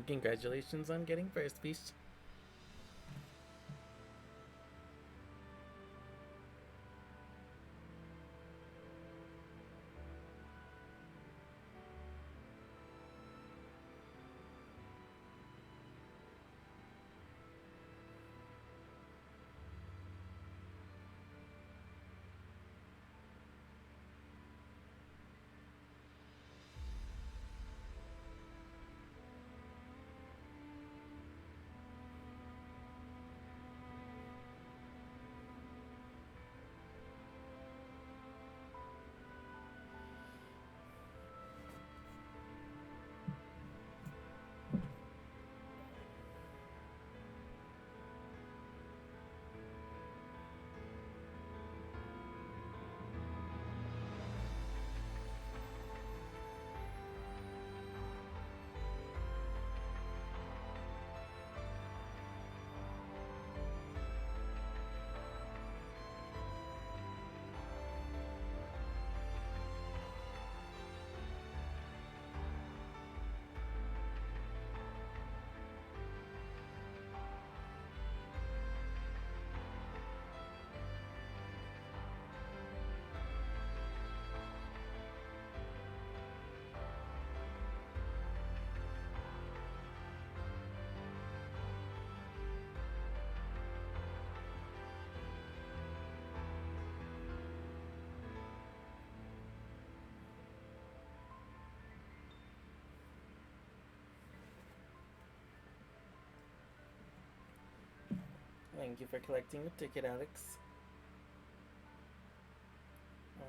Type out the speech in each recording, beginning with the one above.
Congratulations on getting first piece. Thank you for collecting the ticket, Alex. Uh,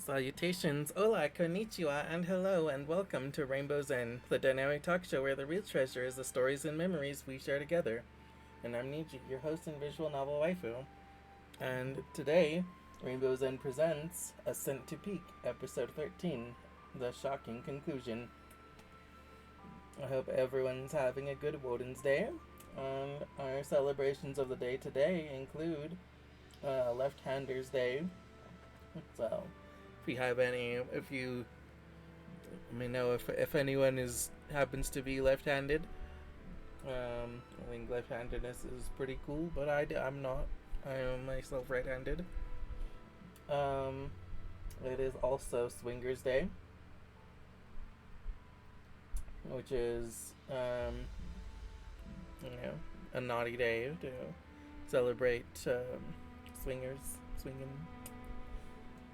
Salutations, hola, konnichiwa, and hello, and welcome to Rainbow Zen, the dynamic talk show where the real treasure is the stories and memories we share together. And I'm Niji, your host and visual novel waifu. And today, Rainbow Zen presents Ascent to Peak, episode 13, The Shocking Conclusion. I hope everyone's having a good Woden's Day. Our celebrations of the day today include Left-Handers Day. So, if you let me know if anyone happens to be left-handed. I think left-handedness is pretty cool, but I'm not. I am myself right-handed. It is also Swingers Day, which is a naughty day to celebrate swinging.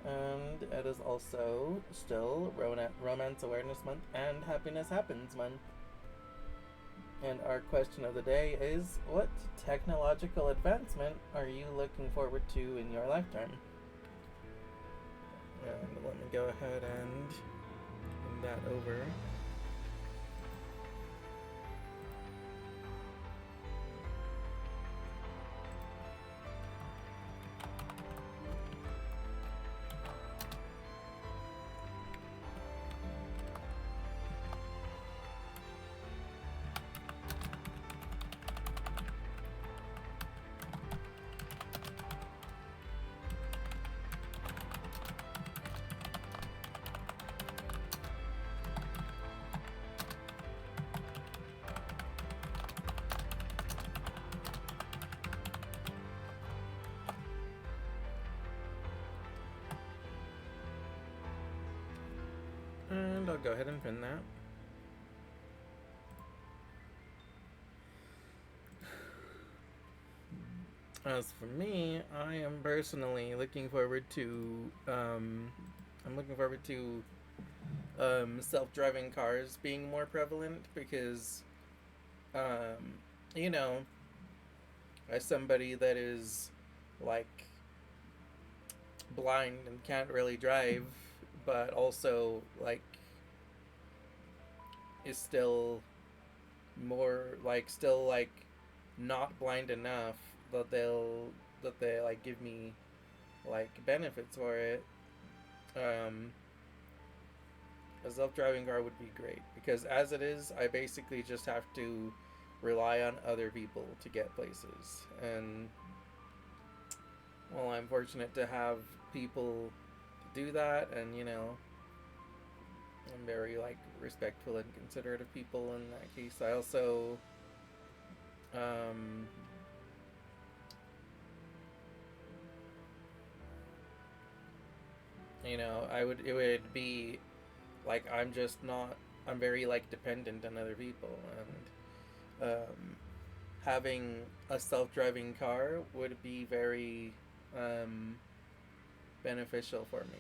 And it is also still Romance Awareness Month and Happiness Happens Month. And our question of the day is, what technological advancement are you looking forward to in your lifetime? And let me go ahead and bring that over. And I'll go ahead and pin that. As for me, I am personally looking forward to self-driving cars being more prevalent because as somebody that is like blind and can't really drive, but also like is still not blind enough that they like give me like benefits for it. A self-driving car would be great because as it is, I basically just have to rely on other people to get places, and well, I'm fortunate to have people to do that, and I'm very like respectful and considerate of people in that case. I also it would be like I'm very like dependent on other people, and having a self-driving car would be very beneficial for me.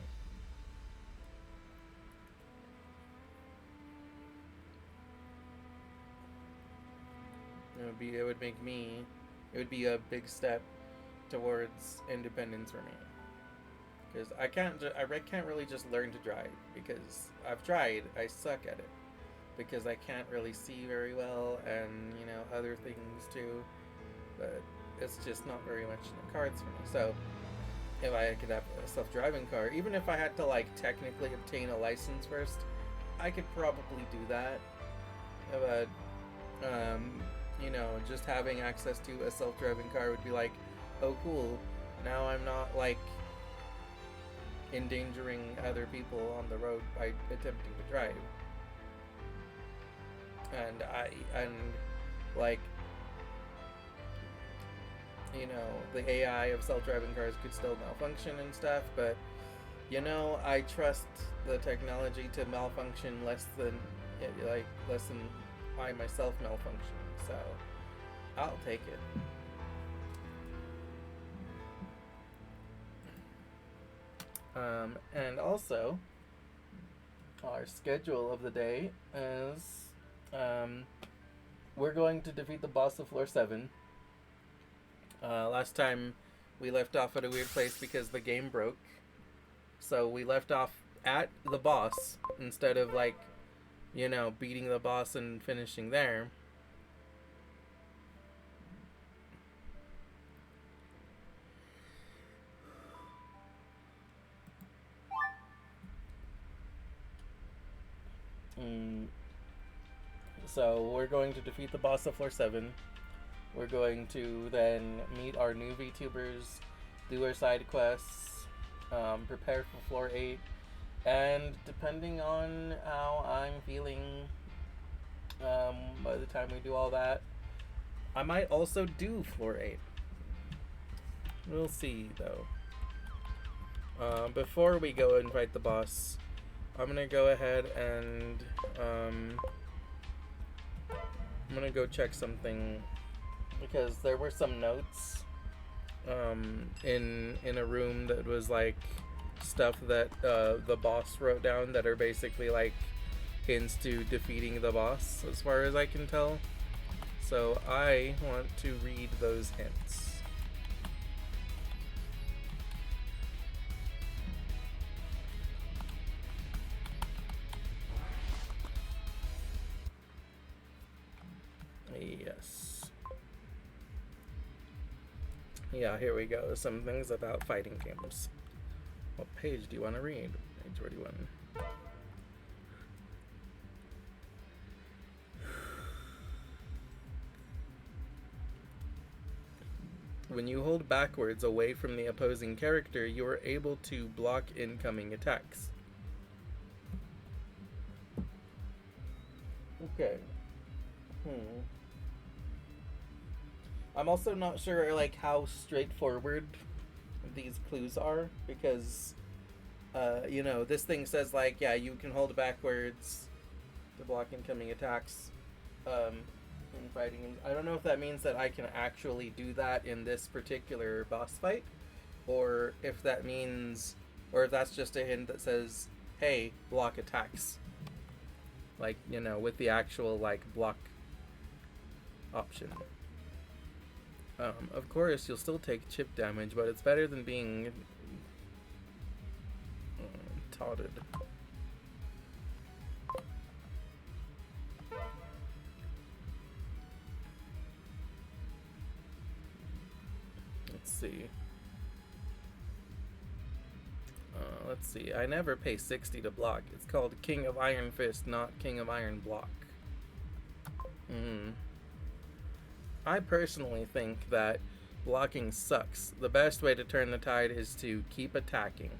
It would be a big step towards independence for me. Because I can't really just learn to drive because I've tried. I suck at it because I can't really see very well, and other things too. But it's just not very much in the cards for me. So if I could have a self-driving car, even if I had to like technically obtain a license first, I could probably do that. But just having access to a self-driving car would be like, oh cool, now I'm not like endangering other people on the road by attempting to drive. And the AI of self-driving cars could still malfunction and stuff, but I trust the technology to malfunction less than I myself malfunction, so I'll take it. And also, our schedule of the day is we're going to defeat the boss of floor 7. Last time we left off at a weird place because the game broke. So we left off at the boss instead of like, beating the boss and finishing there. Mm, so we're going to defeat the boss of floor 7. We're going to then meet our new VTubers, do our side quests, prepare for floor 8, and depending on how I'm feeling by the time we do all that, I might also do floor 8. We'll see, though. Before we go and fight the boss, I'm gonna go ahead and I'm gonna go check something, because there were some notes in a room that was like stuff that the boss wrote down that are basically like hints to defeating the boss, as far as I can tell. So I want to read those hints. Yes. Yeah, here we go. Some things about fighting games. What page do you want to read? Page 41. When you hold backwards away from the opposing character, you are able to block incoming attacks. Okay. I'm also not sure like how straightforward these clues are, because this thing says like, yeah, you can hold backwards to block incoming attacks in fighting. I don't know if that means that I can actually do that in this particular boss fight, or if that means, or if that's just a hint that says, hey, block attacks. Like, with the actual like block option. Of course, you'll still take chip damage, but it's better than being taunted. Let's see. Let's see. I never pay 60 to block. It's called King of Iron Fist, not King of Iron Block. I personally think that blocking sucks. The best way to turn the tide is to keep attacking.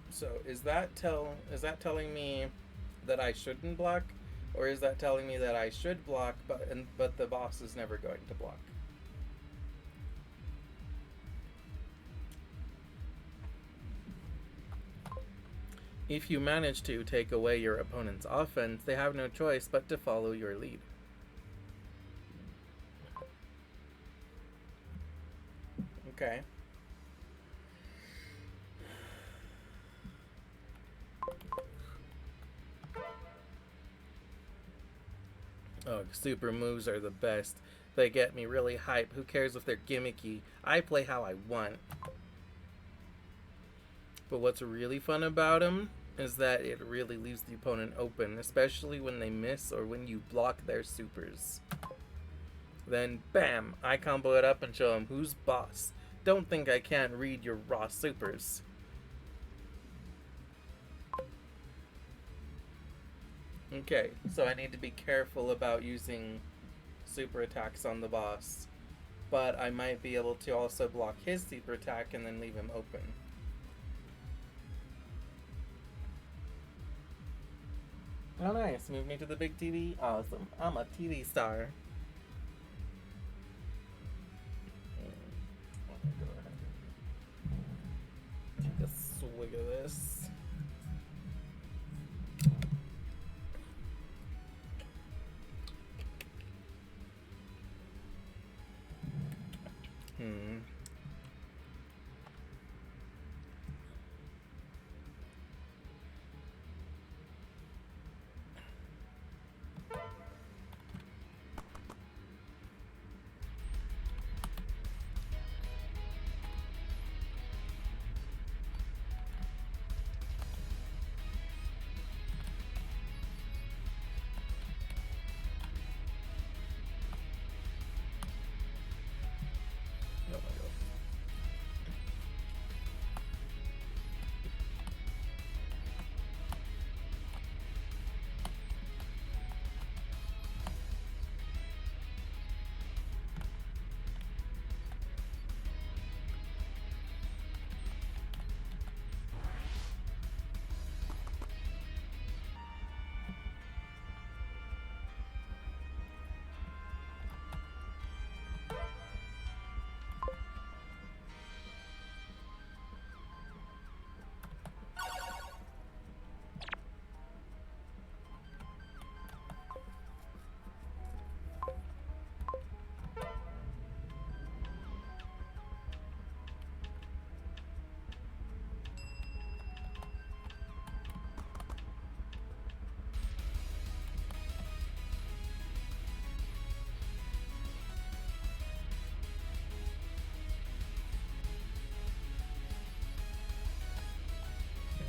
So is that telling me that I shouldn't block, or is that telling me that I should block, but the boss is never going to block? If you manage to take away your opponent's offense, they have no choice but to follow your lead. Okay. Oh, super moves are the best. They get me really hype. Who cares if they're gimmicky? I play how I want. But what's really fun about them is that it really leaves the opponent open, especially when they miss or when you block their supers. Then, bam, I combo it up and show them who's boss. Don't think I can't read your raw supers. Okay, so I need to be careful about using super attacks on the boss, but I might be able to also block his super attack and then leave him open. Oh nice, move me to the big TV? Awesome, I'm a TV star. Take a swig of this.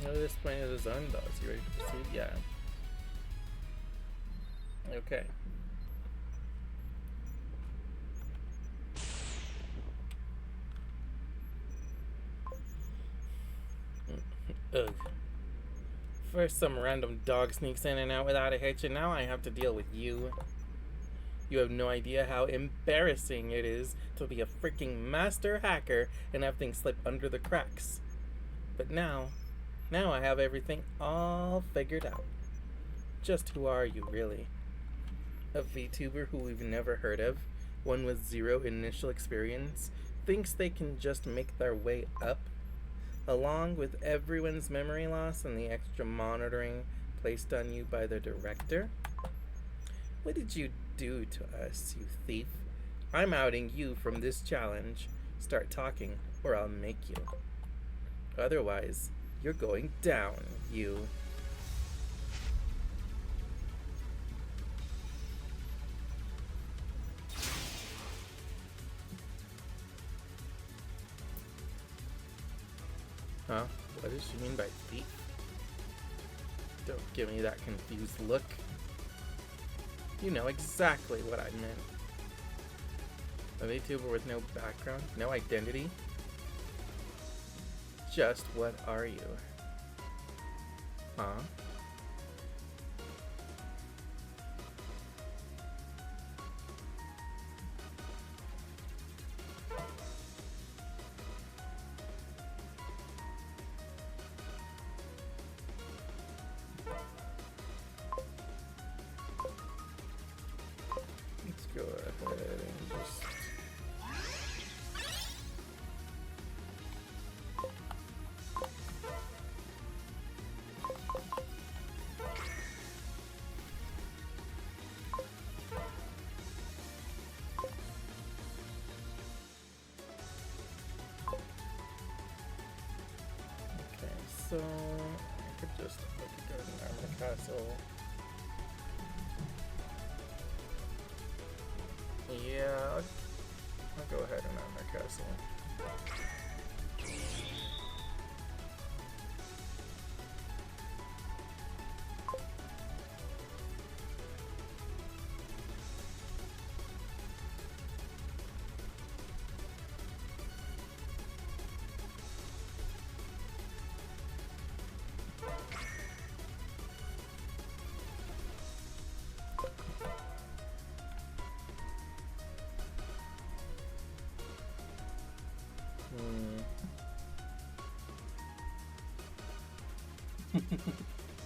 No disappointed of the zone dolls. You ready to proceed? Yeah. Okay. Ugh. First some random dog sneaks in and out without a hitch, and now I have to deal with you. You have no idea how embarrassing it is to be a freaking master hacker and have things slip under the cracks. But now I have everything all figured out. Just who are you, really? A VTuber who we've never heard of, one with zero initial experience, thinks they can just make their way up? Along with everyone's memory loss and the extra monitoring placed on you by the director? What did you do to us, you thief? I'm outing you from this challenge. Start talking, or I'll make you. Otherwise, you're going down, you. Huh? What does she mean by thief? Don't give me that confused look. You know exactly what I meant. A VTuber with no background, no identity. Just what are you? Huh? Let's go ahead and just... Okay, so I could just look at Garden Armor Castle. Yeah, I'll go ahead and Armor Castle.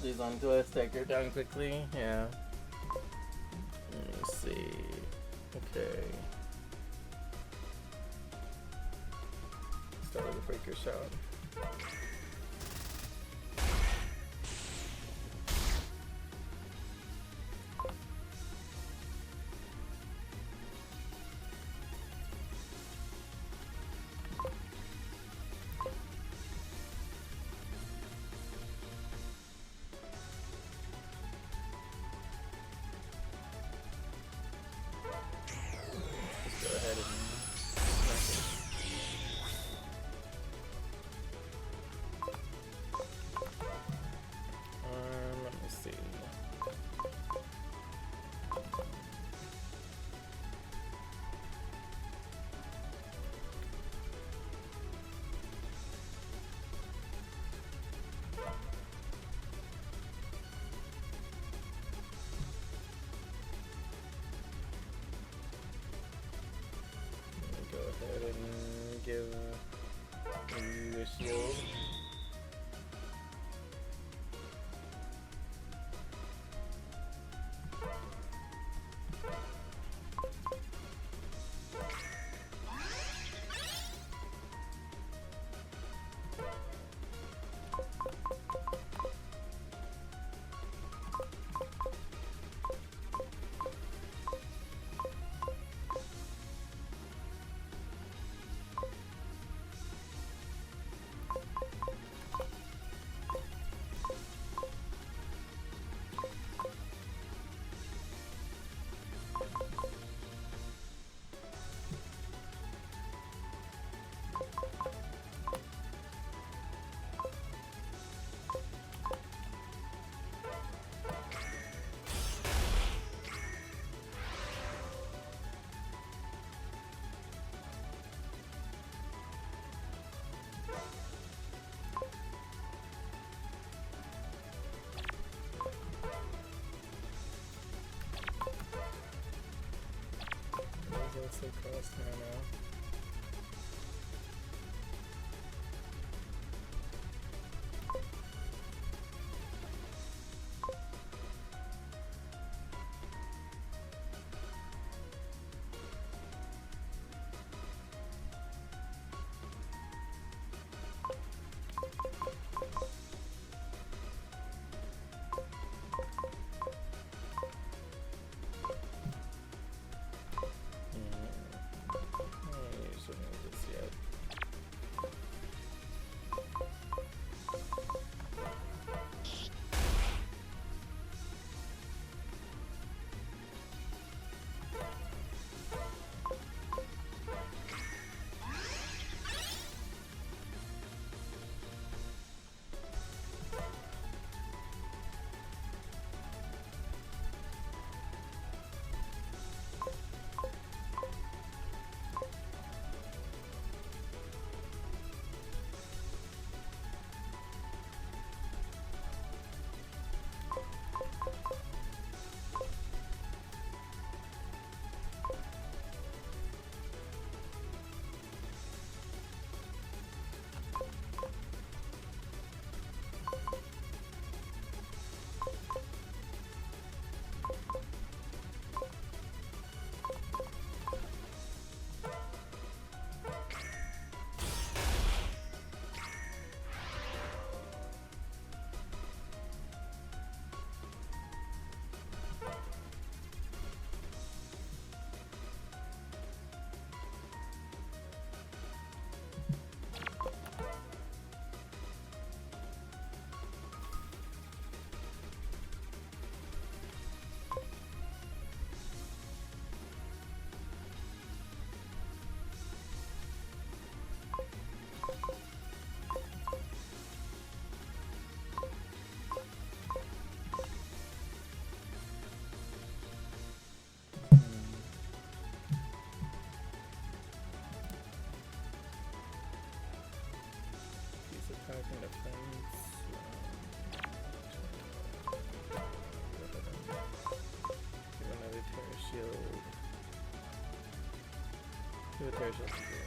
Please onto us, take her down quickly. Yeah. Let me see. Okay. Start with a breaker shot. Go ahead and smack it. American defense. Give another terror shield. Do a terror shield to zero.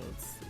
Let's see.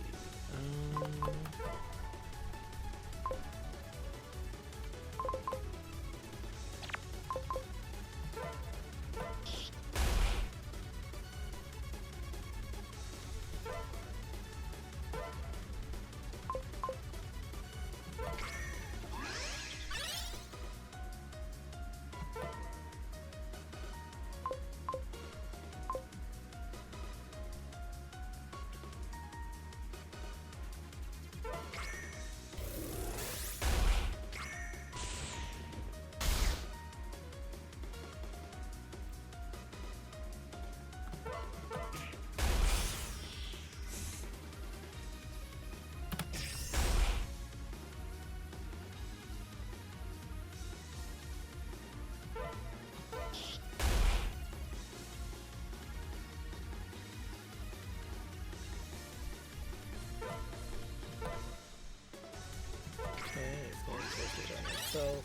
Okay, it's going to take it on itself.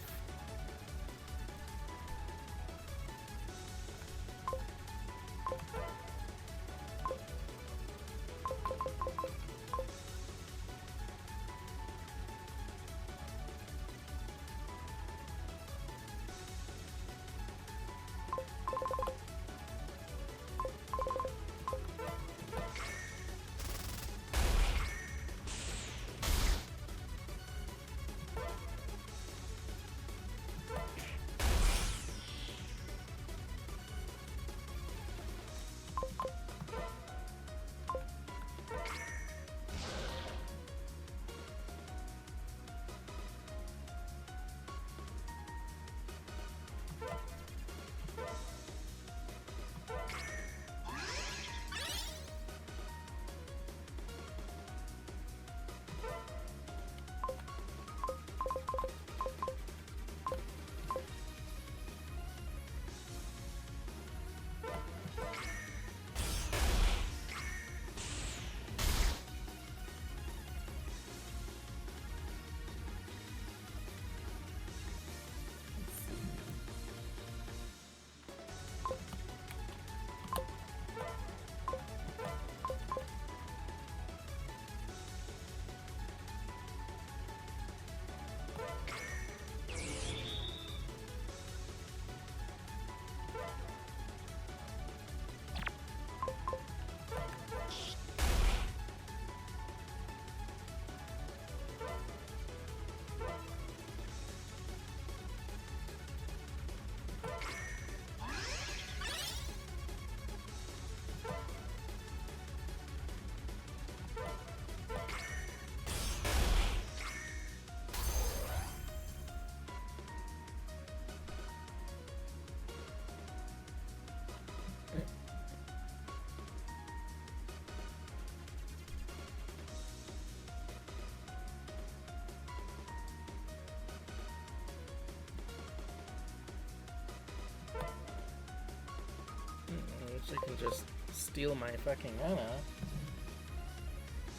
I can just steal my fucking Anna,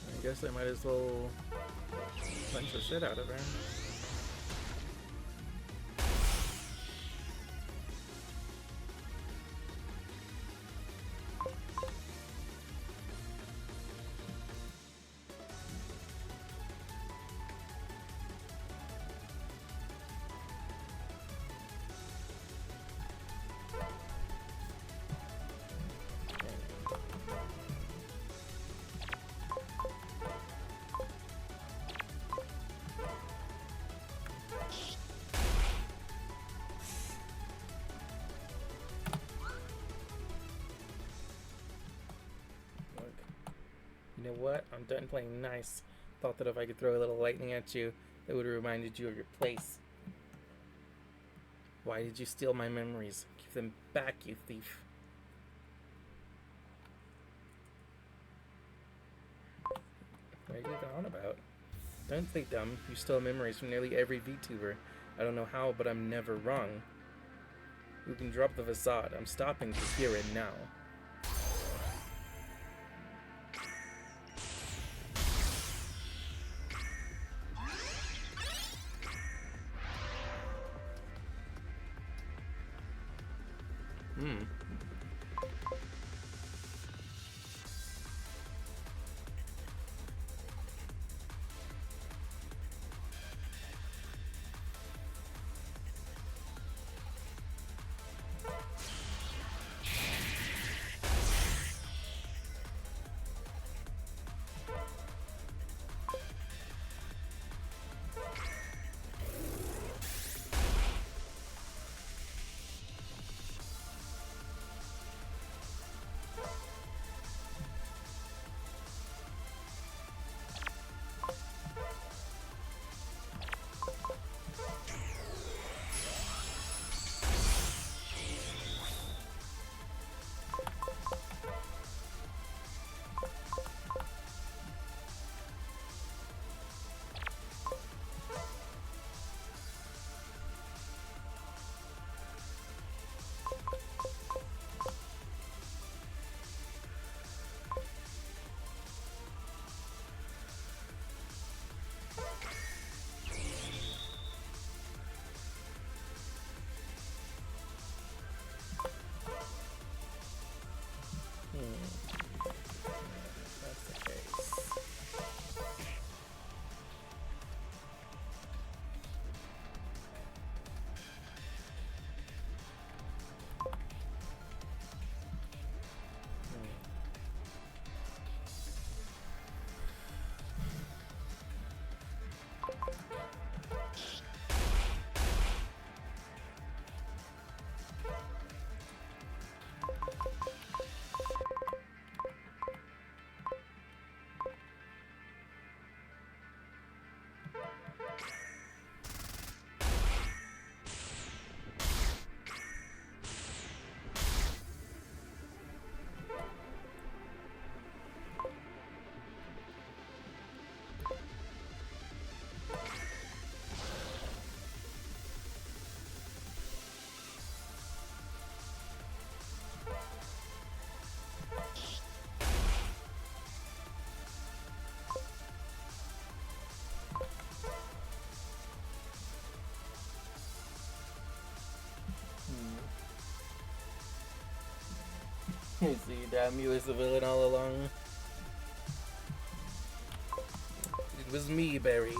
I guess I might as well punch the shit out of her. You know what? I'm done playing nice. Thought that if I could throw a little lightning at you, it would have reminded you of your place. Why did you steal my memories? Give them back, you thief. What are you even on about? Don't play dumb. You stole memories from nearly every VTuber. I don't know how, but I'm never wrong. You can drop the facade. I'm stopping you here and now. That's the case. You see, damn, you was the villain all along. It was me, Barry.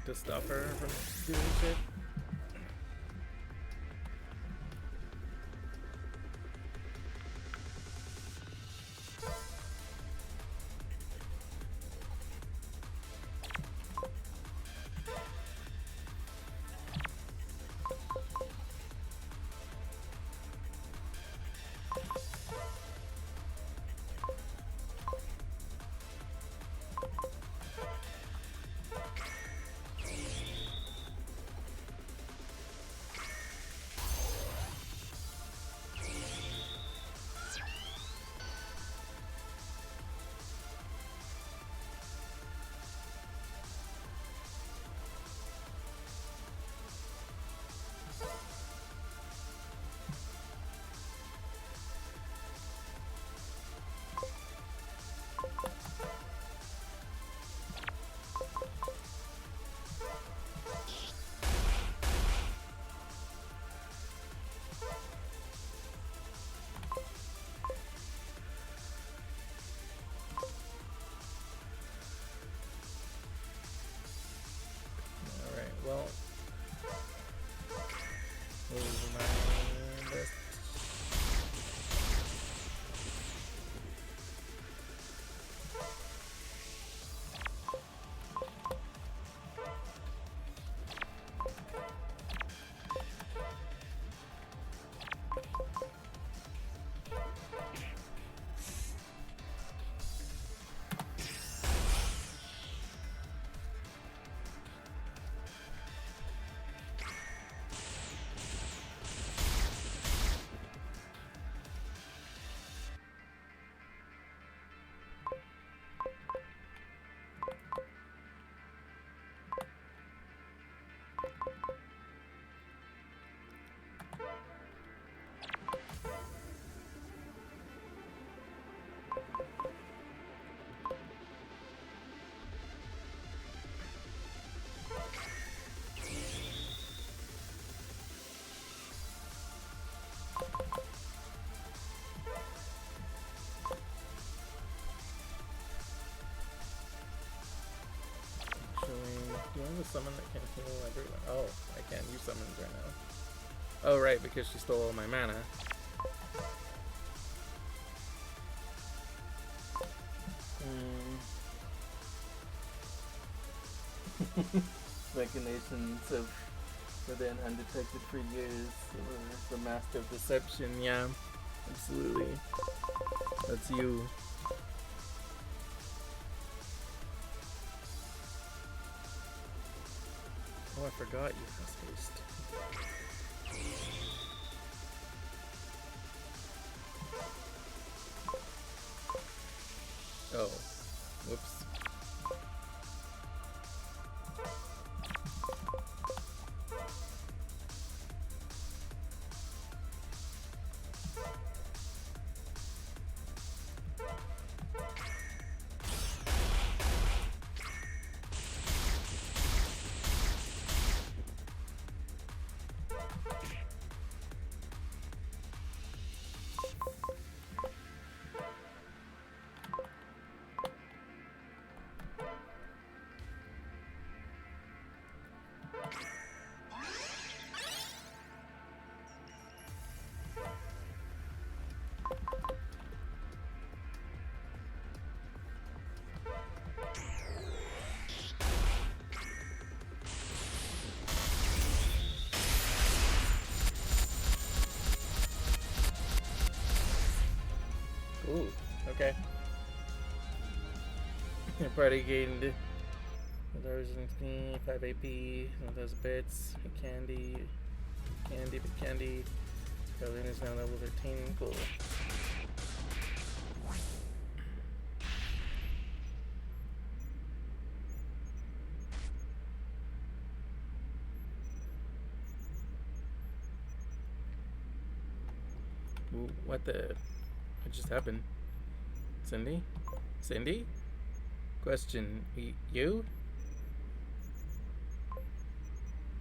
to stop her from doing shit. Well, move my list. Do you have a summon that can heal everyone? Oh, I can't use summons right now. Oh, right, because she stole all my mana. Machinations of within undetected for years. The master of deception, yeah. Absolutely. That's you. Oh, I forgot you have haste. Oh. Whoops. Ooh, okay. Your party gained 5 AP, one of those bits, candy, but candy. Kathleen is now level 13, cool. Ooh, what just happened? Cindy? Cindy? Question, you?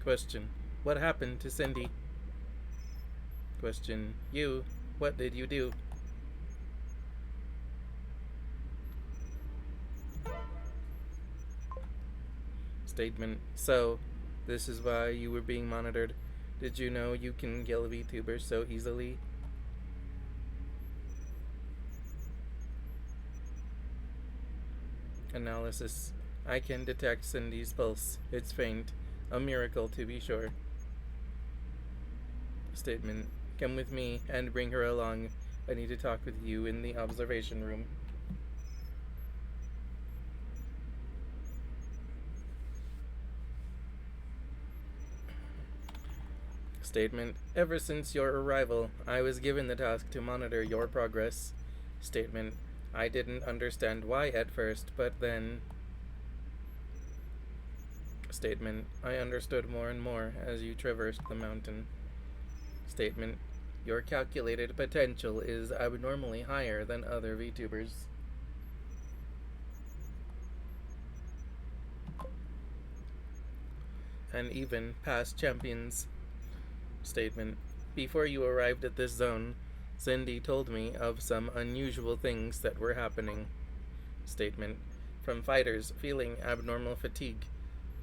Question, what happened to Cindy? Question, you? What did you do? Statement. So, this is why you were being monitored. Did you know you can kill VTubers so easily? Analysis. I can detect Cindy's pulse. It's faint. A miracle, to be sure. Statement. Come with me and bring her along. I need to talk with you in the observation room. Statement. Ever since your arrival, I was given the task to monitor your progress. Statement. I didn't understand why at first, but then... Statement. I understood more and more as you traversed the mountain. Statement. Your calculated potential is abnormally higher than other VTubers. And even past champions. Statement. Before you arrived at this zone, Cindy told me of some unusual things that were happening. Statement. From fighters feeling abnormal fatigue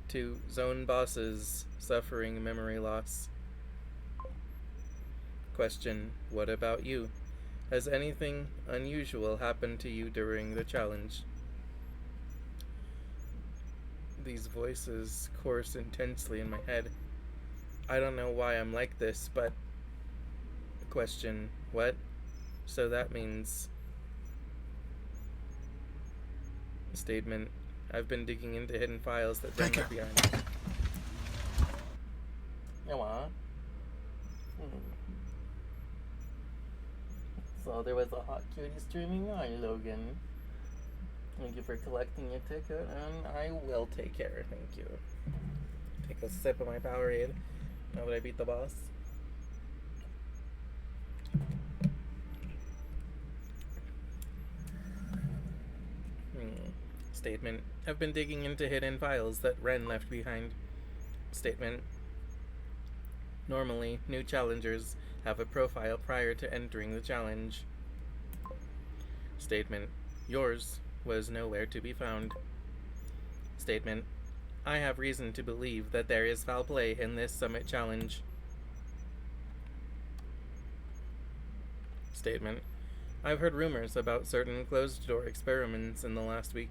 to zone bosses suffering memory loss. Question. What about you? Has anything unusual happened to you during the challenge? These voices course intensely in my head. I don't know why I'm like this, but... Question. What? So that means... Statement. I've been digging into hidden files that bring me behind. Yeah. So there was a hot cutie streaming on, Logan. Thank you for collecting your ticket, and I will take care. Thank you. Take a sip of my Powerade. Now that I beat the boss. Statement. I've been digging into hidden files that Ren left behind. Statement. Normally, new challengers have a profile prior to entering the challenge. Statement. Yours was nowhere to be found. Statement. I have reason to believe that there is foul play in this summit challenge. Statement. I've heard rumors about certain closed-door experiments in the last week.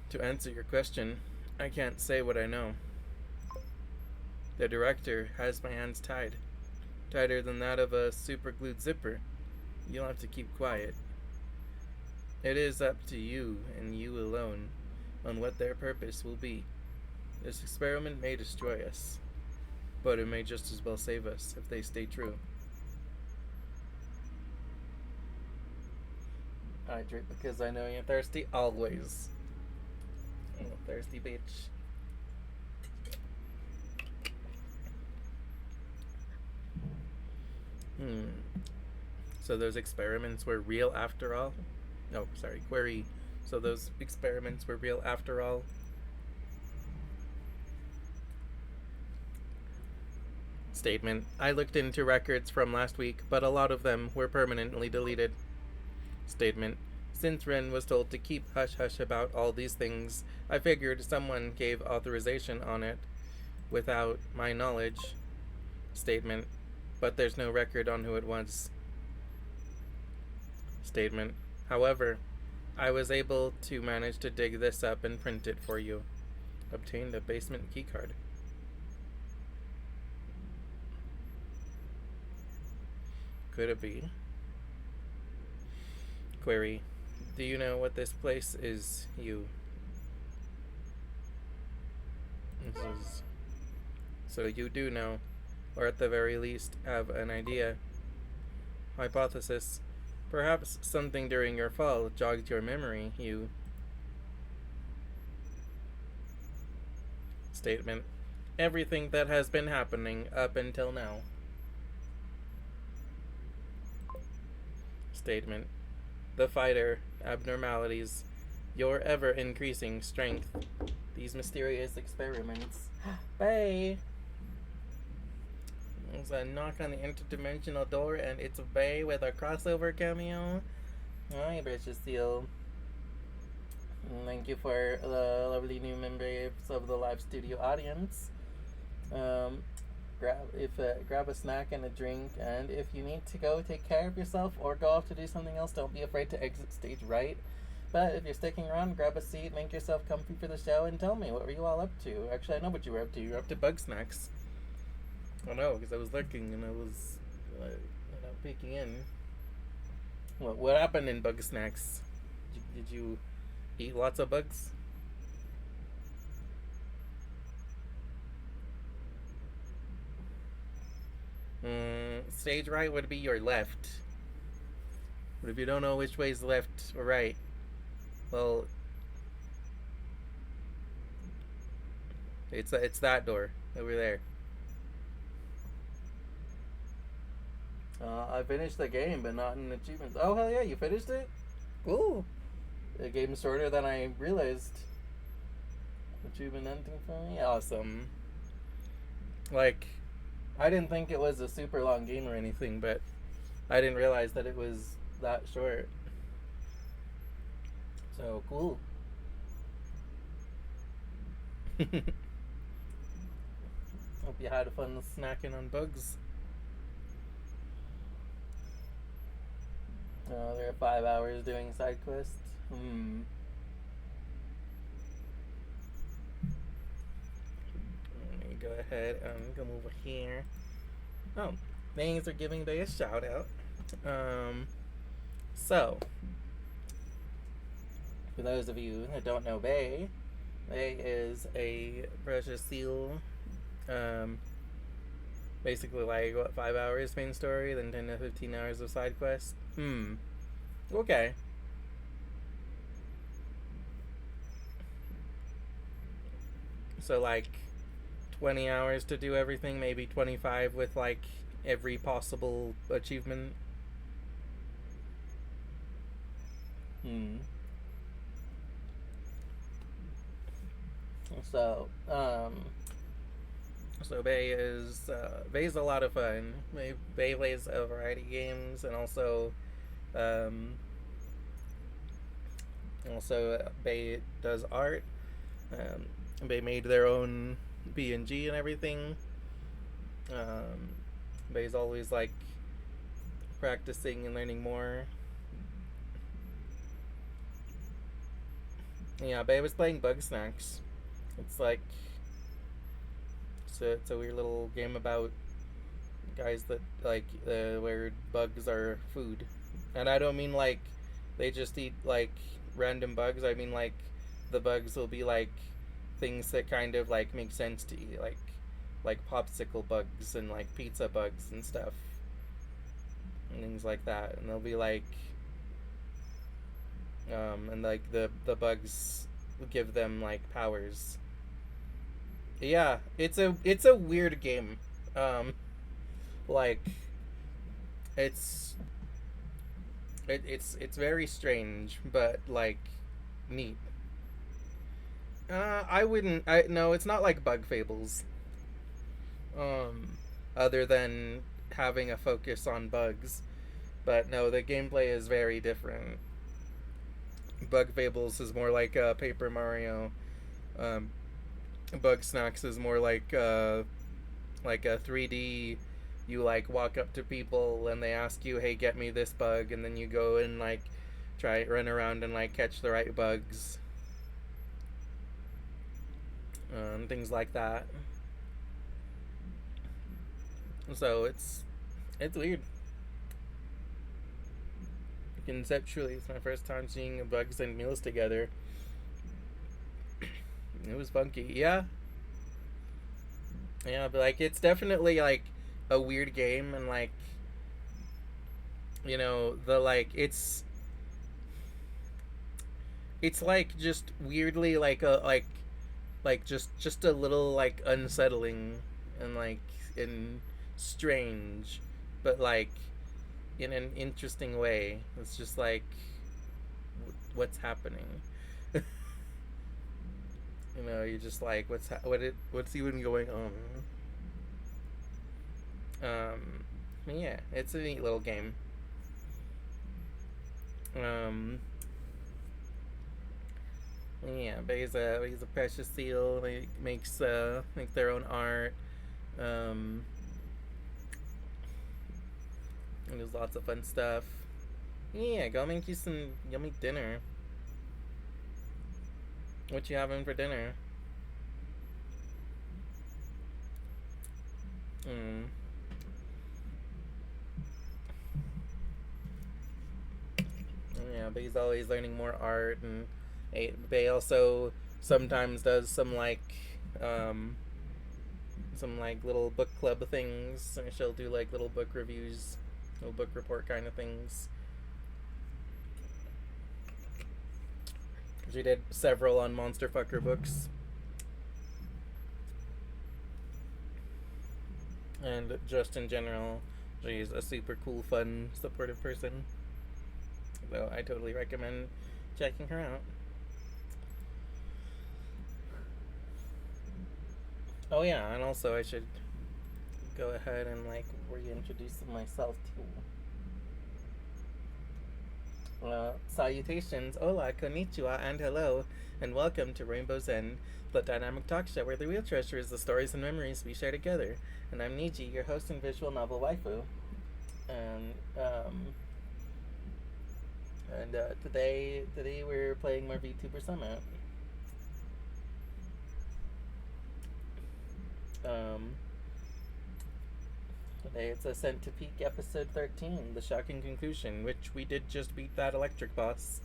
To answer your question, I can't say what I know. The director has my hands tied. Tighter than that of a super-glued zipper. You'll have to keep quiet. It is up to you, and you alone, on what their purpose will be. This experiment may destroy us, but it may just as well save us if they stay true. Hydrate because I know you're thirsty always. I'm a thirsty bitch. So those experiments were real after all? No, sorry, query. So those experiments were real after all? Statement. I looked into records from last week, but a lot of them were permanently deleted. Statement. Since Ren was told to keep hush-hush about all these things, I figured someone gave authorization on it without my knowledge. Statement. But there's no record on who it was. Statement. However, I was able to manage to dig this up and print it for you. Obtained a basement keycard. Could it be? Query. Do you know what this place is, you? So you do know, or at the very least have an idea. Hypothesis. Perhaps something during your fall jogged your memory, you. Statement. Everything that has been happening up until now. Statement. The fighter, abnormalities, your ever-increasing strength, these mysterious experiments. Bay! There's a knock on the interdimensional door, and it's Bay with a crossover cameo. Hi, Precious Seal. And thank you for the lovely new members of the live studio audience. Um, grab a snack and a drink, and if you need to go take care of yourself or go off to do something else, don't be afraid to exit stage right. But if you're sticking around, grab a seat, make yourself comfy for the show, and tell me, what were you all up to? Actually, I know what you were up to. You were up to bug snacks. I know, because I was lurking and I was peeking in. What happened in bug snacks? Did you eat lots of bugs? Stage right would be your left. But if you don't know which way is left or right, well, it's that door over there. I finished the game, but not in achievements. Oh hell yeah, you finished it? Cool. The game's shorter than I realized. Achievement ending for me? Awesome. Like, I didn't think it was a super long game or anything, but I didn't realize that it was that short. So cool. Hope you had fun snacking on bugs. There are 5 hours doing side quests. Let me go ahead and come over here. Oh, thanks for giving Bay a shout out. So, for those of you that don't know Bay is a precious seal. Basically, like, what, 5 hours main story, then 10 to 15 hours of side quest? Okay. So, like, 20 hours to do everything, maybe 25 with, like, every possible achievement. So, Bay's a lot of fun. Bay plays a variety of games, and also Bay does art. Bay made their own PNG and everything. Bay's always like practicing and learning more. Yeah, Bay was playing Bug Snacks. It's like it's a weird little game about guys that like where bugs are food, and I don't mean like they just eat like random bugs. I mean like the bugs will be like things that kind of like make sense to eat, like popsicle bugs and like pizza bugs and stuff, and things like that. And they'll be like, and like the bugs give them like powers. Yeah, it's a weird game. Like it's very strange, but like neat. I wouldn't. I no, it's not like Bug Fables. Other than having a focus on bugs, but no, the gameplay is very different. Bug Fables is more like Paper Mario. Bug Snacks is more like a 3D. You like walk up to people and they ask you, "Hey, get me this bug," and then you go and like run around and like catch the right bugs, things like that. So it's weird. Conceptually, it's my first time seeing bugs and meals together. It was funky, yeah, but like it's definitely like a weird game, and like the like it's like just weirdly like a like just a little like unsettling and like and strange, but like in an interesting way. It's just like what's happening. You're just like what's even going on. Yeah, it's a neat little game. Yeah, but he's a precious seal. They make their own art. Um, and there's lots of fun stuff. Yeah, go make you some yummy dinner. What you having for dinner? Mm. Yeah, but he's always learning more art, and Bay also sometimes does um, some like little book club things. And she'll do like little book reviews, little book report kind of things. She did several on Monster Fucker books, and just in general, she's a super cool, fun, supportive person. So I totally recommend checking her out. Oh yeah, and also I should go ahead and like reintroduce myself too. Salutations, hola, konnichiwa, and hello, and welcome to Rainbow's End, the dynamic talk show where the real treasure is the stories and memories we share together. And I'm Niji, your host and visual novel waifu. And today we're playing more VTuber Summit. Um, Today it's Ascent to Peak episode 13, the shocking conclusion, which we did just beat that electric boss.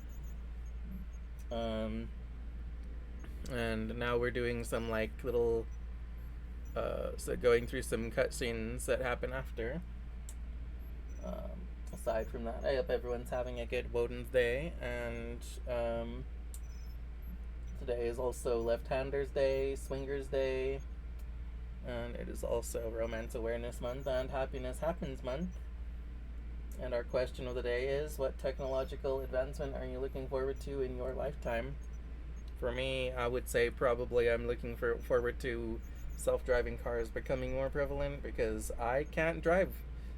Um, and now we're doing some like little, so going through some cutscenes that happen after. Aside from that, I hope everyone's having a good Woden's Day, and today is also Left-Handers Day, Swingers Day, and it is also Romance Awareness Month and Happiness Happens Month. And our question of the day is, what technological advancement are you looking forward to in your lifetime? For me, I would say probably I'm looking forward to self-driving cars becoming more prevalent, because I can't drive.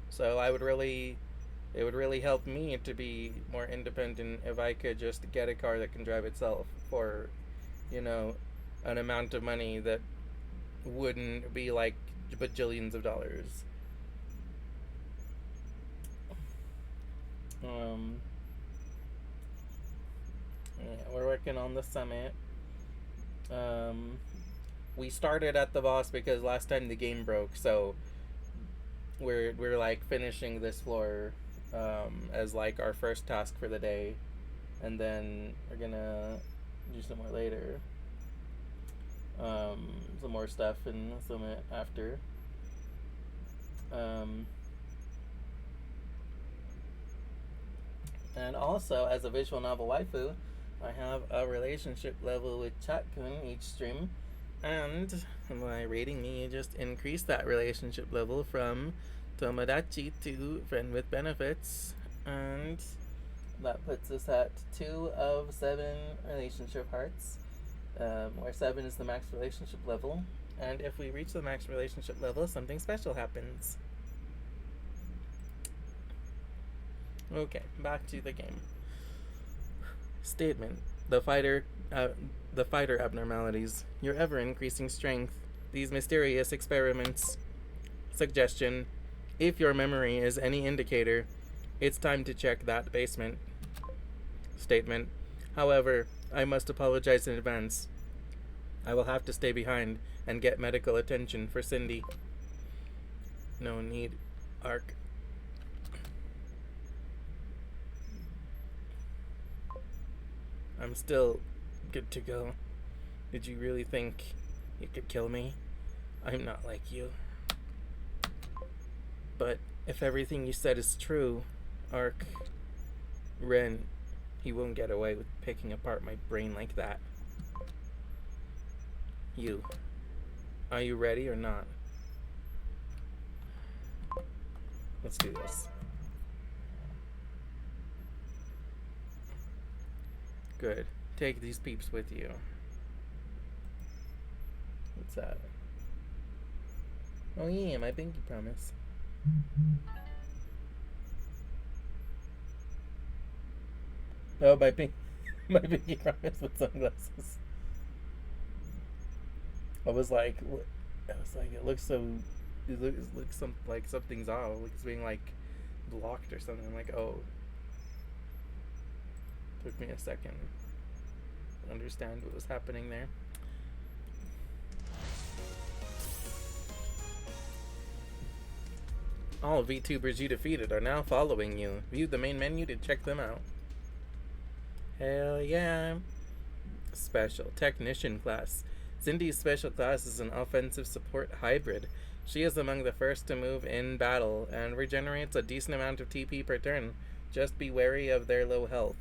So it would really help me to be more independent if I could just get a car that can drive itself for, you know, an amount of money that wouldn't be like bajillions of dollars. Um, yeah, we're working on the summit. Um, we started at the boss because last time the game broke, so we're like finishing this floor as like our first task for the day, and then we're gonna do some more later. Some more stuff in the summit after. Um, and also, as a visual novel waifu, I have a relationship level with Chatkun each stream, and by rating me, you just increase that relationship level from Tomodachi to Friend with Benefits, and that puts us at 2 of 7 relationship hearts, where 7 is the max relationship level. And if we reach the max relationship level, something special happens. Okay, back to the game. Statement: the fighter abnormalities, your ever-increasing strength, these mysterious experiments. Suggestion: if your memory is any indicator, it's time to check that basement. Statement: however, I must apologize in advance. I will have to stay behind and get medical attention for Cindy. No need, Arc. I'm still good to go. Did you really think you could kill me? I'm not like you. But if everything you said is true, Arc, Ren, he won't get away with picking apart my brain like that. You. Are you ready or not? Let's do this. Good. Take these peeps with you. What's that? Oh yeah, my pinky promise. Oh, my pink. My pinky promise with sunglasses. I was like, it looks so. It looks like something's off. Like it's being like blocked or something. I'm like, oh. Took me a second to understand what was happening there. All VTubers you defeated are now following you. View the main menu to check them out. Hell yeah. Special Technician class. Cindy's special class is an offensive support hybrid. She is among the first to move in battle and regenerates a decent amount of TP per turn. Just be wary of their low health.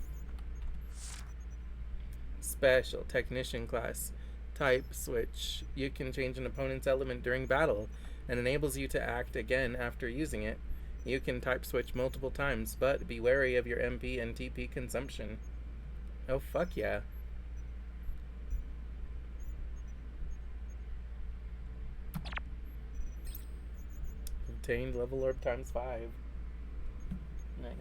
Special Technician class. Type switch. You can change an opponent's element during battle and enables you to act again after using it. You can type switch multiple times, but be wary of your MP and TP consumption. Oh fuck yeah. Obtained level orb times 5. Nice.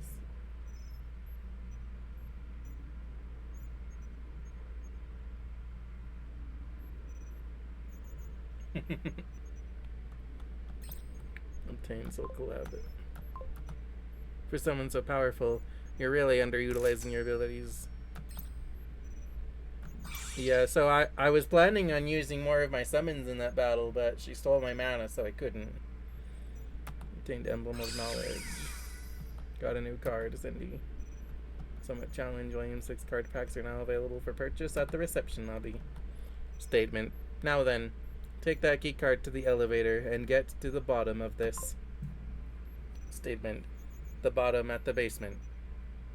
Obtain Soul Habit. For someone so powerful, you're really underutilizing your abilities. Yeah, so I was planning on using more of my summons in that battle, but she stole my mana, so I couldn't. Obtained Emblem of Knowledge. Got a new card, Cindy. Summit Challenge Volume 6 card packs are now available for purchase at the reception lobby. Statement. Now then, take that key card to the elevator and get to the bottom of this. Statement. The bottom at the basement.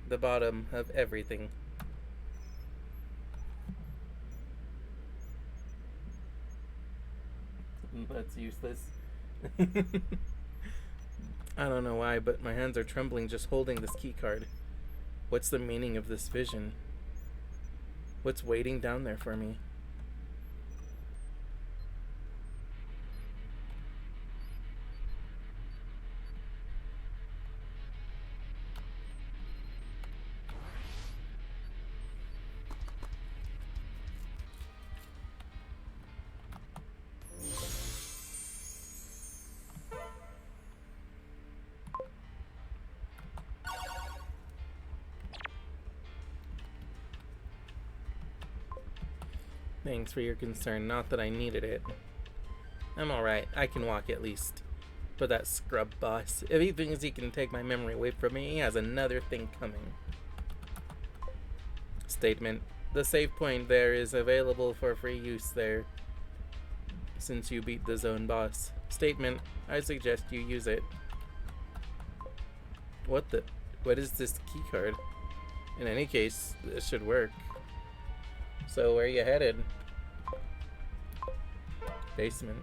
The bottom of everything. That's useless. I don't know why, but my hands are trembling just holding this key card. What's the meaning of this vision? What's waiting down there for me? Thanks for your concern, not that I needed it. I'm alright, I can walk at least. But that scrub boss, if he thinks he can take my memory away from me, he has another thing coming. Statement. The save point there is available for free use there, since you beat the zone boss. Statement. I suggest you use it. What is this key card? In any case, this should work. So where are you headed? Basement.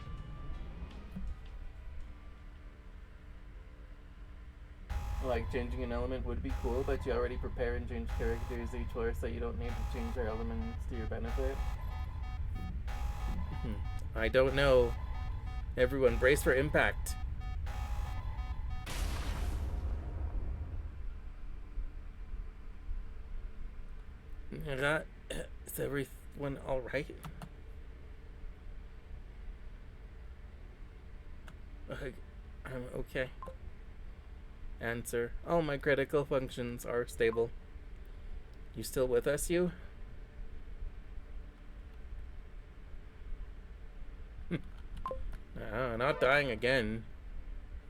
Like, changing an element would be cool, but you already prepare and change characters each floor, so you don't need to change your elements to your benefit. I don't know. Everyone brace for impact. Is everyone alright? I'm okay. Answer. All my critical functions are stable. You still with us, you? Not dying again.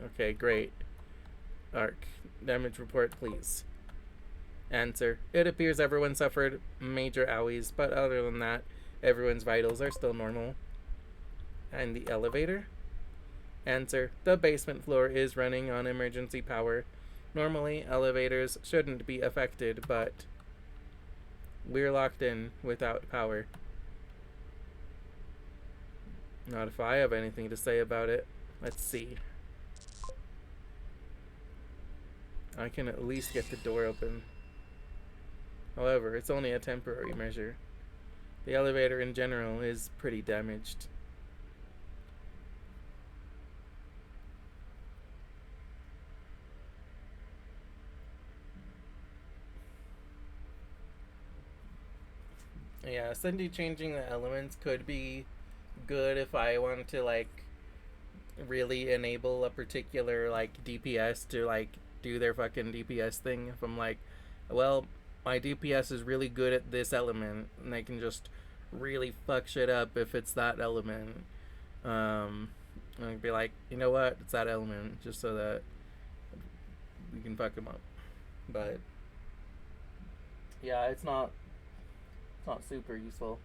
Okay, great. Arc. Damage report, please. Answer. It appears everyone suffered major owies, but other than that, everyone's vitals are still normal. And the elevator? Answer. The basement floor is running on emergency power. Normally, elevators shouldn't be affected, but we're locked in without power. Not if I have anything to say about it. Let's see. I can at least get the door open. However, it's only a temporary measure. The elevator in general is pretty damaged. Yeah, Cindy changing the elements could be good if I wanted to like really enable a particular like DPS to like do their fucking DPS thing. If I'm like, well, my DPS is really good at this element, and they can just really fuck shit up if it's that element. And I'd be like, you know what, it's that element, just so that we can fuck them up. But yeah, it's not super useful.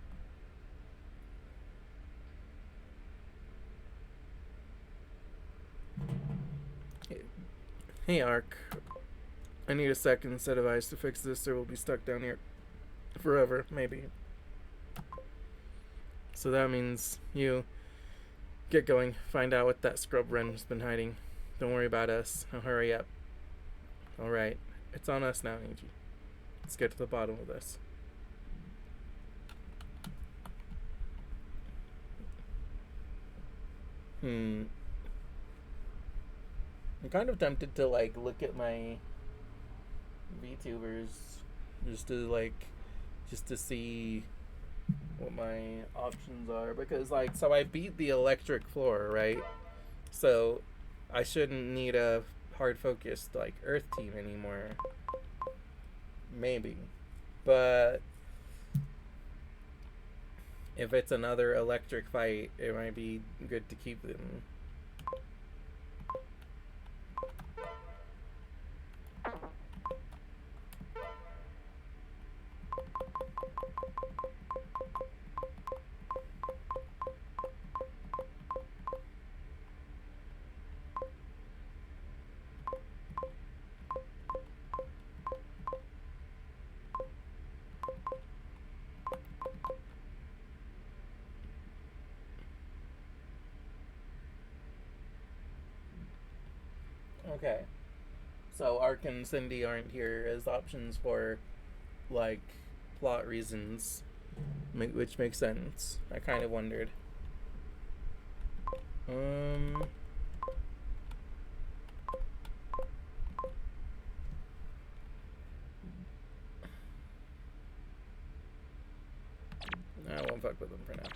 Hey Ark, I need a second set of eyes to fix this, or we'll be stuck down here forever, maybe. So that means you get going, find out what that scrub wren's been hiding. Don't worry about us. Now hurry up. Alright, it's on us now, Angie. Let's get to the bottom of this. I'm kind of tempted to like look at my VTubers just to like just to see what my options are, because like, so I beat the electric floor, right? So I shouldn't need a hard focused like earth team anymore. Maybe. But if it's another electric fight, it might be good to keep them. Okay. So Ark and Cindy aren't here as options for like plot reasons, which makes sense. I kind of wondered. Um. I won't fuck with them for now.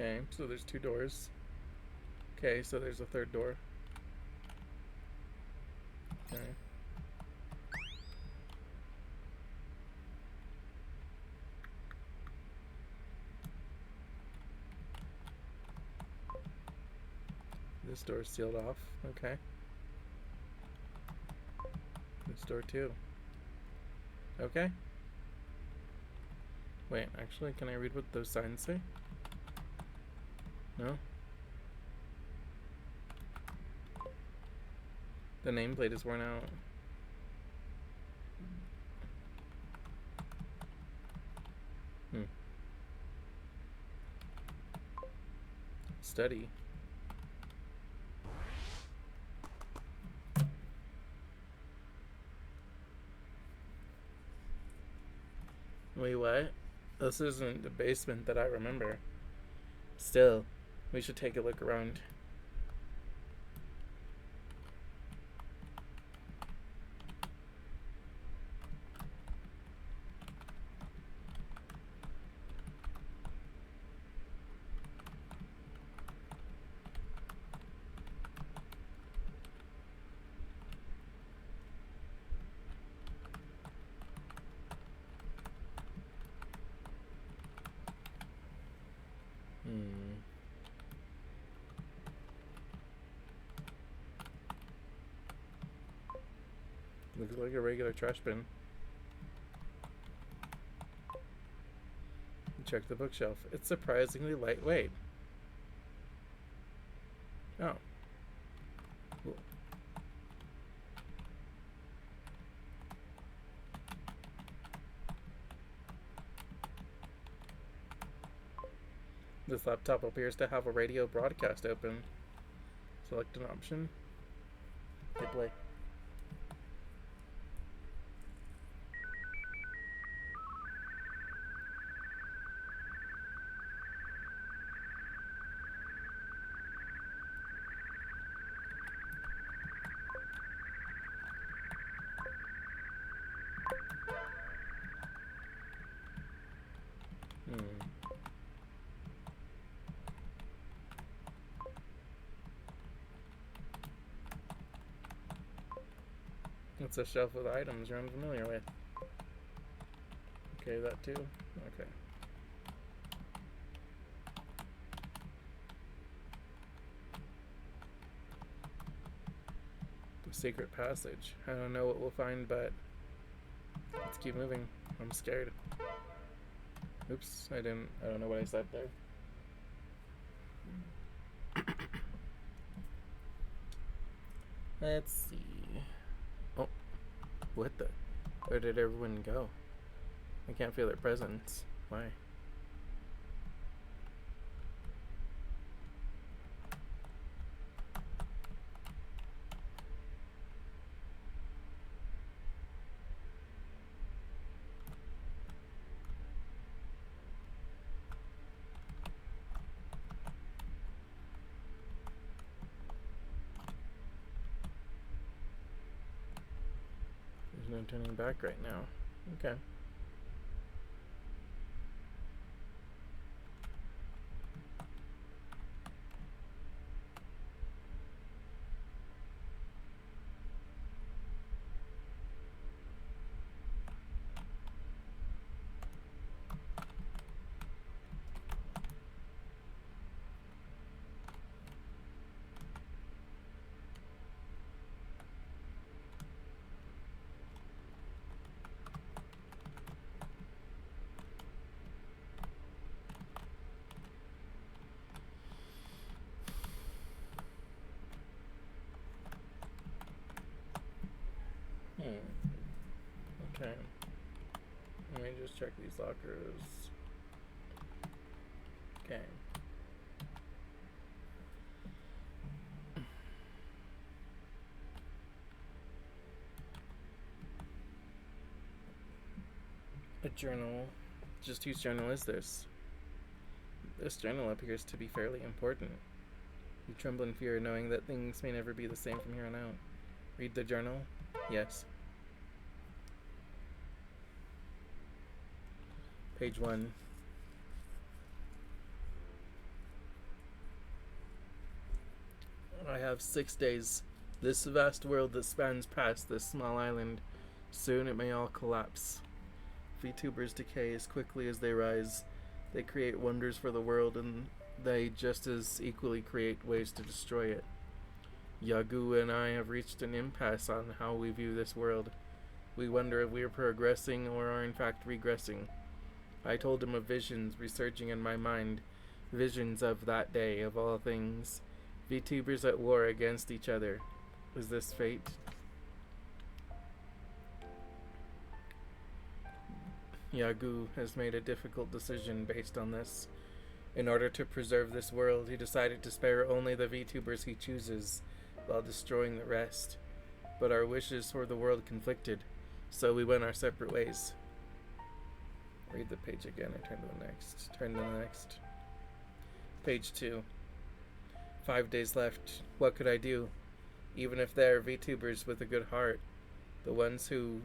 Okay, so there's two doors. Okay, so there's a third door. Okay. This door's sealed off. Okay. This door too. Okay. Wait, actually, can I read what those signs say? No? The nameplate is worn out. Study. Wait, what? This isn't the basement that I remember. Still, we should take a look around. Looks like a regular trash bin. Check the bookshelf. It's surprisingly lightweight. Oh. Cool. This laptop appears to have a radio broadcast open. Select an option. Hit play. It's a shelf with items you're unfamiliar with. Okay, that too. Okay. The secret passage. I don't know what we'll find, but let's keep moving. I'm scared. Oops, I don't know what I said there. Let's see. Oh, what the? Where did everyone go? I can't feel their presence. Why? There's no turning back right now. Okay. Okay. Let me just check these lockers. Okay. A journal. Just whose journal is this? This journal appears to be fairly important. You tremble in fear, knowing that things may never be the same from here on out. Read the journal? Yes. Page 1. I have 6 days. This vast world that spans past this small island. Soon it may all collapse. VTubers decay as quickly as they rise. They create wonders for the world, and they just as equally create ways to destroy it. Yagu and I have reached an impasse on how we view this world. We wonder if we are progressing or are in fact regressing. I told him of visions resurging in my mind, visions of that day, of all things. VTubers at war against each other. Is this fate? Yagu has made a difficult decision based on this. In order to preserve this world, he decided to spare only the VTubers he chooses, while destroying the rest. But our wishes for the world conflicted, so we went our separate ways. Read the page again or turn to the next. Turn to the next. Page 2. 5 days left. What could I do? Even if they are VTubers with a good heart, the ones who,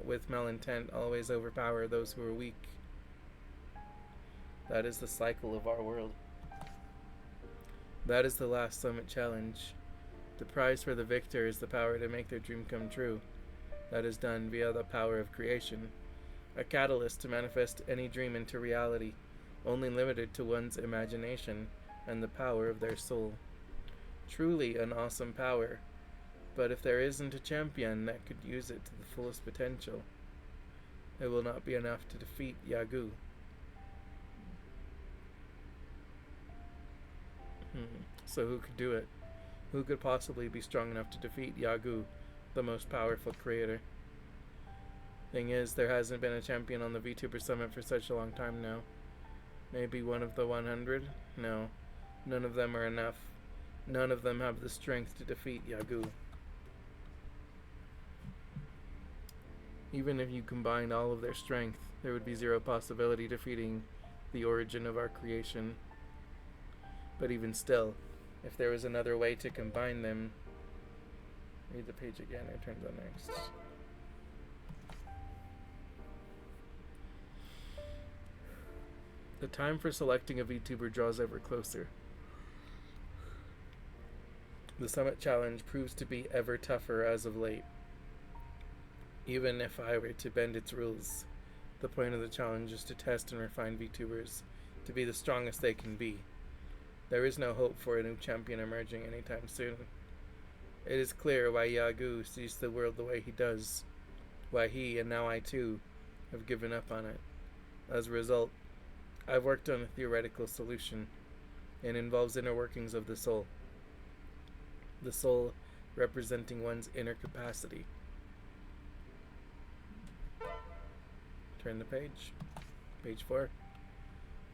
with malintent, always overpower those who are weak. That is the cycle of our world. That is the last summit challenge. The prize for the victor is the power to make their dream come true. That is done via the power of creation. A catalyst to manifest any dream into reality, only limited to one's imagination and the power of their soul. Truly an awesome power, but if there isn't a champion that could use it to the fullest potential, it will not be enough to defeat Yagu. So who could do it? Who could possibly be strong enough to defeat Yagu, the most powerful creator? Thing is, there hasn't been a champion on the VTuber Summit for such a long time now. Maybe one of the 100? No, none of them are enough. None of them have the strength to defeat Yagu. Even if you combined all of their strength, there would be zero possibility defeating the origin of our creation. But even still, if there was another way to combine them... Read the page again, it turns on next. The time for selecting a VTuber draws ever closer. The Summit Challenge proves to be ever tougher as of late. Even if I were to bend its rules, the point of the challenge is to test and refine VTubers to be the strongest they can be. There is no hope for a new champion emerging anytime soon. It is clear why Yagu sees the world the way he does, why he, and now I too, have given up on it. As a result, I've worked on a theoretical solution. It involves inner workings of the soul. The soul representing one's inner capacity. Turn the page. Page 4.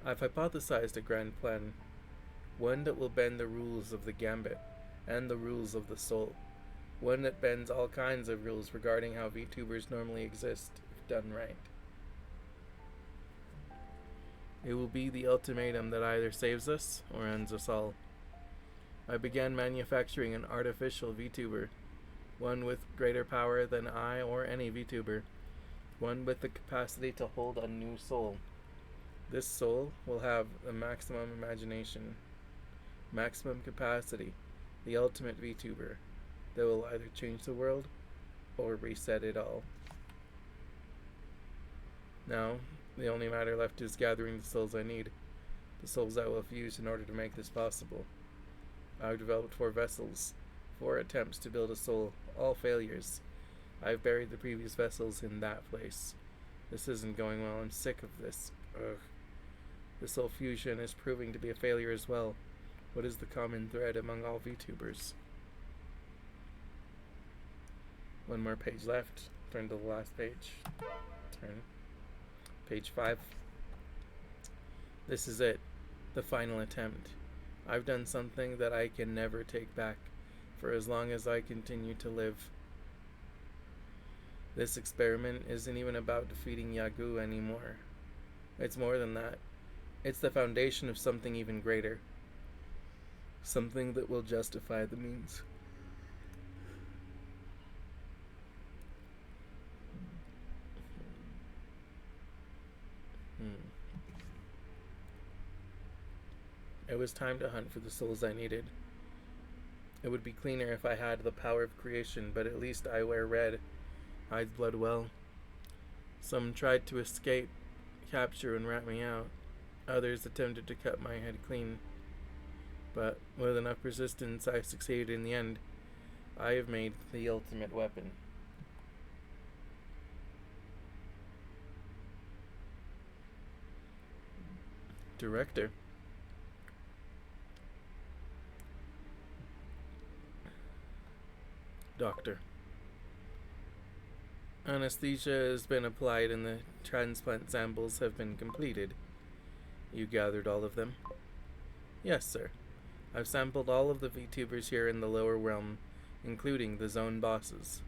I've hypothesized a grand plan. One that will bend the rules of the gambit and the rules of the soul. One that bends all kinds of rules regarding how VTubers normally exist, if done right. It will be the ultimatum that either saves us or ends us all. I began manufacturing an artificial VTuber, one with greater power than I or any VTuber, one with the capacity to hold a new soul. This soul will have the maximum imagination, maximum capacity, the ultimate VTuber that will either change the world or reset it all. Now, the only matter left is gathering the souls I need, the souls I will fuse in order to make this possible. I've developed 4 vessels, 4 attempts to build a soul, all failures. I've buried the previous vessels in that place. This isn't going well. I'm sick of this. Ugh. The soul fusion is proving to be a failure as well. What is the common thread among all VTubers? One more page left. Turn to the last page. Turn. Page 5. This is it. The final attempt. I've done something that I can never take back for as long as I continue to live. This experiment isn't even about defeating Yagu anymore. It's more than that. It's the foundation of something even greater. Something that will justify the means. It was time to hunt for the souls I needed. It would be cleaner if I had the power of creation, but at least I wear red, hides blood well. Some tried to escape, capture, and rat me out. Others attempted to cut my head clean. But with enough persistence, I succeeded in the end. I have made the ultimate weapon. Director. Doctor. Anesthesia has been applied and the transplant samples have been completed. You gathered all of them? Yes, sir. I've sampled all of the VTubers here in the lower realm, including the zone bosses.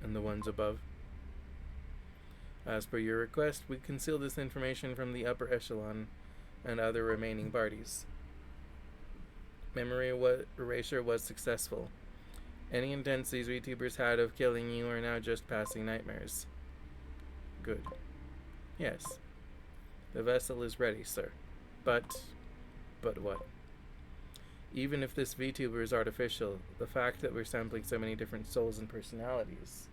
And the ones above? As per your request, we conceal this information from the upper echelon and other remaining parties. Memory erasure was successful. Any intents these VTubers had of killing you are now just passing nightmares. Good. Yes. The vessel is ready, sir. But what? Even if this VTuber is artificial, the fact that we're sampling so many different souls and personalities,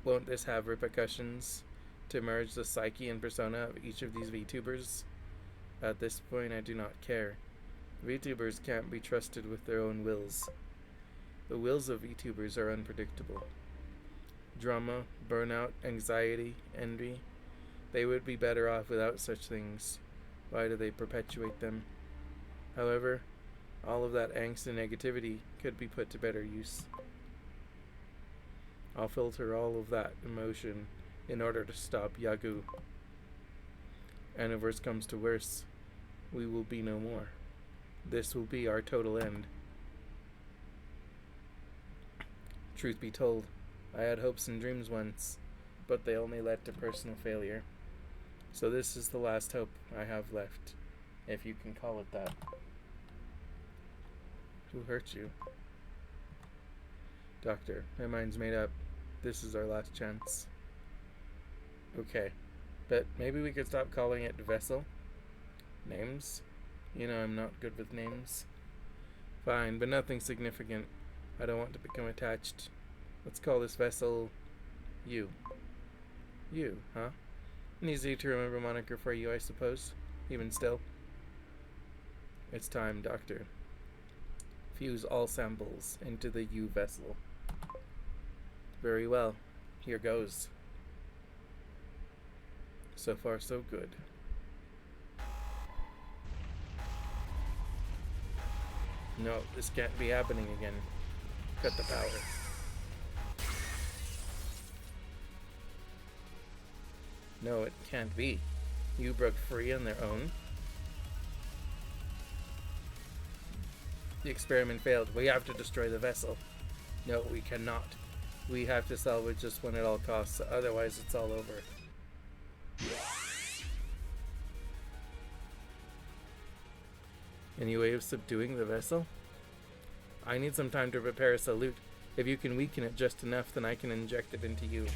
won't this have repercussions to merge the psyche and persona of each of these VTubers? At this point, I do not care. VTubers can't be trusted with their own wills. The wills of VTubers are unpredictable. Drama, burnout, anxiety, envy. They would be better off without such things. Why do they perpetuate them? However, all of that angst and negativity could be put to better use. I'll filter all of that emotion in order to stop Yagu. And if worse comes to worse, we will be no more. This will be our total end. Truth be told, I had hopes and dreams once, but they only led to personal failure. So this is the last hope I have left, if you can call it that. Who hurt you? Doctor, my mind's made up. This is our last chance. Okay, but maybe we could stop calling it Vessel? Names? You know I'm not good with names. Fine, but nothing significant. I don't want to become attached. Let's call this vessel you. You, huh? An easy to remember moniker for you, I suppose. Even still. It's time, Doctor. Fuse all samples into the U vessel. Very well. Here goes. So far, so good. No, this can't be happening again. Cut the power. No, it can't be. You broke free on their own. The experiment failed. We have to destroy the vessel. No, we cannot. We have to salvage this one at all costs, otherwise it's all over. Any way of subduing the vessel? I need some time to prepare a salute. If you can weaken it just enough, then I can inject it into you.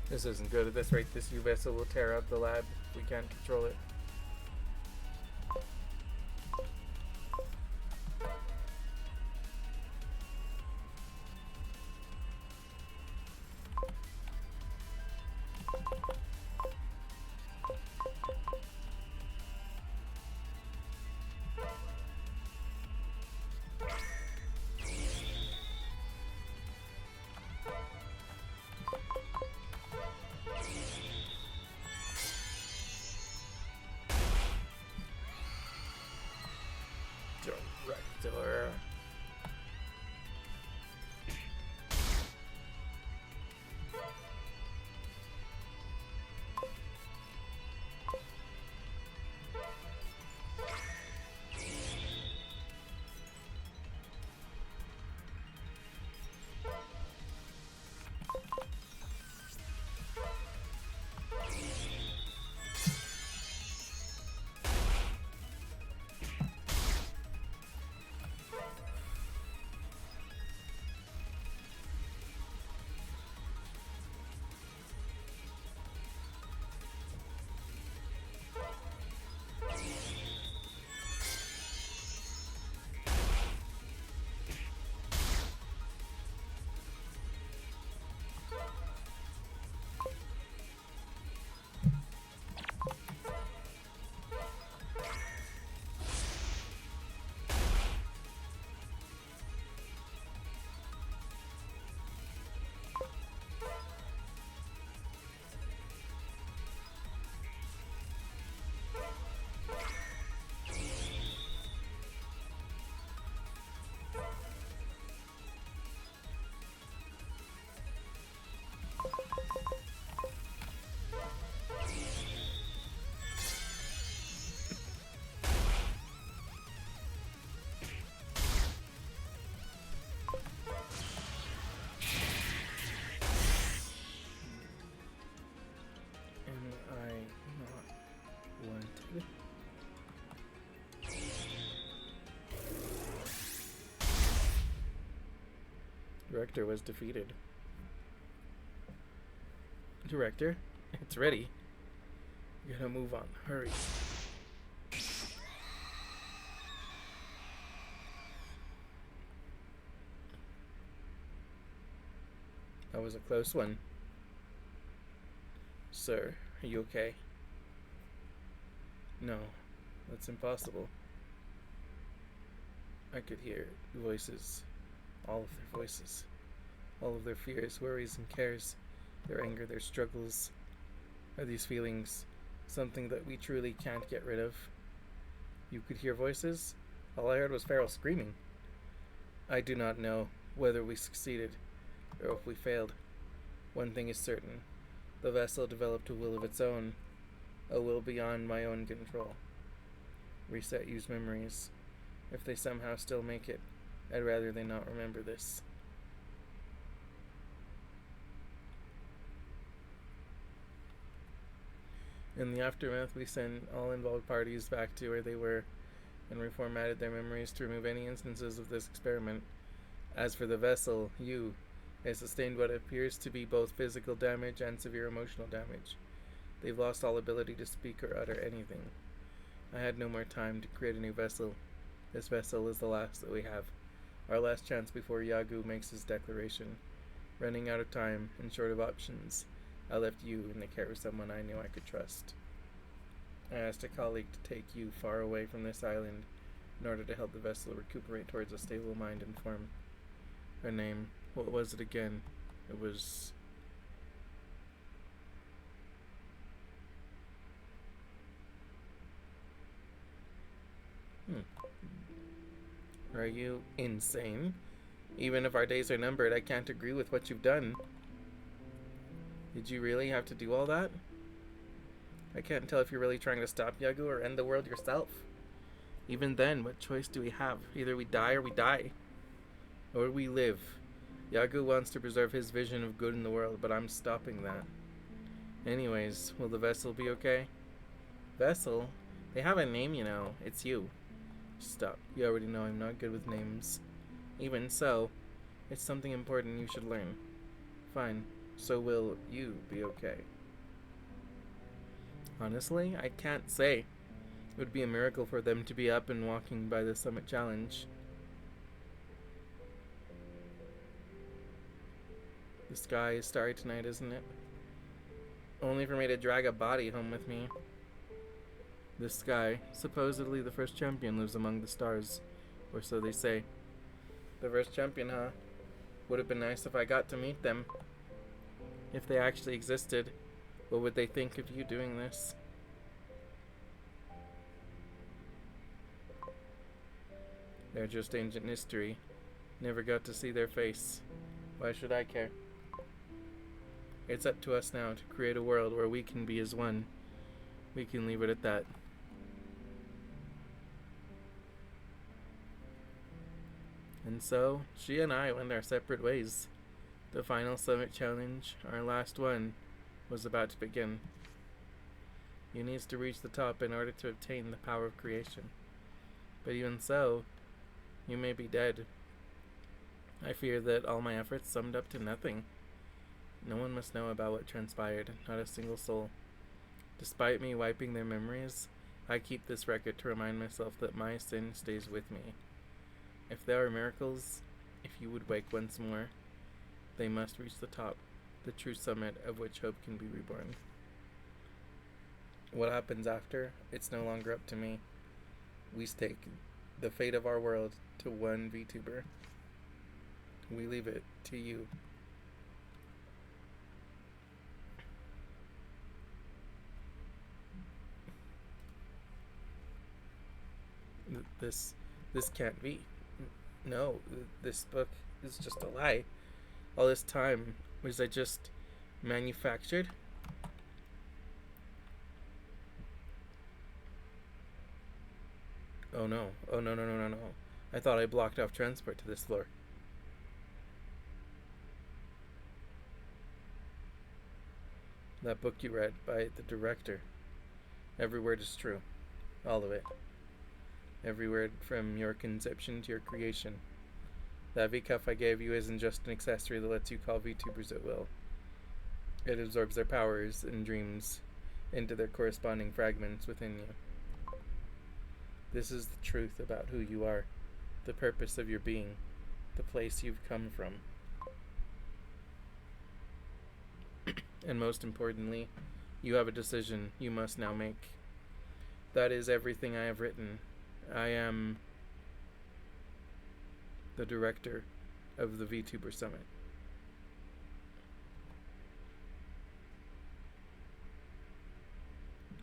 This isn't good. At this rate, this U vessel will tear up the lab. We can't control it. Director. Director was defeated. Director, it's ready. You gotta move on. Hurry. That was a close one. Sir, are you okay? No, that's impossible. I could hear voices, all of their voices, all of their fears, worries, and cares, their anger, their struggles. Are these feelings something that we truly can't get rid of? You could hear voices? All I heard was Farrell screaming. I do not know whether we succeeded or if we failed. One thing is certain. The vessel developed a will of its own, a will beyond my own control. Reset use memories. If they somehow still make it, I'd rather they not remember this. In the aftermath, we sent all involved parties back to where they were and reformatted their memories to remove any instances of this experiment. As for the vessel, you, has sustained what appears to be both physical damage and severe emotional damage. They've lost all ability to speak or utter anything. I had no more time to create a new vessel. This vessel is the last that we have. Our last chance before Yagu makes his declaration. Running out of time and short of options, I left you in the care of someone I knew I could trust. I asked a colleague to take you far away from this island in order to help the vessel recuperate towards a stable mind and form. Her name, what was it again? It was... Are you insane? Even if our days are numbered, I can't agree with what you've done. Did you really have to do all that? I can't tell if you're really trying to stop Yagu or end the world yourself. Even then, what choice do we have? Either we die or we die. Or we live. Yagu wants to preserve his vision of good in the world, but I'm stopping that. Anyways, will the vessel be okay? Vessel? They have a name, you know. It's you. Stop. You already know I'm not good with names. Even so, it's something important you should learn. Fine. So will you be okay? Honestly, I can't say. It would be a miracle for them to be up and walking by the summit challenge. The sky is starry tonight, isn't it? Only for me to drag a body home with me. This sky, supposedly the first champion, lives among the stars. Or so they say. The first champion, huh? Would have been nice if I got to meet them. If they actually existed, what would they think of you doing this? They're just ancient history. Never got to see their face. Why should I care? It's up to us now to create a world where we can be as one. We can leave it at that. And so, she and I went our separate ways. The final summit challenge, our last one, was about to begin. You need to reach the top in order to obtain the power of creation. But even so, you may be dead. I fear that all my efforts summed up to nothing. No one must know about what transpired, not a single soul. Despite me wiping their memories, I keep this record to remind myself that my sin stays with me. If there are miracles, if you would wake once more, they must reach the top, the true summit of which hope can be reborn. What happens after, it's no longer up to me. We stake the fate of our world to one VTuber. We leave it to you. This can't be. No, this book is just a lie. All this time, was I just manufactured? Oh no. Oh no, no, no, no, no. I thought I blocked off transport to this floor. That book you read by the director. Every word is true. All of it. Every word from your conception to your creation. That V-Cuff I gave you isn't just an accessory that lets you call VTubers at will. It absorbs their powers and dreams into their corresponding fragments within you. This is the truth about who you are, the purpose of your being, the place you've come from. And most importantly, you have a decision you must now make. That is everything I have written. I am the director of the VTuber Summit.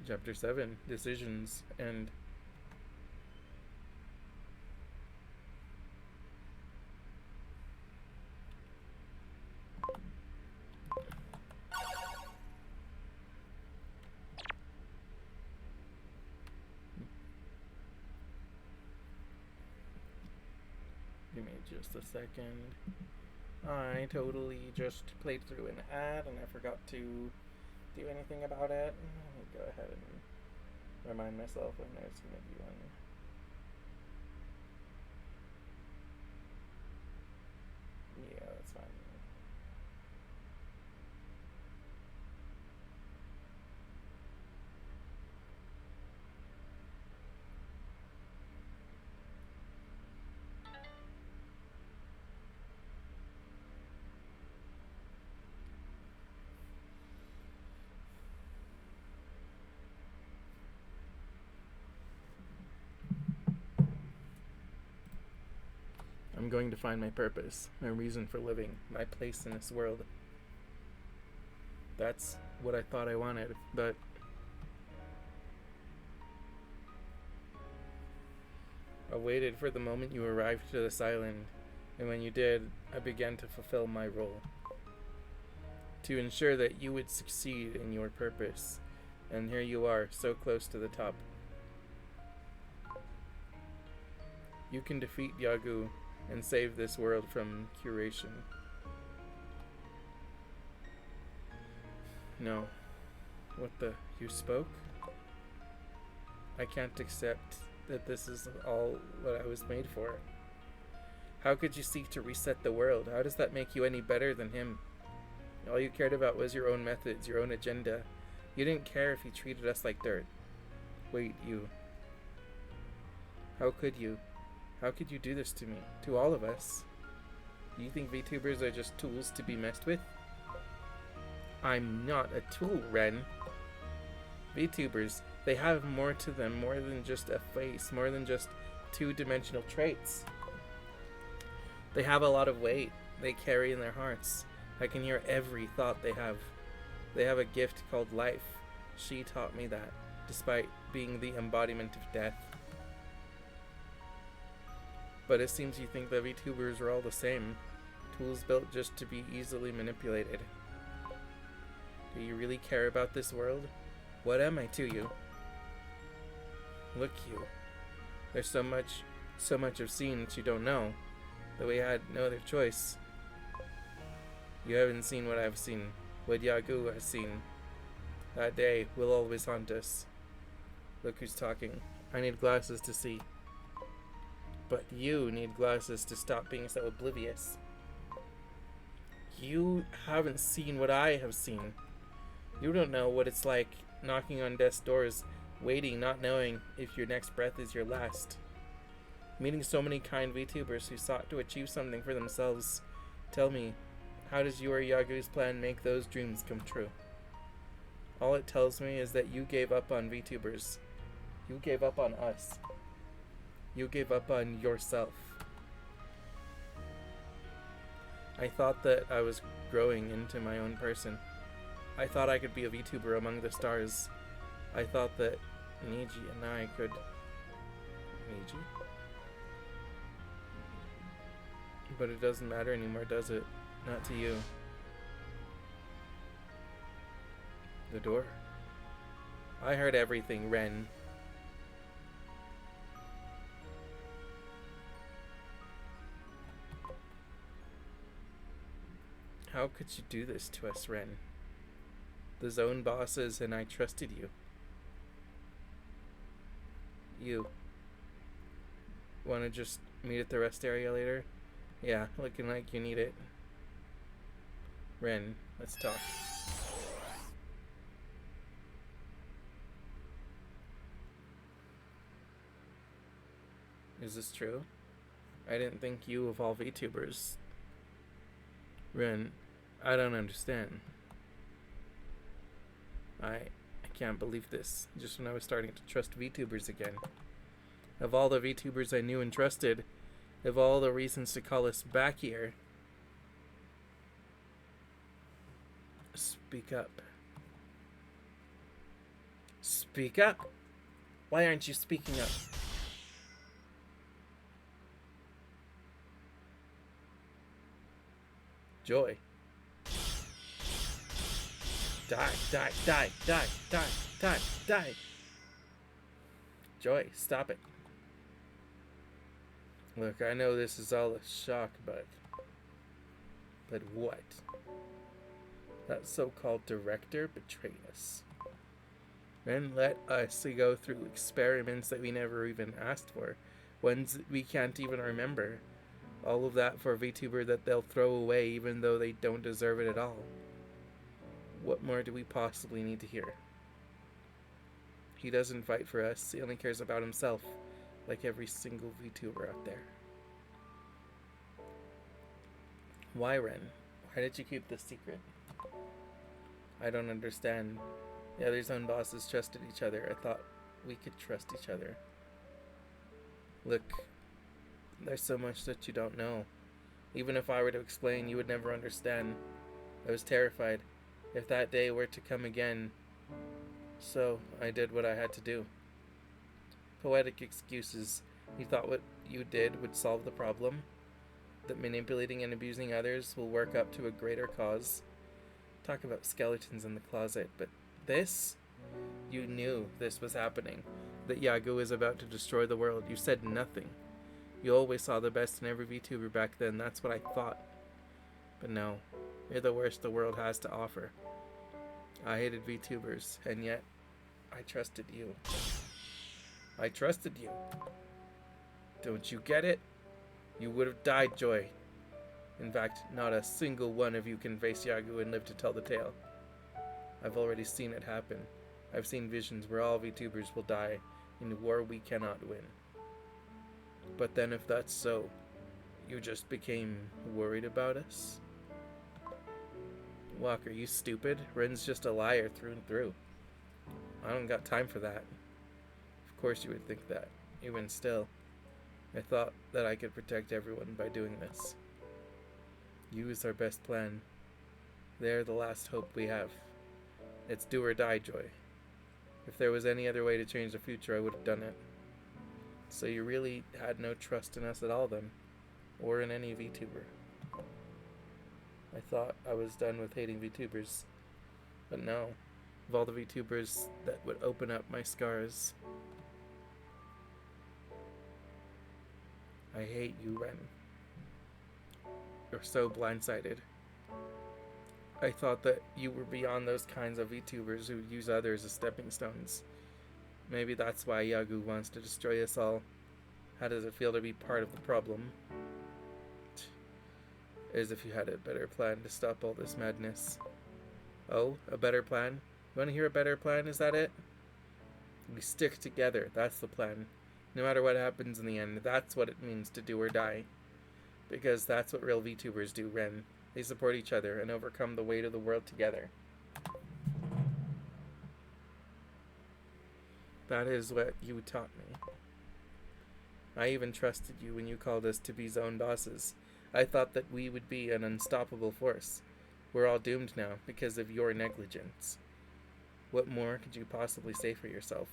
Chapter 7, Decisions, and give me just a second. I totally just played through an ad and I forgot to do anything about it. Let me go ahead and remind myself when there's going to be one. Yeah, that's fine. I'm going to find my purpose, my reason for living, my place in this world. That's what I thought I wanted, but I waited for the moment you arrived to this island, and when you did, I began to fulfill my role. To ensure that you would succeed in your purpose, and here you are, so close to the top. You can defeat Yagu and save this world from curation. No. What the? You spoke? I can't accept that this is all what I was made for. How could you seek to reset the world? How does that make you any better than him? All you cared about was your own methods, your own agenda. You didn't care if he treated us like dirt. Wait, you. How could you? How could you do this to me? To all of us? Do you think VTubers are just tools to be messed with? I'm not a tool, Ren. VTubers, they have more to them, more than just a face, more than just two-dimensional traits. They have a lot of weight they carry in their hearts. I can hear every thought they have. They have a gift called life. She taught me that, despite being the embodiment of death. But it seems you think that VTubers are all the same, tools built just to be easily manipulated. Do you really care about this world? What am I to you? Look, you. There's so much I've seen that you don't know, that we had no other choice. You haven't seen what I've seen, what Yagu has seen. That day will always haunt us. Look who's talking. I need glasses to see. But you need glasses to stop being so oblivious. You haven't seen what I have seen. You don't know what it's like knocking on death's doors, waiting, not knowing if your next breath is your last. Meeting so many kind VTubers who sought to achieve something for themselves. Tell me, how does your Yagu's plan make those dreams come true? All it tells me is that you gave up on VTubers. You gave up on us. You gave up on yourself. I thought that I was growing into my own person. I thought I could be a VTuber among the stars. I thought that Niji and I could... Niji? But it doesn't matter anymore, does it? Not to you. The door. I heard everything, Ren. How could you do this to us, Ren? The zone bosses and I trusted you. You wanna just meet at the rest area later? Yeah, looking like you need it. Ren, let's talk. Is this true? I didn't think you of all VTubers. Ren, I don't understand. I can't believe this. Just when I was starting to trust VTubers again. Of all the VTubers I knew and trusted, of all the reasons to call us back here, speak up. Speak up? Why aren't you speaking up? Joy. Die, die, die, die, die, die, die. Joy, stop it. Look, I know this is all a shock, but what? That so-called director betrayed us. And let us go through experiments that we never even asked for. Ones we can't even remember. All of that for a VTuber that they'll throw away even though they don't deserve it at all. What more do we possibly need to hear? He doesn't fight for us. He only cares about himself, like every single VTuber out there. Why, Ren? Why did you keep this secret? I don't understand. The other zone bosses trusted each other. I thought we could trust each other. Look, there's so much that you don't know. Even if I were to explain, you would never understand. I was terrified if that day were to come again. So I did what I had to do. Poetic excuses. You thought what you did would solve the problem? That manipulating and abusing others will work up to a greater cause? Talk about skeletons in the closet, but this? You knew this was happening. That Yagu is about to destroy the world. You said nothing. You always saw the best in every VTuber back then. That's what I thought. But no, you're the worst the world has to offer. I hated VTubers, and yet I trusted you. I trusted you. Don't you get it? You would have died, Joy. In fact, not a single one of you can face Yagu and live to tell the tale. I've already seen it happen. I've seen visions where all VTubers will die in a war we cannot win. But then if that's so, you just became worried about us? Walker, you stupid? Ren's just a liar through and through. I don't got time for that. Of course you would think that. Even still, I thought that I could protect everyone by doing this. You is our best plan. They're the last hope we have. It's do or die, Joy. If there was any other way to change the future, I would have done it. So you really had no trust in us at all then? Or in any VTuber? I thought I was done with hating VTubers. But no. Of all the VTubers that would open up my scars, I hate you, Ren. You're so blindsided. I thought that you were beyond those kinds of VTubers who use others as stepping stones. Maybe that's why Yagu wants to destroy us all. How does it feel to be part of the problem? As if you had a better plan to stop all this madness. Oh, a better plan? You want to hear a better plan? Is that it? We stick together. That's the plan. No matter what happens in the end, that's what it means to do or die. Because that's what real VTubers do, Ren. They support each other and overcome the weight of the world together. That is what you taught me. I even trusted you when you called us to be zone bosses. I thought that we would be an unstoppable force. We're all doomed now because of your negligence. What more could you possibly say for yourself?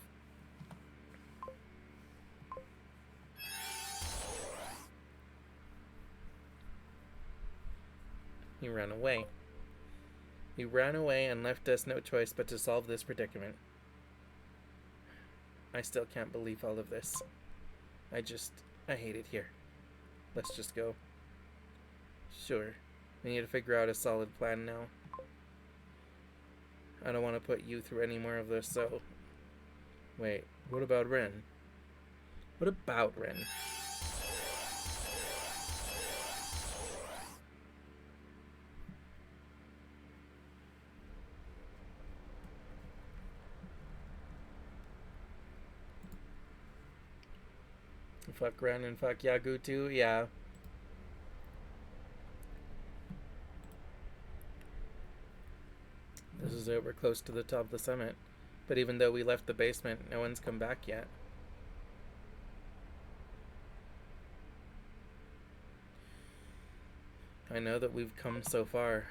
He ran away. He ran away and left us no choice but to solve this predicament. I still can't believe all of this. I hate it here. Let's just go. Sure. We need to figure out a solid plan now. I don't want to put you through any more of this, so... Wait, what about Ren? What about Ren? Fuck Ren and fuck Yagu too? Yeah. This is it, we're close to the top of the summit. But even though we left the basement, no one's come back yet. I know that we've come so far.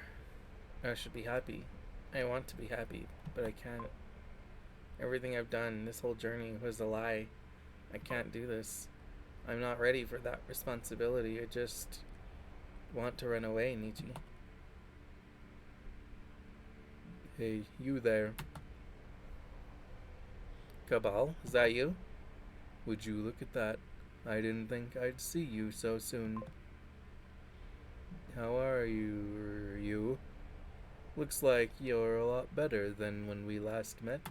I should be happy. I want to be happy, but I can't. Everything I've done, this whole journey, was a lie. I can't do this. I'm not ready for that responsibility. I just want to run away, Nietzsche. Hey, you there. Cabal, is that you? Would you look at that? I didn't think I'd see you so soon. How are you? Looks like you're a lot better than when we last met.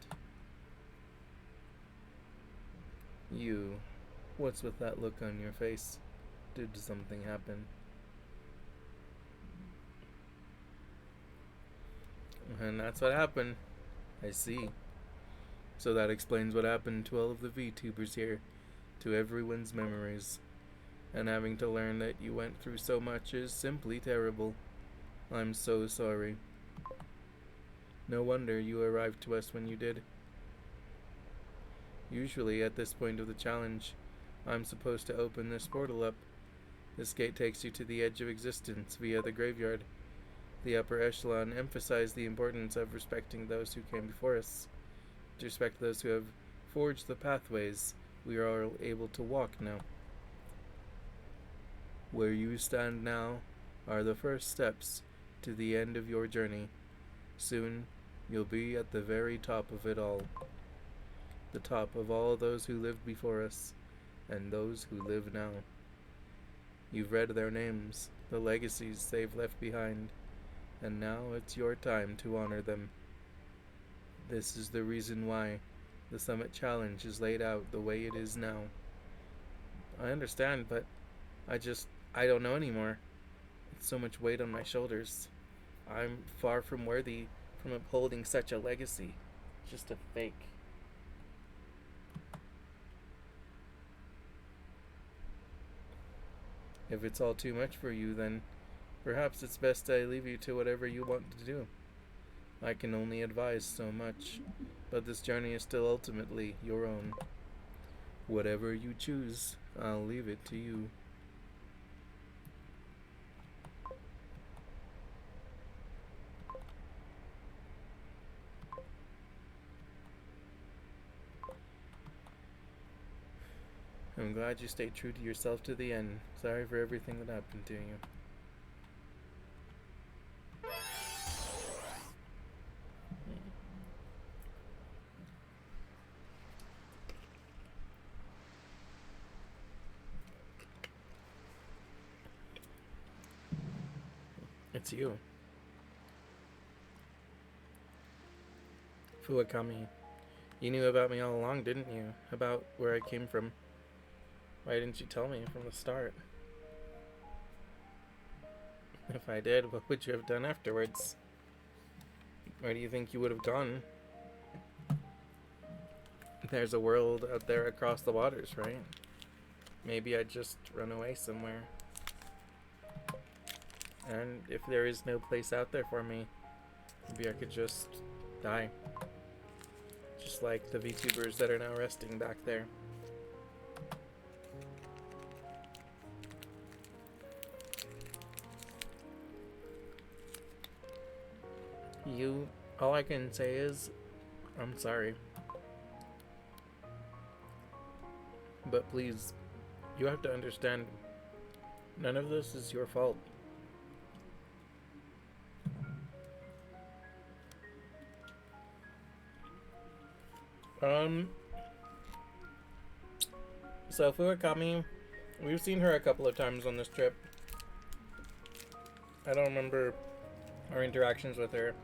You, what's with that look on your face? Did something happen? And that's what happened. I see. So that explains what happened to all of the VTubers here, to everyone's memories. And having to learn that you went through so much is simply terrible. I'm so sorry. No wonder you arrived to us when you did. Usually, at this point of the challenge, I'm supposed to open this portal up. This gate takes you to the edge of existence via the graveyard. The upper echelon emphasized the importance of respecting those who came before us. To respect those who have forged the pathways we are all able to walk now. Where you stand now are the first steps to the end of your journey. Soon, you'll be at the very top of it all. The top of all those who lived before us, and those who live now. You've read their names, the legacies they've left behind, and now it's your time to honor them. This is the reason why the Summit Challenge is laid out the way it is now. I understand, but I don't know anymore. It's so much weight on my shoulders. I'm far from worthy from upholding such a legacy. Just a fake. If it's all too much for you, then perhaps it's best I leave you to whatever you want to do. I can only advise so much, but this journey is still ultimately your own. Whatever you choose, I'll leave it to you. I'm glad you stayed true to yourself to the end. Sorry for everything that happened to you. It's you. Fuwakami. You knew about me all along, didn't you? About where I came from. Why didn't you tell me from the start? If I did, what would you have done afterwards? Where do you think you would have gone? There's a world out there across the waters, right? Maybe I'd just run away somewhere. And if there is no place out there for me, maybe I could just die. Just like the VTubers that are now resting back there. All I can say is, I'm sorry. But please, you have to understand, none of this is your fault. So Fuwakami, we've seen her a couple of times on this trip. I don't remember our interactions with her.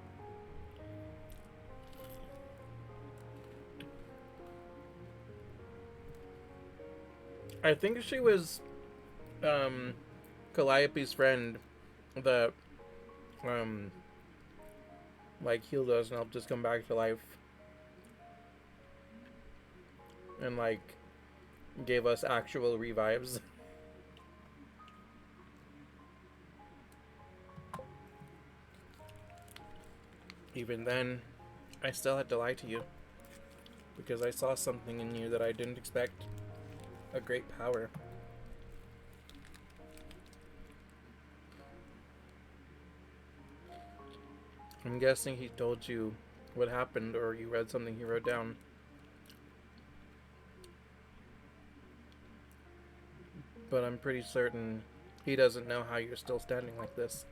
I think she was Calliope's friend that like healed us and helped us come back to life. And like gave us actual revives. Even then, I still had to lie to you because I saw something in you that I didn't expect, a great power. I'm guessing he told you what happened, or you read something he wrote down. But I'm pretty certain he doesn't know how you're still standing like this.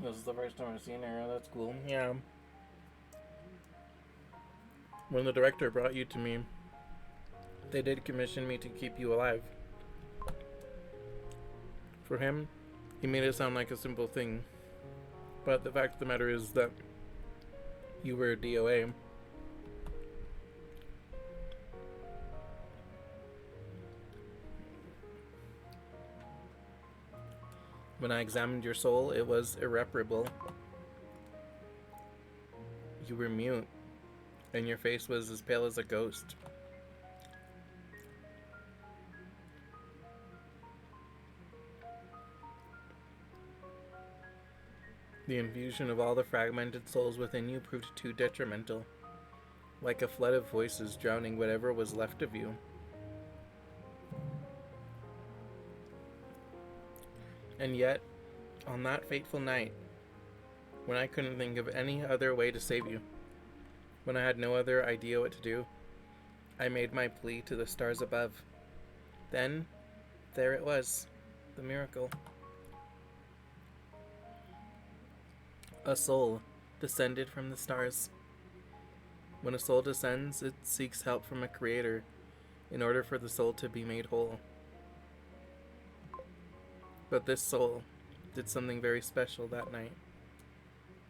This is the first time I've seen her. That's cool. Yeah. When the director brought you to me, they did commission me to keep you alive. For him, he made it sound like a simple thing. But the fact of the matter is that you were a DOA. When I examined your soul, it was irreparable. You were mute, and your face was as pale as a ghost. The infusion of all the fragmented souls within you proved too detrimental, like a flood of voices drowning whatever was left of you. And yet, on that fateful night, when I couldn't think of any other way to save you, when I had no other idea what to do, I made my plea to the stars above. Then, there it was, the miracle. A soul descended from the stars. When a soul descends, it seeks help from a creator in order for the soul to be made whole. But this soul did something very special that night.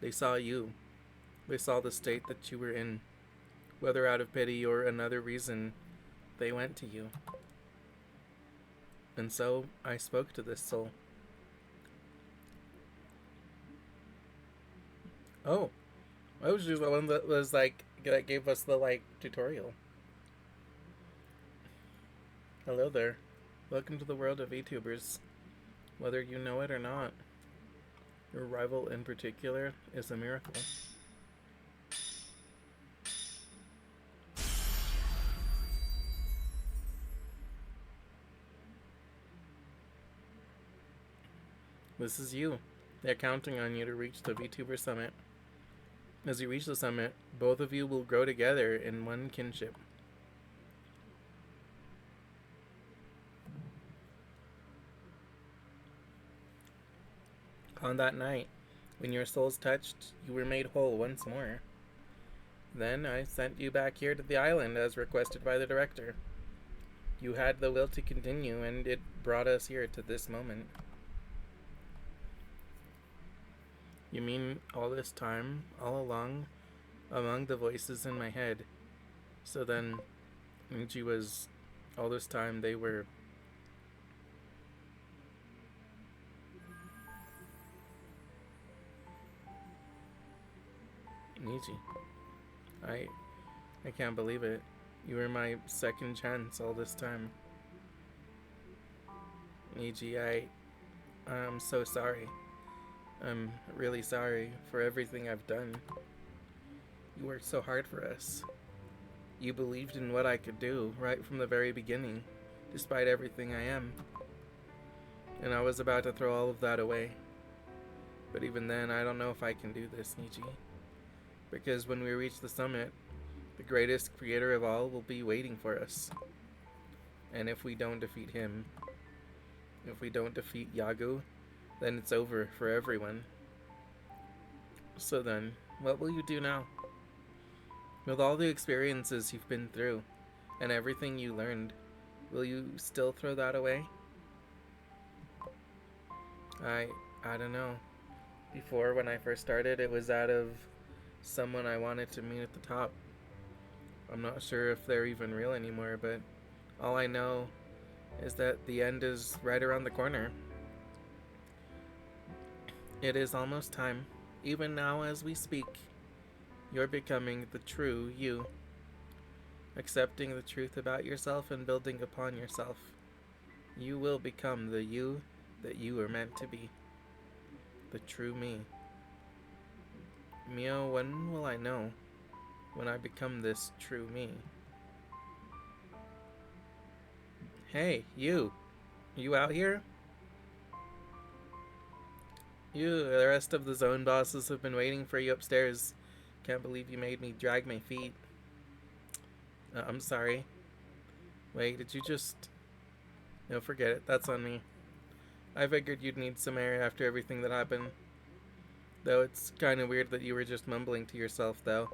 They saw you. They saw the state that you were in. Whether out of pity or another reason, they went to you. And so I spoke to this soul. Oh, I was just the one that was like, that gave us the tutorial. Hello there. Welcome to the world of VTubers. Whether you know it or not, your arrival in particular is a miracle. This is you. They're counting on you to reach the VTuber Summit. As you reach the summit, both of you will grow together in one kinship. On that night, when your souls touched, you were made whole once more. Then I sent you back here to the island as requested by the director. You had the will to continue, and it brought us here to this moment. You mean all this time, all along, among the voices in my head? So then, Nietzsche was, all this time they were... Nietzsche. I can't believe it. You were my second chance all this time. Nietzsche, I'm so sorry. I'm really sorry for everything I've done. You worked so hard for us. You believed in what I could do right from the very beginning, despite everything I am. And I was about to throw all of that away. But even then, I don't know if I can do this, Nietzsche. Because when we reach the summit, the greatest creator of all will be waiting for us. And if we don't defeat him, if we don't defeat Yagu, then it's over for everyone. So then, what will you do now? With all the experiences you've been through, and everything you learned, will you still throw that away? I don't know. Before, when I first started, it was out of someone I wanted to meet at the top. I'm not sure if they're even real anymore, but all I know is that the end is right around the corner. It is almost time. Even now, as we speak, you're becoming the true you, accepting the truth about yourself and building upon yourself. You will become the you that you were meant to be, the true me. Mio, when will I know? When I become this true me? Hey, you! You out here? You, the rest of the zone bosses have been waiting for you upstairs. Can't believe you made me drag my feet. I'm sorry. Wait, did you just... No, forget it. That's on me. I figured you'd need some air after everything that happened. Though it's kind of weird that you were just mumbling to yourself, though.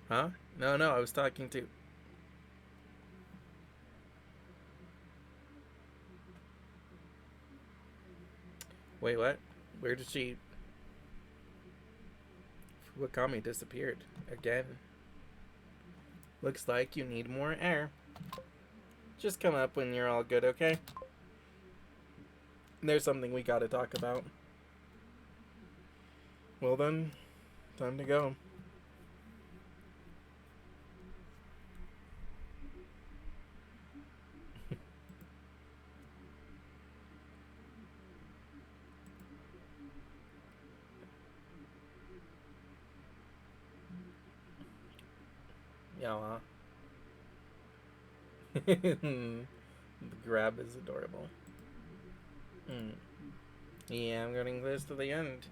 Huh? No, I was talking to... Wait, what? Where did she... Wakami disappeared. Again. Looks like you need more air. Just come up when you're all good, okay? There's something we gotta talk about. Well then, time to go. Yeah, the grab is adorable. Yeah, I'm getting close to the end.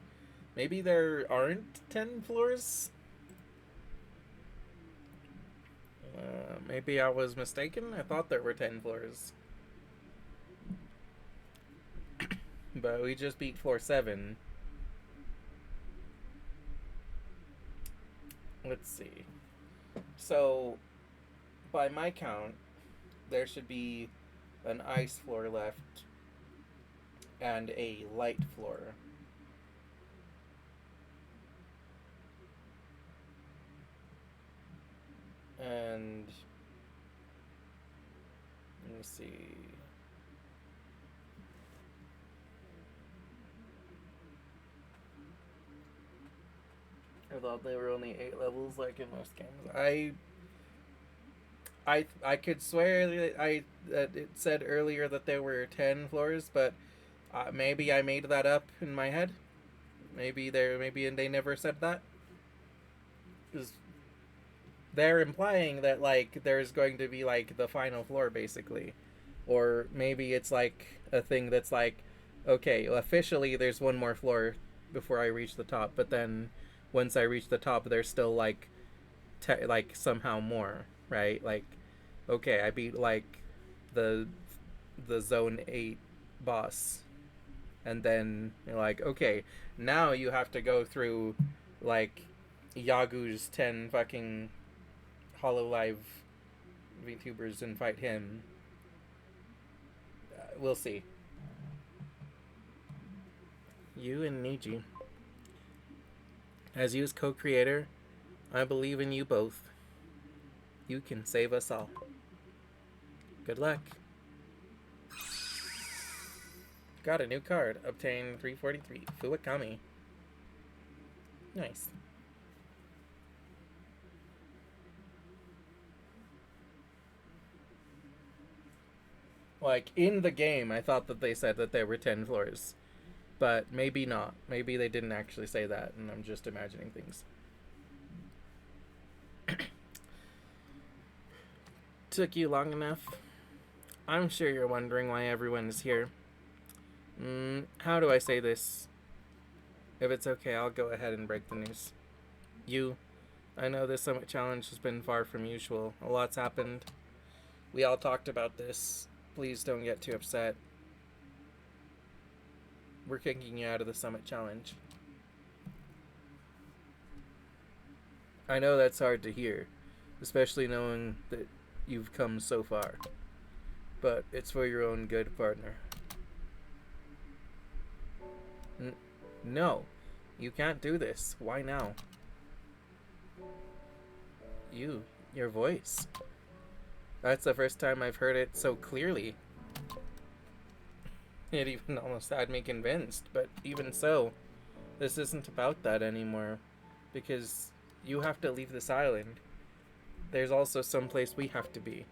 Maybe there aren't 10 floors? Maybe I was mistaken? I thought there were 10 floors. But we just beat floor 7. Let's see. So, by my count, there should be an ice floor left and a light floor. And let me see. I thought they were only 8 levels like in most games. I could swear that it said earlier that there were 10 floors, but maybe I made that up in my head. Maybe they never said that. Because they're implying that like there's going to be like the final floor basically, or maybe it's like a thing that's like, okay, officially there's one more floor before I reach the top, but then once I reach the top, there's still like like somehow more, right? Like, okay, I beat like the zone 8 boss, and then you're like, okay, now you have to go through like Yagu's 10 fucking Hololive VTubers and fight him. We'll see. You and Niji. As Yu's co-creator, I believe in you both. You can save us all. Good luck. Got a new card. Obtain 343. Fuwakami. Nice. Like, in the game, I thought that they said that there were 10 floors. But maybe not. Maybe they didn't actually say that, and I'm just imagining things. Took you long enough? I'm sure you're wondering why everyone is here. How do I say this? If it's okay, I'll go ahead and break the news. I know this Summit Challenge has been far from usual. A lot's happened. We all talked about this. Please don't get too upset. We're kicking you out of the Summit Challenge. I know that's hard to hear, especially knowing that you've come so far. But it's for your own good, partner. No, you can't do this. Why now? Your voice. That's the first time I've heard it so clearly. It even almost had me convinced, but even so, This isn't about that anymore, because you have to leave this island. There's also someplace we have to be.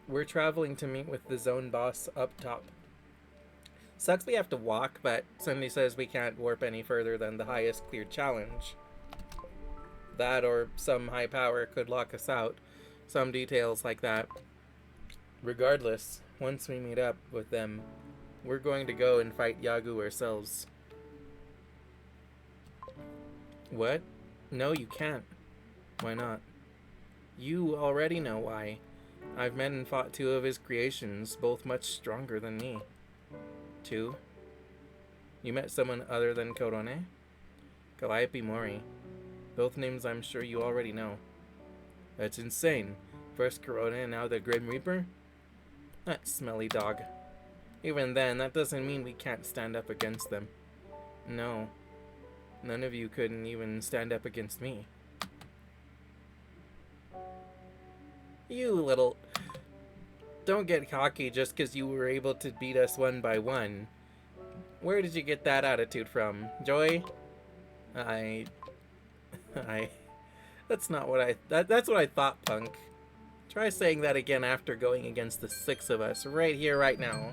We're traveling to meet with the zone boss up top. Sucks we have to walk, but Cindy says we can't warp any further than the highest cleared challenge. That or some high power could lock us out. Some details like that. Regardless, once we meet up with them, we're going to go and fight Yagu ourselves. What? No, you can't. Why not? You already know why. I've met and fought 2 of his creations, both much stronger than me. 2? You met someone other than Korone? Calliope Mori. Both names I'm sure you already know. That's insane. First Korone and now the Grim Reaper? That smelly dog. Even then, that doesn't mean we can't stand up against them. No. None of you couldn't even stand up against me. You little... Don't get cocky just because you were able to beat us 1 by 1. Where did you get that attitude from? Joy? That's not what I... That's what I thought, punk. Try saying that again after going against the 6 of us, right here, right now.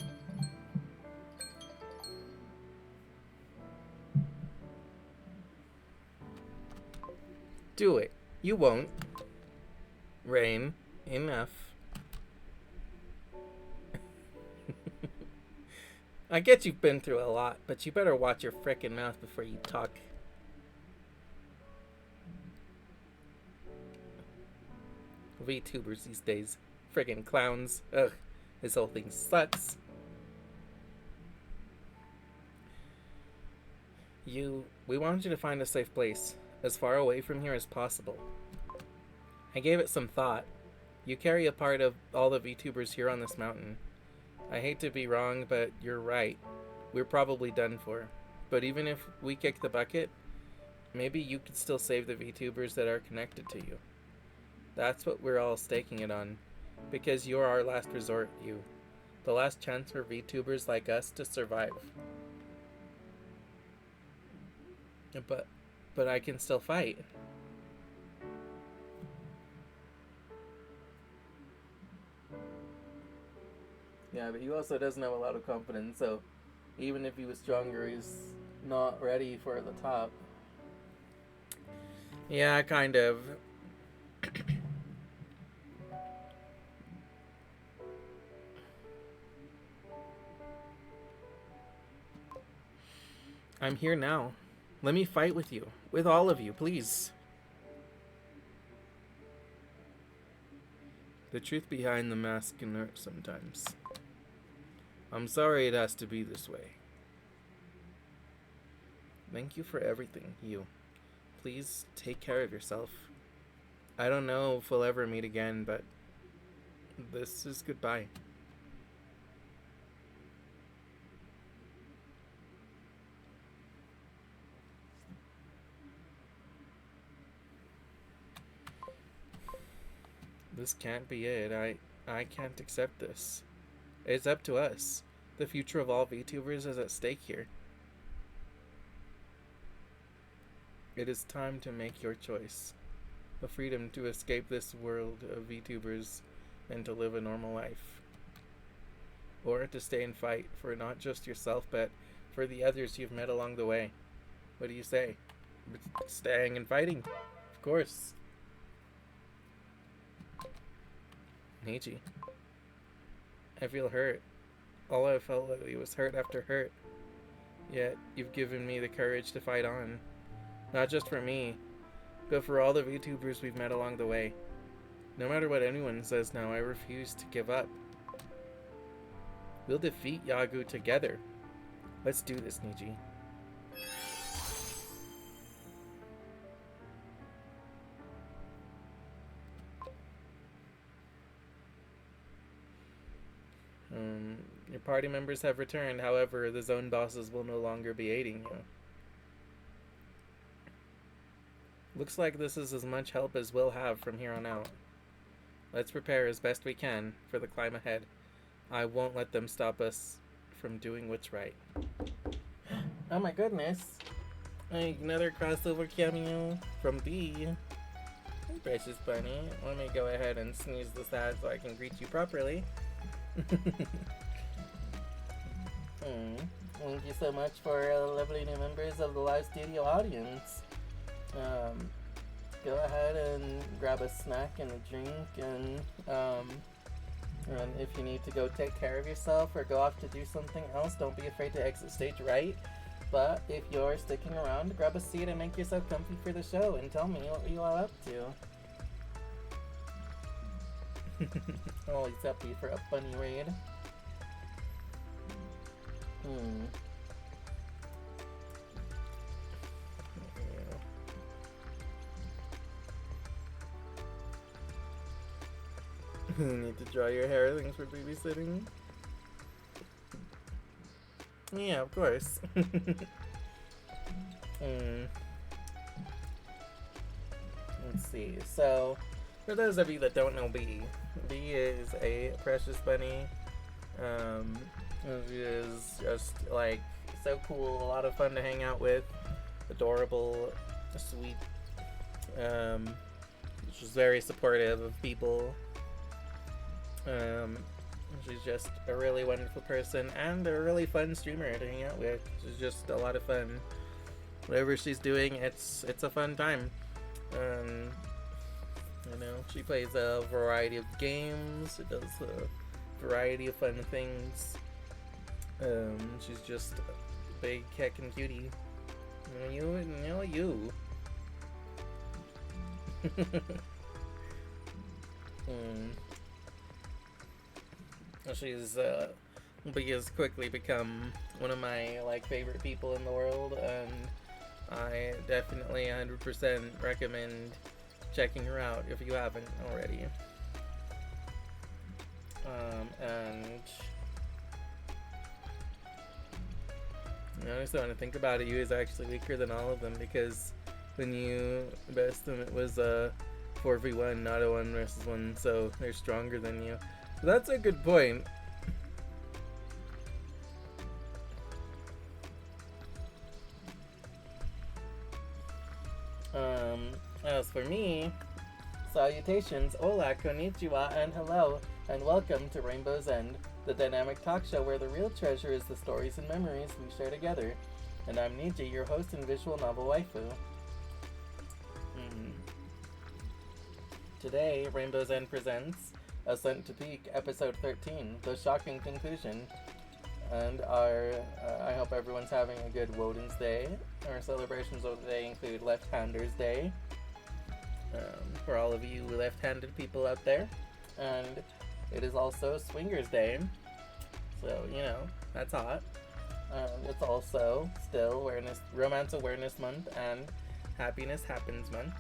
Do it. You won't. Rain. Enough. I get you've been through a lot, but you better watch your frickin' mouth before you talk. VTubers these days. Friggin' clowns. Ugh. This whole thing sucks. We wanted you to find a safe place, as far away from here as possible. I gave it some thought. You carry a part of all the VTubers here on this mountain. I hate to be wrong, but you're right. We're probably done for. But even if we kick the bucket, maybe you could still save the VTubers that are connected to you. That's what we're all staking it on. Because you're our last resort, you. The last chance for VTubers like us to survive. But I can still fight. Yeah, but he also doesn't have a lot of confidence, so even if he was stronger, he's not ready for the top. Yeah, kind of. I'm here now. Let me fight with you. With all of you, please. The truth behind the mask can hurt sometimes. I'm sorry it has to be this way. Thank you for everything, you. Please take care of yourself. I don't know if we'll ever meet again, but this is goodbye. This can't be it. I can't accept this. It's up to us. The future of all VTubers is at stake here. It is time to make your choice. The freedom to escape this world of VTubers and to live a normal life. Or to stay and fight for not just yourself, but for the others you've met along the way. What do you say? Staying and fighting? Of course. Nietzsche. I feel hurt. All I felt lately was hurt after hurt. Yet, you've given me the courage to fight on. Not just for me, but for all the VTubers we've met along the way. No matter what anyone says now, I refuse to give up. We'll defeat Yagu together. Let's do this, Niji. Your party members have returned, however, the zone bosses will no longer be aiding you. Looks like this is as much help as we'll have from here on out. Let's prepare as best we can for the climb ahead. I won't let them stop us from doing what's right. Oh my goodness. Another crossover cameo from B. Hey, Precious Bunny. Let me go ahead and sneeze this out so I can greet you properly. Thank you so much for lovely new members of the live studio audience. Go ahead and grab a snack and a drink, and if you need to go take care of yourself or go off to do something else, don't be afraid to exit stage right. But if you're sticking around, grab a seat and make yourself comfy for the show and tell me what you are up to. Always happy for a funny raid. You need to dry your hair. Thanks for babysitting. Yeah, of course. Let's see. So, for those of you that don't know B is a precious bunny. She is just like so cool, a lot of fun to hang out with, adorable, sweet. She's very supportive of people. She's just a really wonderful person and a really fun streamer to hang out with. She's just a lot of fun. Whatever she's doing, it's a fun time. She plays a variety of games. She does a variety of fun things. She's just a big heckin' cutie. You. She's has quickly become one of my favorite people in the world, and I definitely 100% recommend checking her out if you haven't already. And honestly, when I think about it, you is actually weaker than all of them, because when you best them, it was a 4v1, not a 1 versus 1, so they're stronger than you. So that's a good point. As for me, salutations, hola, konnichiwa, and hello, and welcome to Rainbow's End, the dynamic talk show where the real treasure is the stories and memories we share together. And I'm Niji, your host and visual novel waifu. Today, Rainbow's End presents Ascent to Peak, episode 13, The Shocking Conclusion. And I hope everyone's having a good Woden's Day. Our celebrations of the day include Left-Handers Day, for all of you left-handed people out there. And it is also Swingers Day, so, that's hot. It's also still Romance Awareness Month and Happiness Happens Month.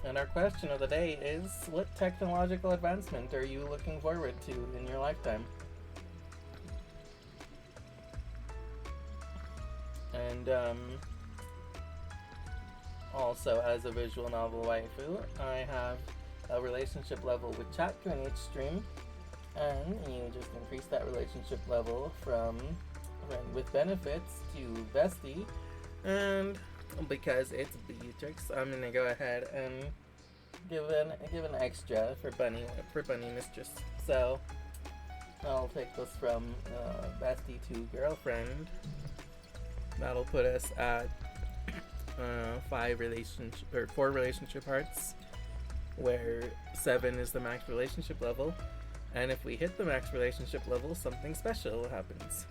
And our question of the day is, what technological advancement are you looking forward to in your lifetime? And also, as a visual novel waifu, I have a relationship level with Chatku in each stream, and you just increase that relationship level from friend with benefits to bestie. And because it's Beatrix, I'm gonna go ahead and give an extra for Bunny Mistress. So I'll take this from bestie to girlfriend. That'll put us at 4 relationship hearts, where 7 is the max relationship level, and if we hit the max relationship level, something special happens.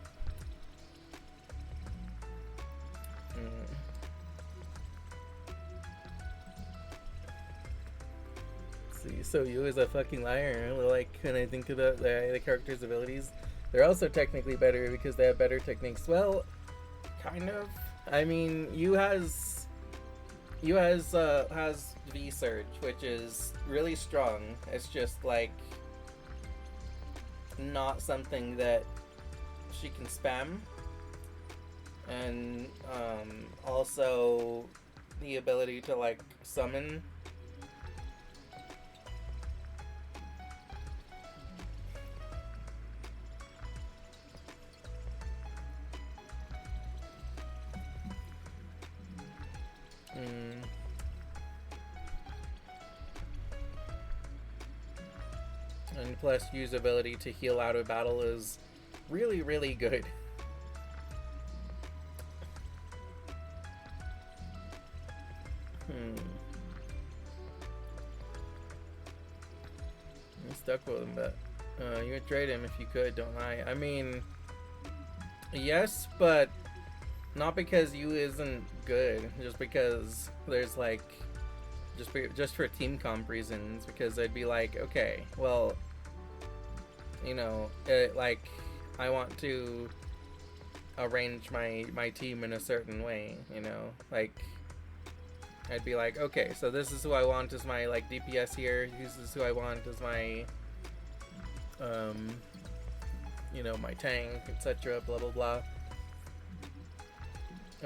See, so you is a fucking liar. When I think about the character's abilities, they're also technically better because they have better techniques. Well, kind of. I mean, you has V Surge, which is really strong. It's just not something that she can spam, and also the ability to summon. Mm. And plus, usability to heal out of battle is really, really good. I'm stuck with him, but you would trade him if you could, don't I? I mean, yes, but not because you isn't good, just because there's like, just for team comp reasons, because I'd be like, okay, well, you know, like, I want to arrange my team in a certain way, you know, like, I'd be like, okay, so this is who I want as my, like, DPS here, this is who I want as my, you know, my tank, etc., blah, blah, blah.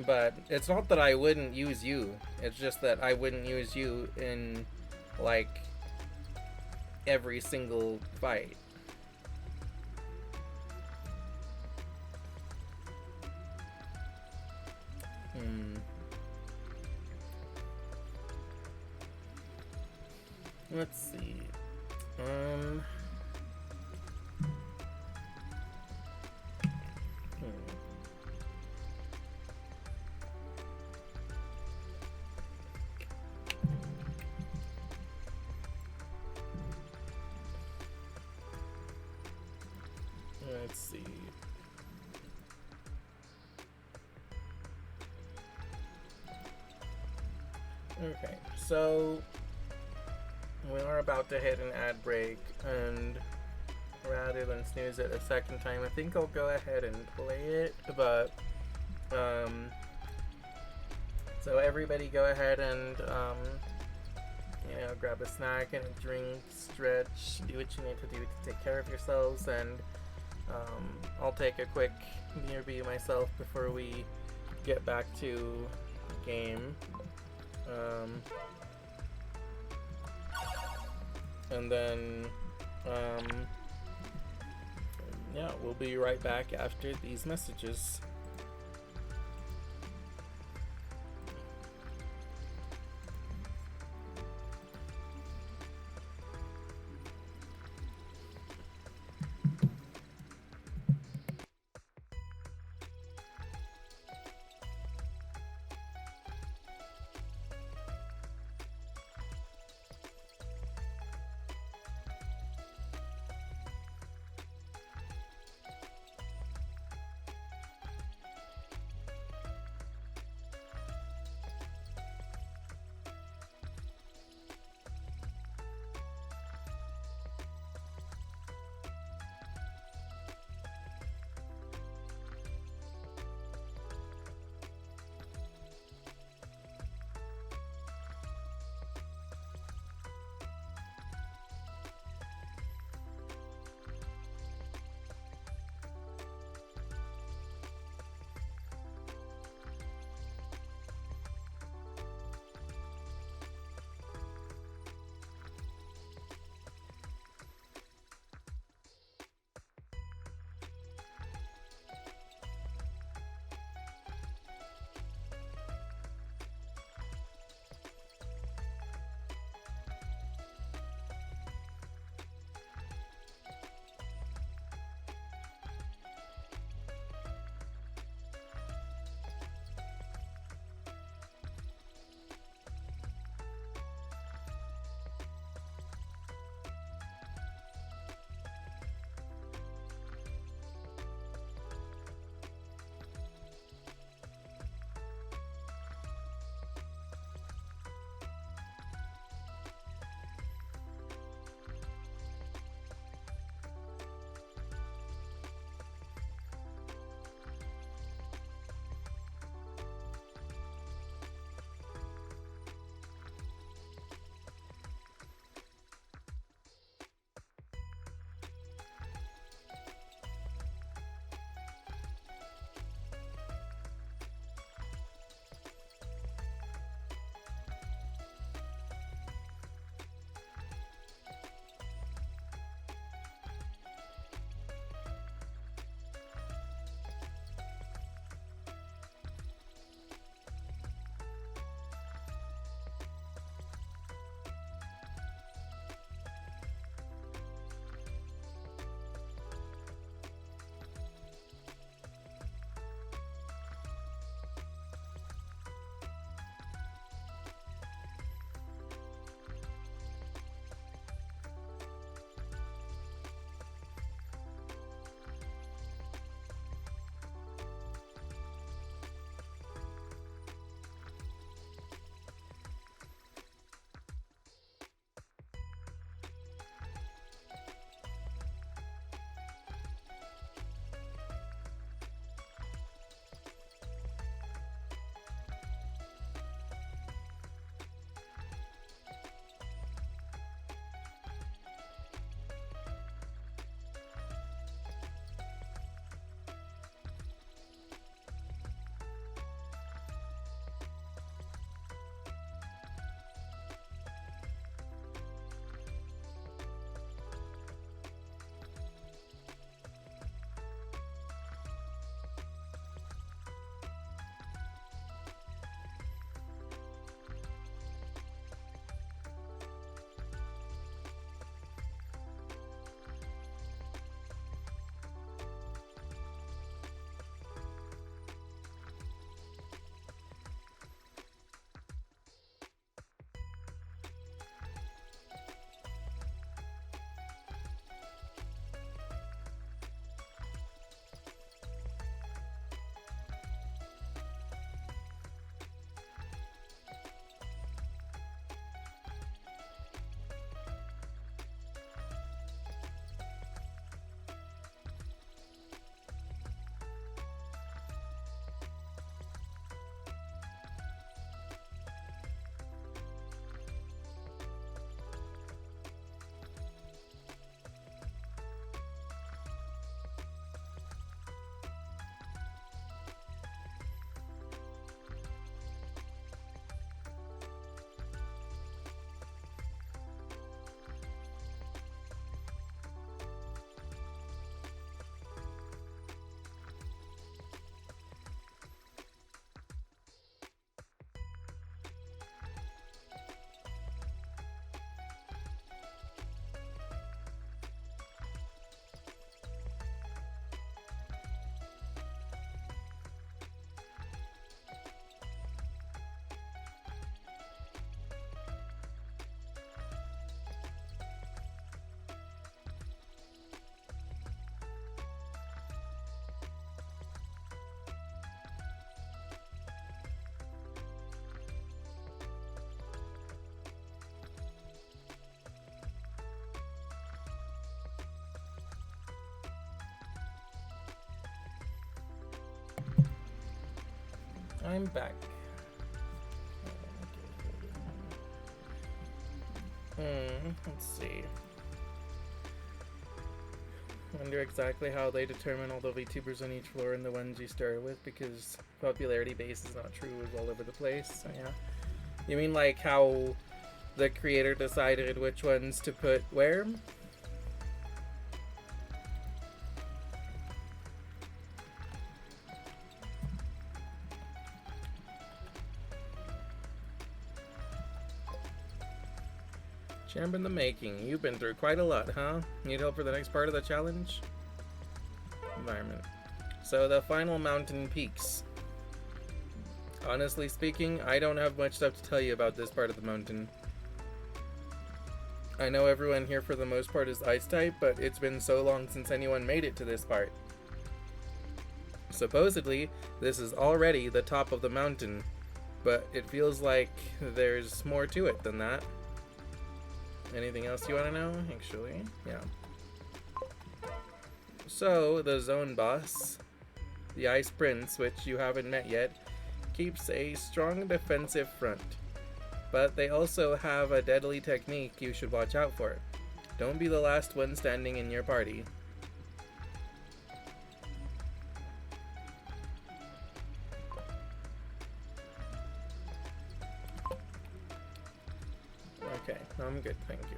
But it's not that I wouldn't use you, it's just that I wouldn't use you in, like, every single fight. Let's see. Let's see. Okay, so we are about to hit an ad break, and rather than snooze it a second time, I think I'll go ahead and play it. But so everybody go ahead and you know, grab a snack and a drink, stretch, do what you need to do to take care of yourselves, and I'll take a quick BRB myself before we get back to the game. And then yeah, we'll be right back after these messages. I'm back. Let's see. Wonder exactly how they determine all the VTubers on each floor and the ones you start with, because popularity base is not true, is all over the place. So yeah. You mean like how the creator decided which ones to put where? Champ in the making. You've been through quite a lot, huh? Need help for the next part of the challenge? Environment. So the final mountain peaks. Honestly speaking, I don't have much stuff to tell you about this part of the mountain. I know everyone here for the most part is ice type, but it's been so long since anyone made it to this part. Supposedly, this is already the top of the mountain, but it feels like there's more to it than that. Anything else you want to know? Actually, yeah. So, the zone boss, the Ice Prince, which you haven't met yet, keeps a strong defensive front. But they also have a deadly technique you should watch out for. Don't be the last one standing in your party. Okay, I'm good, thank you.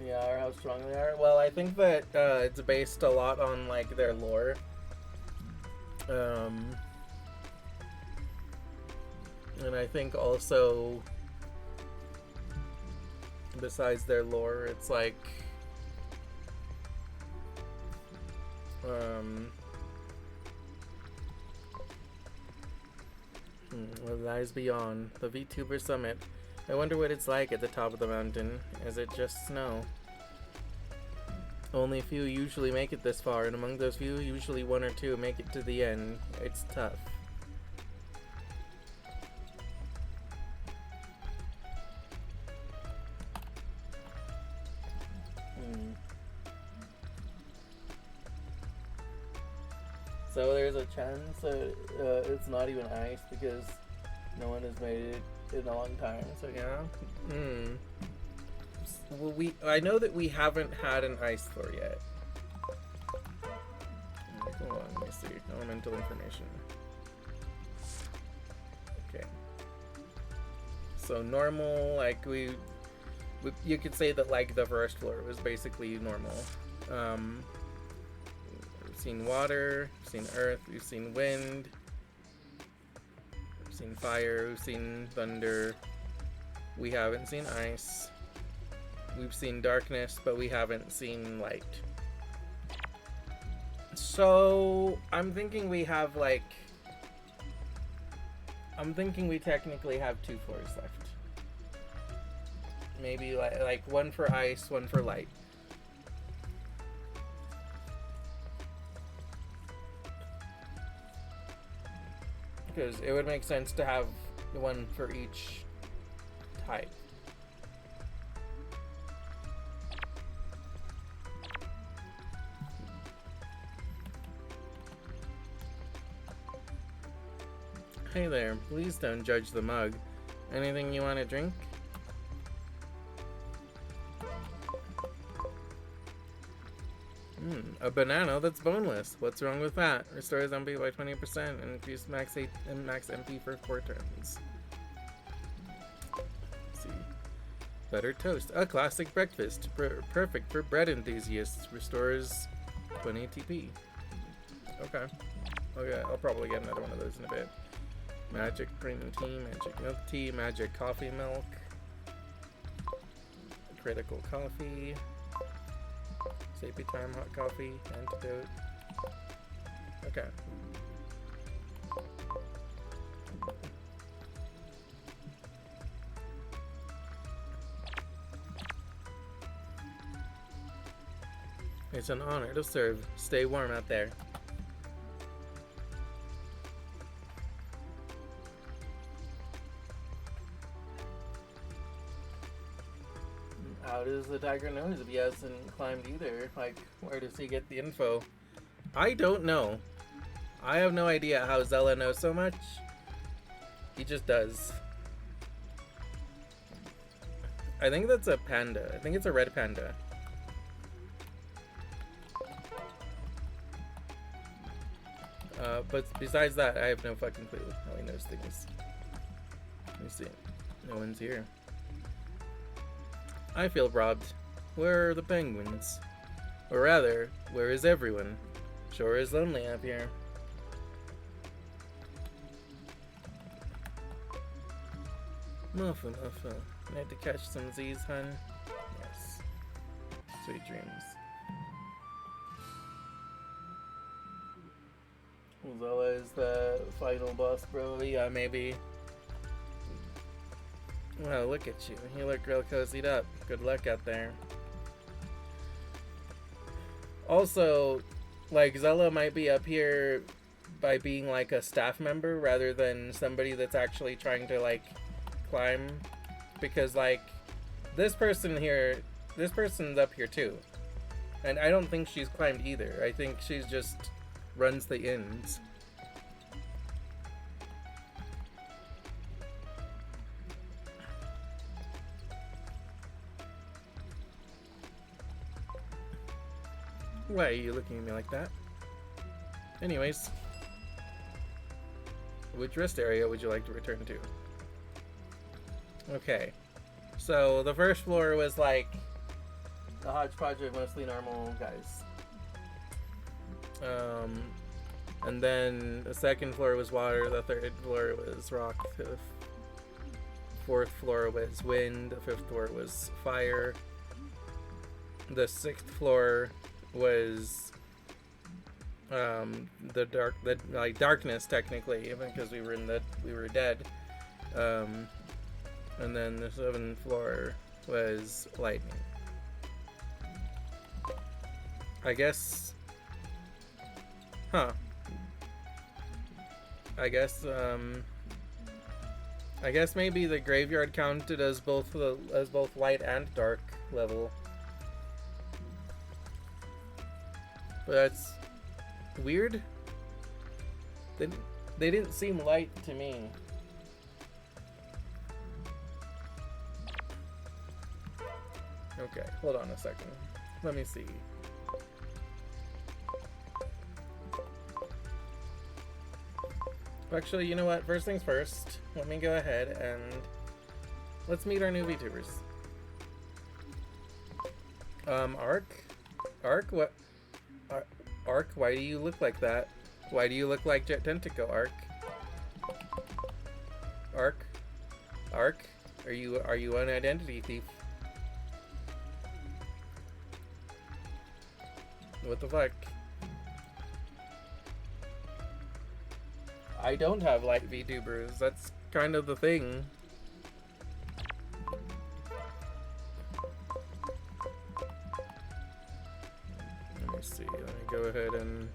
Yeah, or how strong they are? Well, I think that it's based a lot on, like, their lore. And I think also, besides their lore, it's like, what lies beyond the VTuber Summit. I wonder what it's like at the top of the mountain. Is it just snow? Only few usually make it this far, and among those few, usually one or two make it to the end. It's tough. So there's a chance that it's not even ice because no one has made it in a long time. So yeah. Well, I know that we haven't had an ice floor yet. Hold on, let me see. Elemental information. Okay. So normal, like you could say that like the first floor was basically normal. We've seen water, we've seen earth, we've seen wind, we've seen fire, we've seen thunder. We haven't seen ice. We've seen darkness, but we haven't seen light. So I'm thinking we have like, I'm thinking we technically have 2 floors left. Maybe like one for ice, one for light. Because it would make sense to have one for each type. Hey there, please don't judge the mug. Anything you want to drink? A banana that's boneless. What's wrong with that? Restores MP by 20% and increase max MP for 4 turns. Let's see. Buttered toast. A classic breakfast. Perfect for bread enthusiasts. Restores 20 TP. Okay. Okay, I'll probably get another one of those in a bit. Magic green tea, magic milk tea, magic coffee milk. Critical coffee. Sleepy time hot coffee, antidote. Okay. It's an honor to serve. Stay warm out there. How does the tiger knows if he hasn't climbed either? Like, where does he get the info? I don't know. I have no idea how Zella knows so much. He just does. I think that's a panda. I think it's a red panda. But besides that, I have no fucking clue how he knows things. Let me see. No one's here. I feel robbed. Where are the penguins? Or rather, where is everyone? Sure is lonely up here. Muffin. Need to catch some Z's, hun? Yes. Sweet dreams. Zella is the final boss, bro. Yeah, maybe. Well, look at you. You look real cozied up. Good luck out there. Also, like, Zella might be up here by being, like, a staff member rather than somebody that's actually trying to, like, climb. Because, like, this person's up here, too. And I don't think she's climbed either. I think she's just runs the inns. Why are you looking at me like that? Anyways, which rest area would you like to return to? Okay, so the first floor was like a hodgepodge of mostly normal guys. And then the second floor was water, the third floor was rock, the fourth floor was wind, the fifth floor was fire, the sixth floor was the darkness technically, even because we were dead. And then the seventh floor was lightning. I guess. Huh. I guess maybe the graveyard counted as both light and dark level. But that's weird. They didn't seem light to me. Okay, hold on a second. Let me see. Actually, you know what? First things first. Let me go ahead and let's meet our new VTubers. Ark, what? Ark, why do you look like that? Why do you look like Jet Tentaco, Ark? Ark, are you an identity thief? What the fuck? I don't have light VTubers. That's kind of the thing. Let me see. Let me go ahead and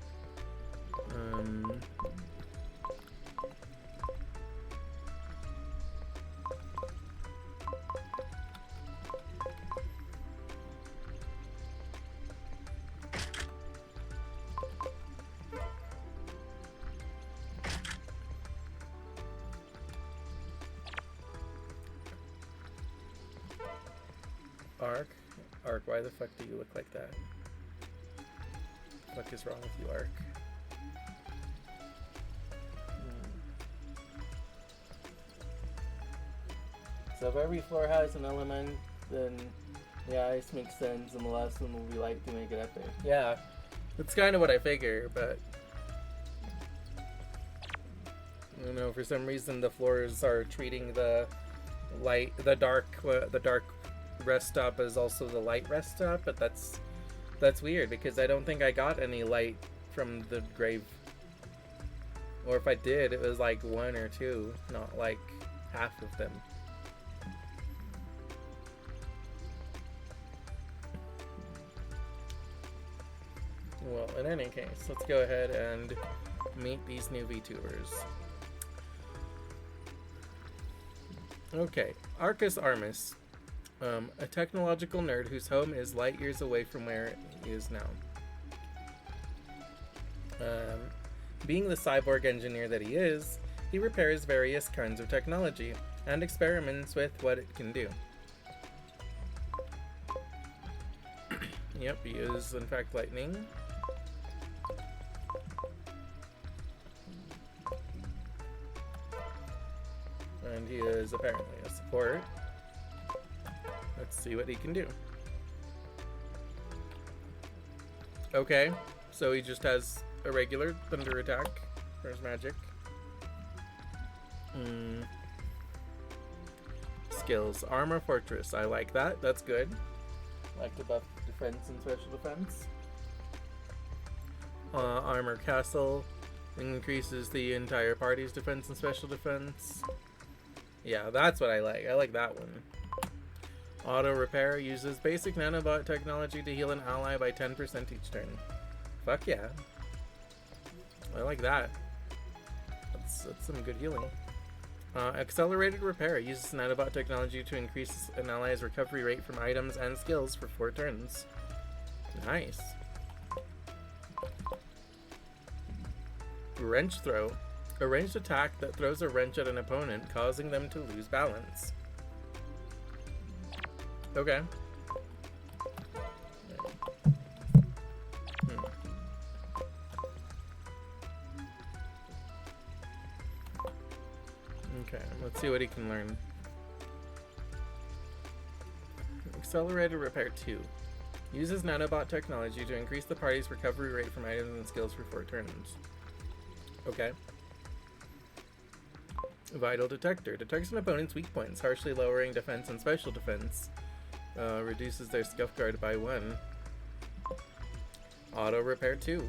Ark, why the fuck do you look like that? What is wrong with you, Ark? So if every floor has an element, then yeah, ice makes sense, and the last one will be light to make it epic. Yeah, that's kind of what I figure, but I don't know, for some reason the floors are treating the dark rest stop as also the light rest stop, but that's weird because I don't think I got any light from the grave. Or if I did, it was like one or two, not like half of them. Well, in any case, let's go ahead and meet these new VTubers. Okay, Arcus Armis. A technological nerd whose home is light years away from where he is now. Being the cyborg engineer that he is, he repairs various kinds of technology and experiments with what it can do. Yep, he is in fact lightning. And he is apparently a support. Let's see what he can do. Okay, so he just has a regular thunder attack for his magic. Skills. Armor Fortress. I like that. That's good. Like to buff defense and special defense. Armor Castle. Increases the entire party's defense and special defense. Yeah, that's what I like. I like that one. Auto Repair. Uses basic nanobot technology to heal an ally by 10% each turn. Fuck yeah. I like that. That's some good healing. Accelerated Repair uses nanobot technology to increase an ally's recovery rate from items and skills for 4 turns. Nice. Wrench Throw. A ranged attack that throws a wrench at an opponent, causing them to lose balance. Okay. Okay, let's see what he can learn. Accelerated Repair 2. Uses nanobot technology to increase the party's recovery rate from items and skills for 4 turns. Okay. Vital Detector. Detects an opponent's weak points, harshly lowering defense and special defense. Reduces their scuff guard by 1. Auto Repair 2.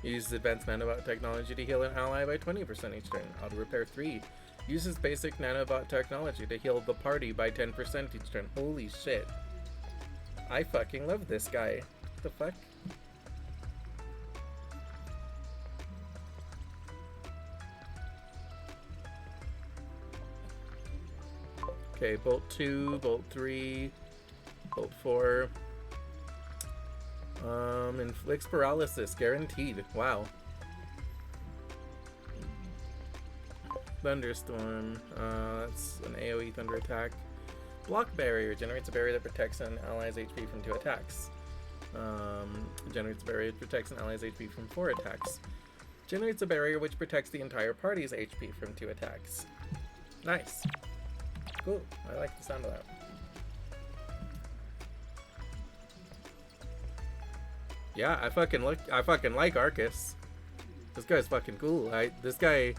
Uses advanced nanobot technology to heal an ally by 20% each turn. Auto Repair 3. Uses basic nanobot technology to heal the party by 10% each turn. Holy shit. I fucking love this guy. What the fuck? Okay, Bolt 2, Bolt 3, Bolt 4. Inflicts paralysis, guaranteed. Wow. Thunderstorm. That's an AoE thunder attack. Block Barrier generates a barrier that protects an ally's HP from 2 attacks. Generates a barrier that protects an ally's HP from 4 attacks. Generates a barrier which protects the entire party's HP from 2 attacks. Nice. Cool. I like the sound of that. Yeah, I fucking like Arcus. This guy's fucking cool. This guy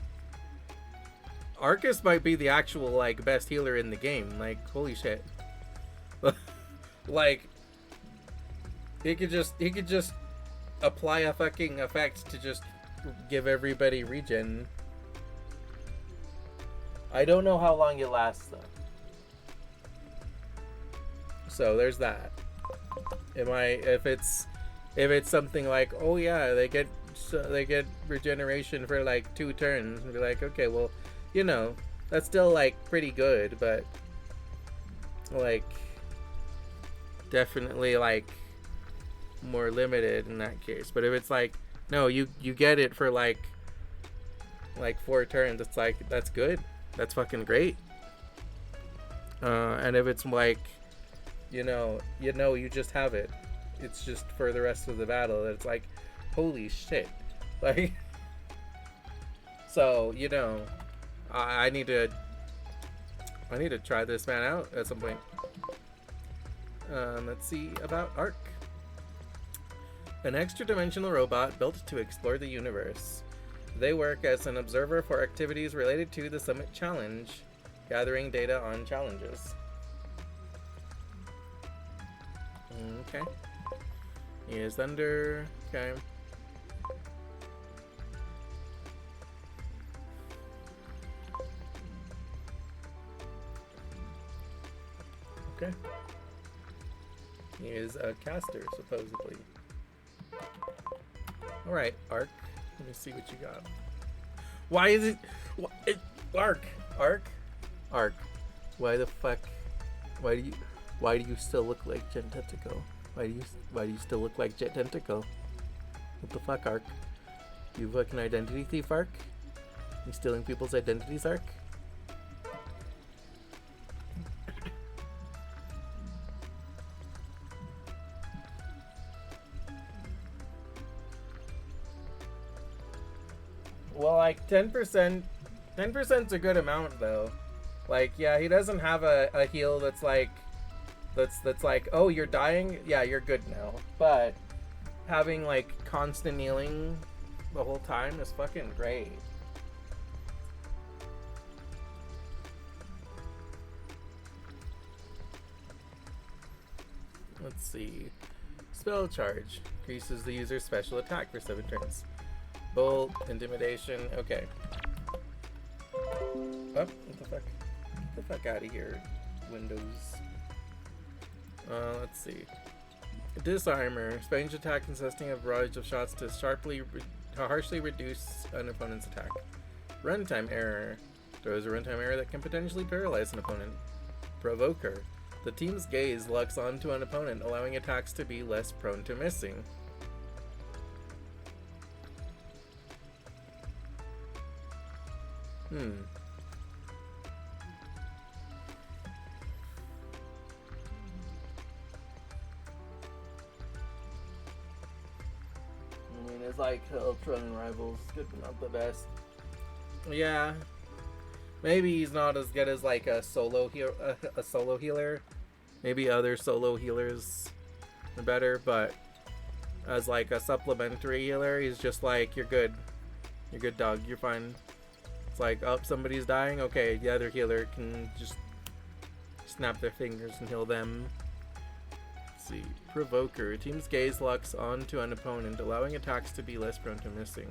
Arcus might be the actual like best healer in the game. Like, holy shit. Like he could just apply a fucking effect to just give everybody regen. I don't know how long it lasts though. So there's that. If it's something like, oh yeah, they get regeneration for like 2 turns, and be like, okay, well, you know, that's still like pretty good, but like definitely like more limited in that case. But if it's like, no, you get it for like 4 turns, it's like, that's good. That's fucking great. And if it's like, you just have it. It's just for the rest of the battle. It's like, holy shit. Like, so, I need to try this man out at some point. Let's see about Arc. An extra-dimensional robot built to explore the universe. They work as an observer for activities related to the Summit Challenge, gathering data on challenges. Okay. He is Thunder. Okay. Okay. He is a caster, supposedly. Alright, Arc. Let me see what you got. Why is it... Arc. Why the fuck... Why do you still look like Gententico? Why do you still look like Gententico? What the fuck, Ark? You fucking identity thief, Ark? You stealing people's identities, Ark? Well, like 10%, 10%'s a good amount though. Like, yeah, he doesn't have a heal that's like, that's like, oh, you're dying? Yeah, you're good now. But having like constant healing the whole time is fucking great. Let's see. Spell charge increases the user's special attack for 7 turns. Bolt, intimidation, okay. Oh, what the fuck? Get the fuck out of here, Windows. Let's see. Disarmor. Range attack consisting of barrage of shots to harshly reduce an opponent's attack. Runtime error. Throws a runtime error that can potentially paralyze an opponent. Provoker. The team's gaze locks onto an opponent, allowing attacks to be less prone to missing. I mean, it's like Ultron and Rivals, good but not the best. Yeah, maybe he's not as good as like a solo healer. Maybe other solo healers are better, but as like a supplementary healer, he's just like, you're good, dog, you're fine. It's like, oh, somebody's dying. Okay, the other healer can just snap their fingers and heal them. Let's see. Provoker. Team's gaze locks onto an opponent, allowing attacks to be less prone to missing.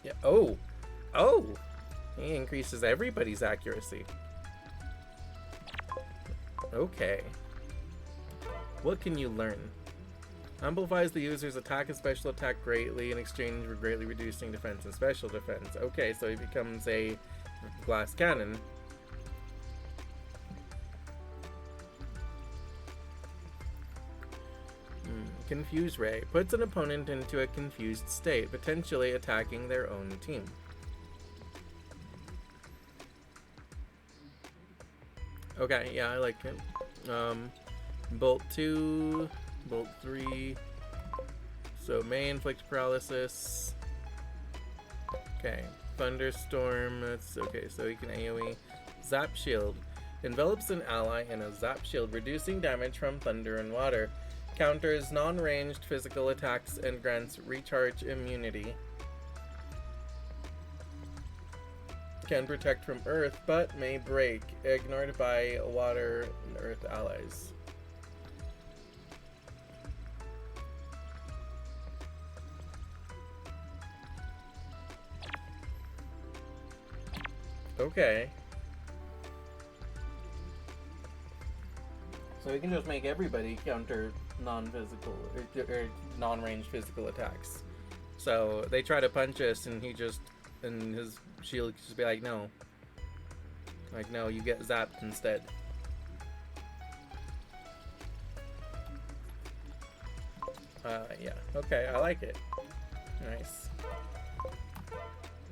Yeah. Oh! Oh! He increases everybody's accuracy. Okay. What can you learn? Amplifies the user's attack and special attack greatly in exchange for greatly reducing defense and special defense. Okay, so he becomes a glass cannon. Confuse Ray. Puts an opponent into a confused state, potentially attacking their own team. Okay, yeah, I like it. Bolt 2, Bolt 3. So may inflict paralysis. Okay. Thunderstorm, that's okay, so he can AoE. Zap Shield. Envelops an ally in a Zap Shield, reducing damage from thunder and water. Counters non-ranged physical attacks and grants recharge immunity. Can protect from earth, but may break. Ignored by water and earth allies. Okay. So we can just make everybody counter non-physical or non-range physical attacks. So they try to punch us, and and his shield just be like, no. Like, no, you get zapped instead. Yeah. Okay, I like it. Nice.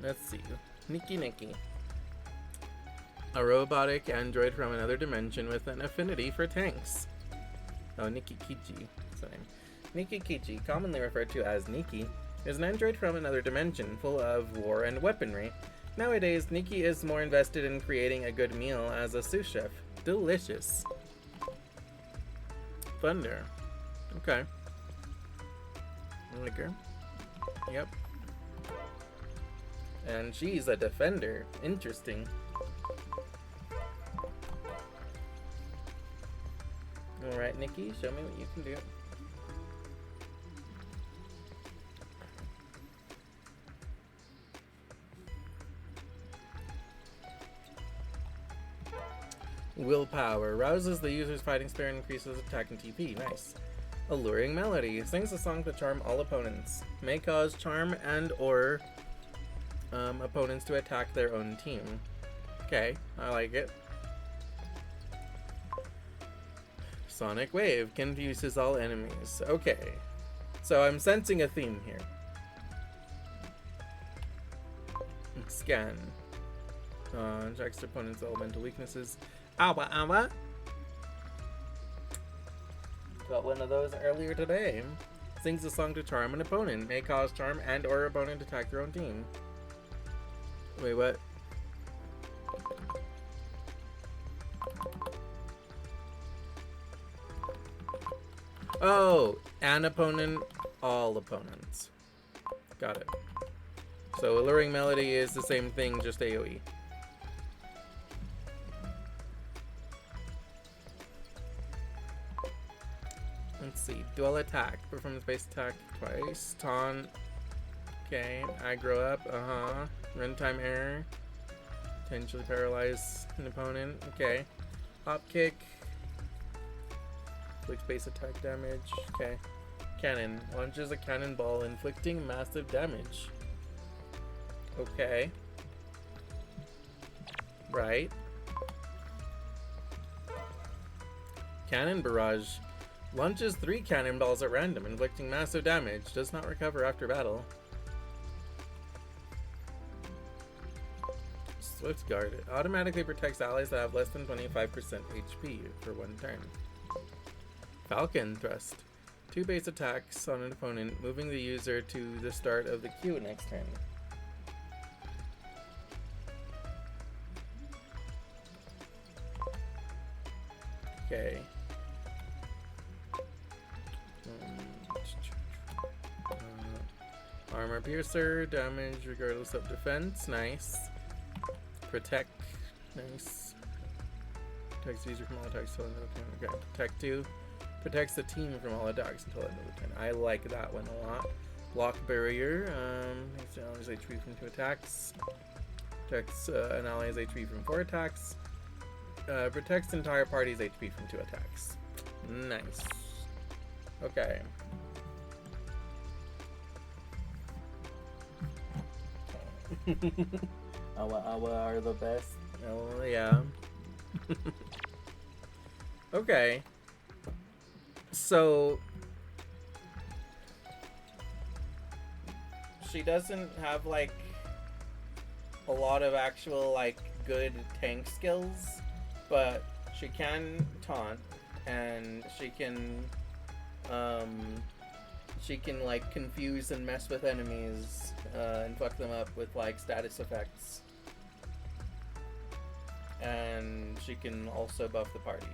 Let's see. Nikki. A robotic android from another dimension with an affinity for tanks. Oh, Nikki Kichi. That's her name. Nikki Kichi, commonly referred to as Nikki, is an android from another dimension full of war and weaponry. Nowadays, Nikki is more invested in creating a good meal as a sous chef. Delicious. Thunder. Okay. I like her. Yep. And she's a defender. Interesting. Alright, Nikki, show me what you can do. Willpower. Rouses the user's fighting spirit and increases attack and TP. Nice. Alluring Melody. Sings a song to charm all opponents. May cause charm and or opponents to attack their own team. Okay, I like it. Sonic Wave confuses all enemies. Okay. So I'm sensing a theme here. Scan. Checks opponent's elemental weaknesses. Awa awa. Got one of those earlier today. Sings a song to charm an opponent. May cause charm and or opponent attack your own team. Wait, what? Oh, an opponent, all opponents. Got it. So Alluring Melody is the same thing, just AoE. Let's see. Dual attack. Perform the base attack twice. Taunt. Okay. Aggro up. Runtime error. Potentially paralyze an opponent. Okay. Hop kick. Inflicts base attack damage. Okay. Cannon. Launches a cannonball, inflicting massive damage. Okay. Right. Cannon barrage. Launches 3 cannonballs at random, inflicting massive damage. Does not recover after battle. Swift Guard. It automatically protects allies that have less than 25% HP for 1 turn. Falcon Thrust. 2 base attacks on an opponent, moving the user to the start of the queue next turn. Okay. Armor Piercer, damage regardless of defense, nice. Protect, nice. Protects the user from all attacks until end of the turn. Okay, Protect 2. Protects the team from all attacks until end of the turn. I like that one a lot. Block Barrier, makes an ally's HP from 2 attacks. Protects an ally's HP from 4 attacks. Protects entire party's HP from 2 attacks. Nice. Okay. Awa are the best. Oh, yeah. Okay. So she doesn't have like a lot of actual like good tank skills, but she can taunt and she can like confuse and mess with enemies and fuck them up with like status effects. And she can also buff the party.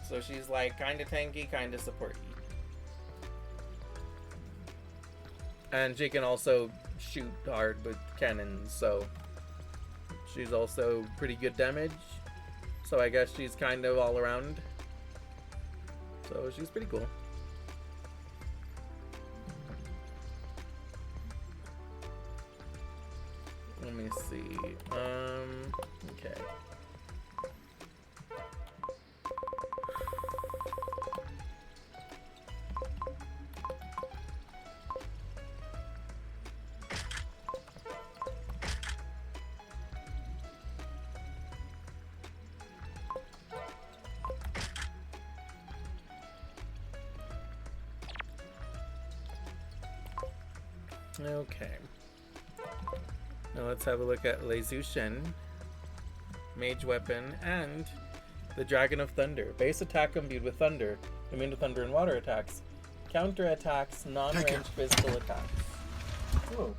So she's like kinda tanky, kinda supporty. And she can also shoot hard with cannons, so she's also pretty good damage. So I guess she's kind of all around. So she's pretty cool. Let me see. Okay. Okay. Now let's have a look at Lei Zushen, Mage Weapon, and the Dragon of Thunder. Base attack imbued with thunder, immune to thunder and water attacks. Counter attacks, non-range physical attacks. Oh,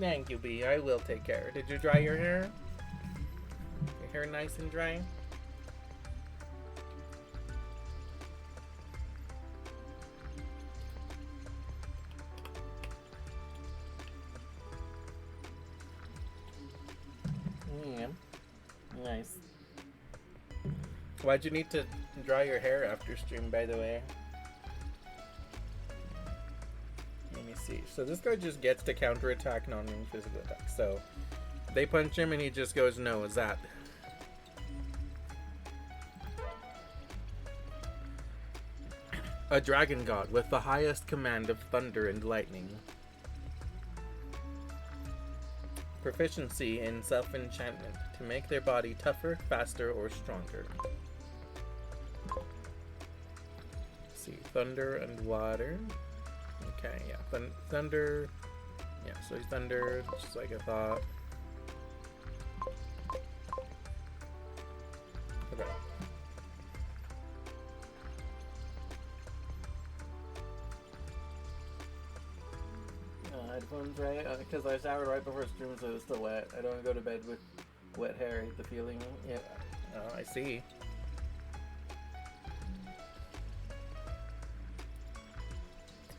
thank you, B. I will take care. Did you dry your hair? Your hair nice and dry? Nice. Why'd you need to dry your hair after stream, by the way? Let me see. So this guy just gets to counterattack non-range physical attacks. So they punch him and he just goes, no, is that? A dragon god with the highest command of thunder and lightning. Proficiency in self-enchantment to make their body tougher, faster, or stronger. Let's see. Thunder and water. Okay, yeah. Thunder. Yeah, so he's thunder, just like I thought. Okay. Headphones, right? Because I showered right before stream, so it was still wet. I don't go to bed with wet hair. I hate the feeling. Yeah. Oh, I see.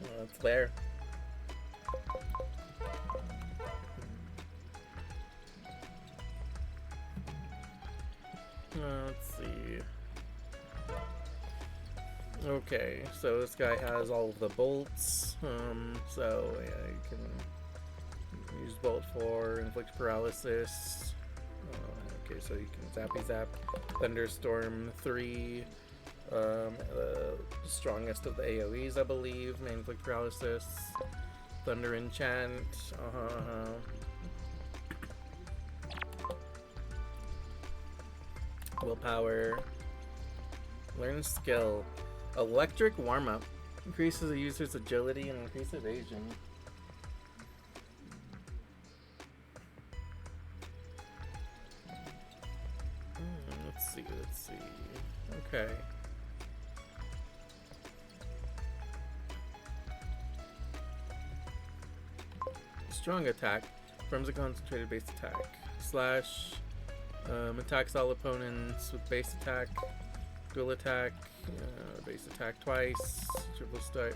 Oh, it's there. Let's see. Okay, so this guy has all of the bolts. So yeah, you can use bolt for inflict paralysis. Okay, so you can zappy zap. Thunderstorm 3. The strongest of the AoEs, I believe. May inflict paralysis. Thunder enchant. Willpower. Learn skill. Electric warm-up. Increases the user's agility and increases evasion. Let's see. Okay. Strong attack. Forms a concentrated base attack. Slash. Attacks all opponents with base attack. Dual attack. Base attack twice. Triple stack.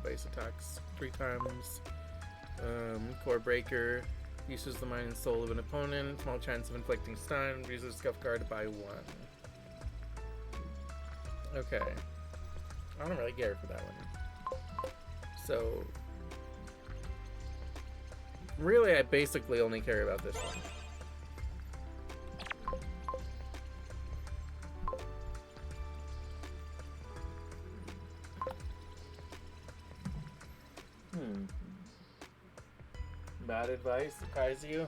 Base attacks 3 times. Core breaker. Uses the mind and soul of an opponent. Small chance of inflicting stun. Uses scuff guard by 1. Okay. I don't really care for that one. So, really, I basically only care about this one. Bad advice surprise you?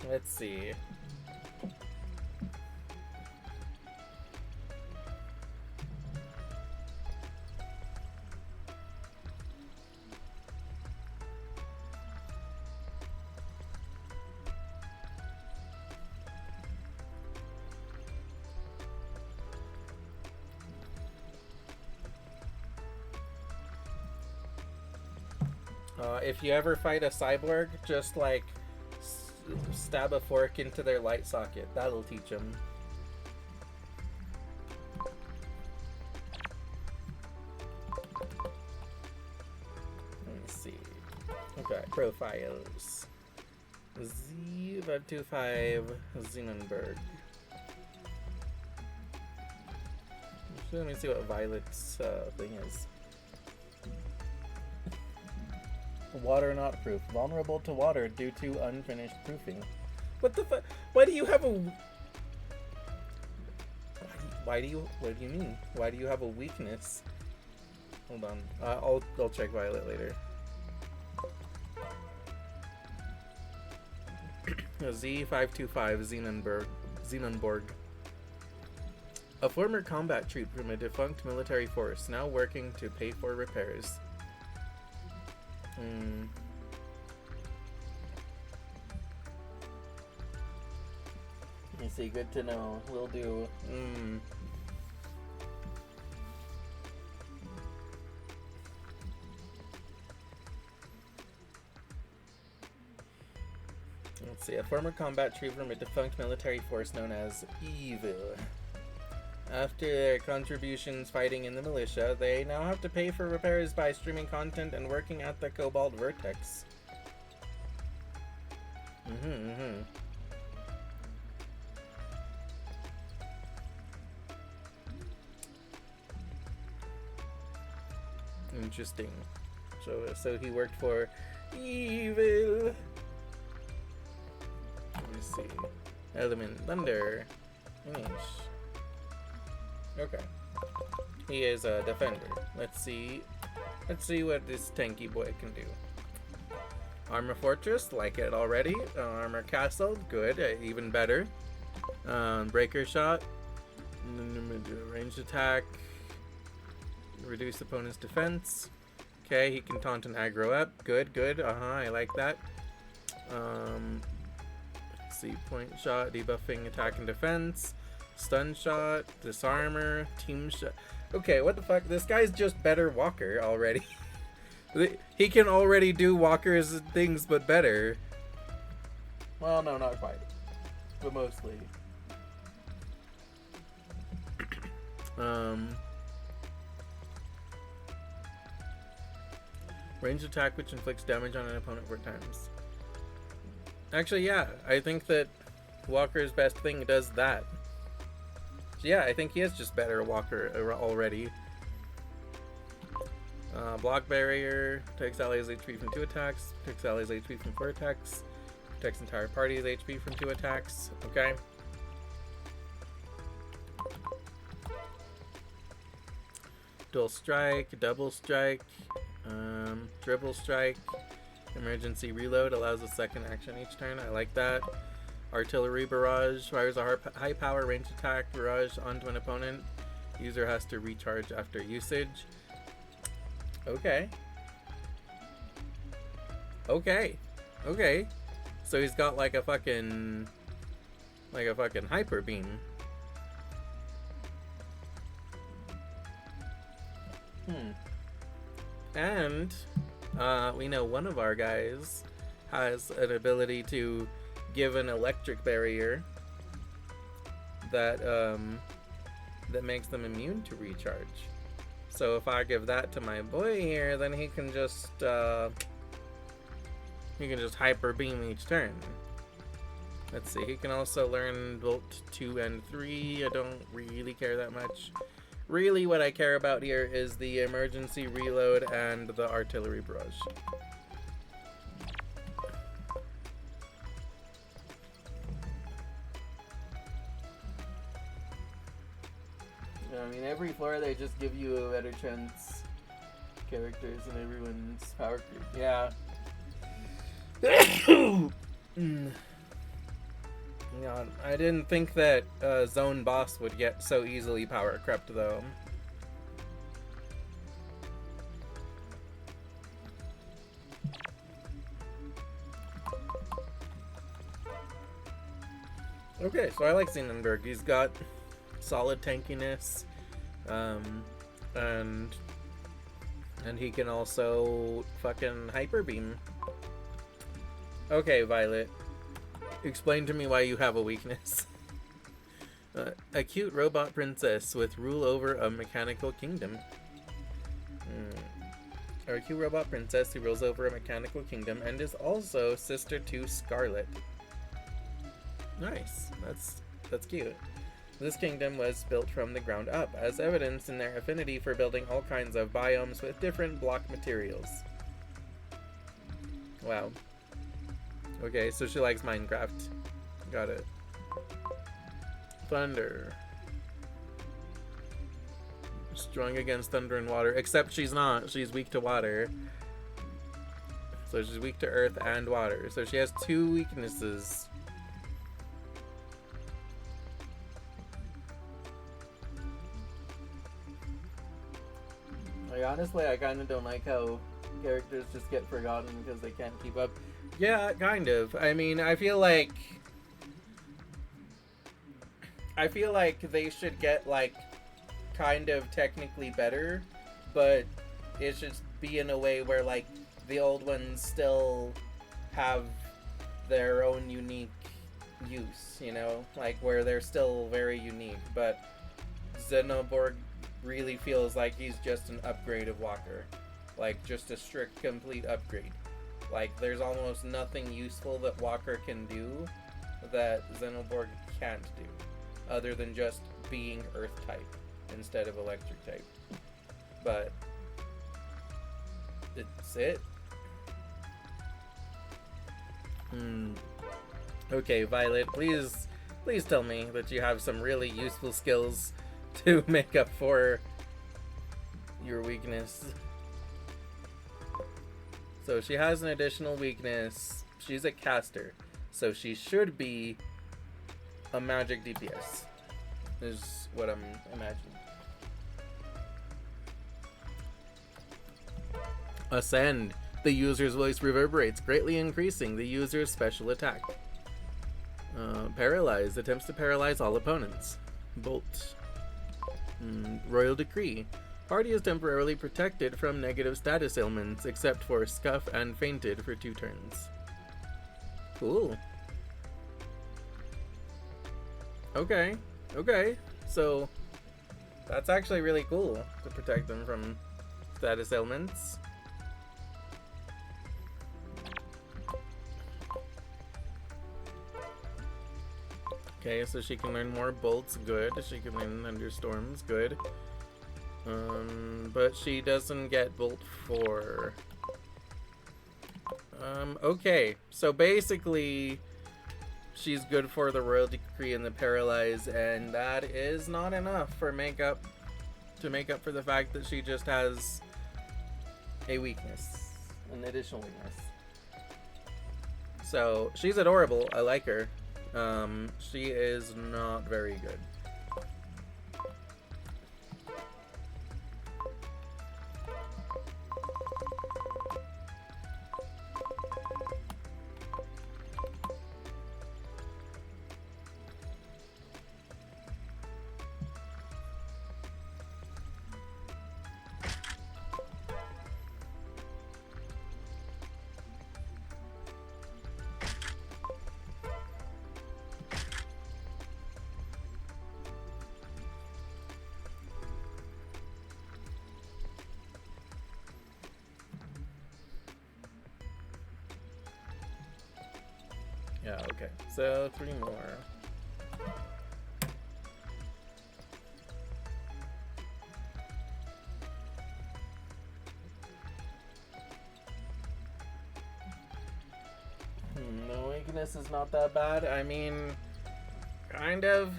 Let's see. If you ever fight a cyborg, just like stab a fork into their light socket. That'll teach them. Let me see. Okay, profiles. Z525 Zenenberg. Let me see what Violet's thing is. Water not proof. Vulnerable to water due to unfinished proofing. What the fuck? Why do you have a... What do you mean? Why do you have a weakness? Hold on. I'll check Violet later. Z525 Zenenborg. A former combat troop from a defunct military force, now working to pay for repairs. Let me see, good to know. Will do. Let's see, a former combat troop from a defunct military force known as Evil. After their contributions fighting in the militia, they now have to pay for repairs by streaming content and working at the Cobalt Vertex. Interesting. So he worked for Evil. Let me see. Element Thunder. Finish. Okay. He is a defender. Let's see what this tanky boy can do. Armor Fortress, like it already. Armor Castle, good, even better. Breaker Shot, ranged attack, reduce opponent's defense. Okay, he can taunt and aggro up. Good, good. I like that. Let's see, point shot, debuffing attack and defense, stun shot, disarmor, team shot. Okay, what the fuck? This guy's just better Walker already. He can already do Walker's things, but better. Well, no, not quite, but mostly. Ranged attack which inflicts damage on an opponent 4 times. Actually, yeah, I think that Walker's best thing does that. So yeah, I think he is just better Walker already. Block barrier, takes allies HP from 2 attacks, takes allies HP from 4 attacks, protects entire party's HP from 2 attacks. Okay. Dual strike, double strike, dribble strike, emergency reload, allows a second action each turn. I like that. Artillery barrage, fires a high power range attack barrage onto an opponent. User has to recharge after usage. Okay. Okay. Okay. So he's got like a fucking hyper beam. And we know one of our guys has an ability to give an electric barrier that that makes them immune to recharge. So if I give that to my boy here, then he can just hyper beam each turn. Let's see, he can also learn Bolt 2 and 3. I don't really care that much. Really what I care about here is the emergency reload and the artillery barrage. I mean, every floor they just give you a better chance characters and everyone's power creep. Yeah. God, I didn't think that Zone Boss would get so easily power crept though. Okay, so I like Xenonberg. He's got solid tankiness, and he can also fucking hyper beam. Okay, Violet. Explain to me why you have a weakness. A cute robot princess with rule over a mechanical kingdom. A cute robot princess who rules over a mechanical kingdom and is also sister to Scarlet. Nice. That's cute. This kingdom was built from the ground up, as evidenced in their affinity for building all kinds of biomes with different block materials. Wow. Okay, so she likes Minecraft. Got it. Thunder. Strong against thunder and water, except she's not. She's weak to water. So she's weak to earth and water. So she has 2 weaknesses. Like, honestly, I kind of don't like how characters just get forgotten because they can't keep up. Yeah, kind of. I mean, I feel like they should get, like, kind of technically better, but it should be in a way where, like, the old ones still have their own unique use, you know? Like, where they're still very unique, but Xenoborg really feels like he's just an upgrade of Walker. Like, just a strict, complete upgrade. Like, there's almost nothing useful that Walker can do that Xenoborg can't do, other than just being Earth type instead of Electric type. But it's it. Okay, Violet, please tell me that you have some really useful skills to make up for your weakness. So she has an additional weakness. She's a caster. So she should be a magic DPS. Is what I'm imagining. Ascend. The user's voice reverberates, greatly increasing the user's special attack. Paralyze. Attempts to paralyze all opponents. Bolt. Royal Decree. Party is temporarily protected from negative status ailments, except for Scuff and Fainted for 2 turns. Cool. Okay. Okay. So, that's actually really cool to protect them from status ailments. Okay, so she can learn more bolts, good. She can learn thunderstorms, good. But she doesn't get bolt 4. Okay, so basically she's good for the Royal Decree and the Paralyze, and that is not enough for to make up for the fact that she just has a weakness, an additional weakness. So she's adorable, I like her. She is not very good. Yeah, okay. So 3 more. The weakness is not that bad. I mean, kind of.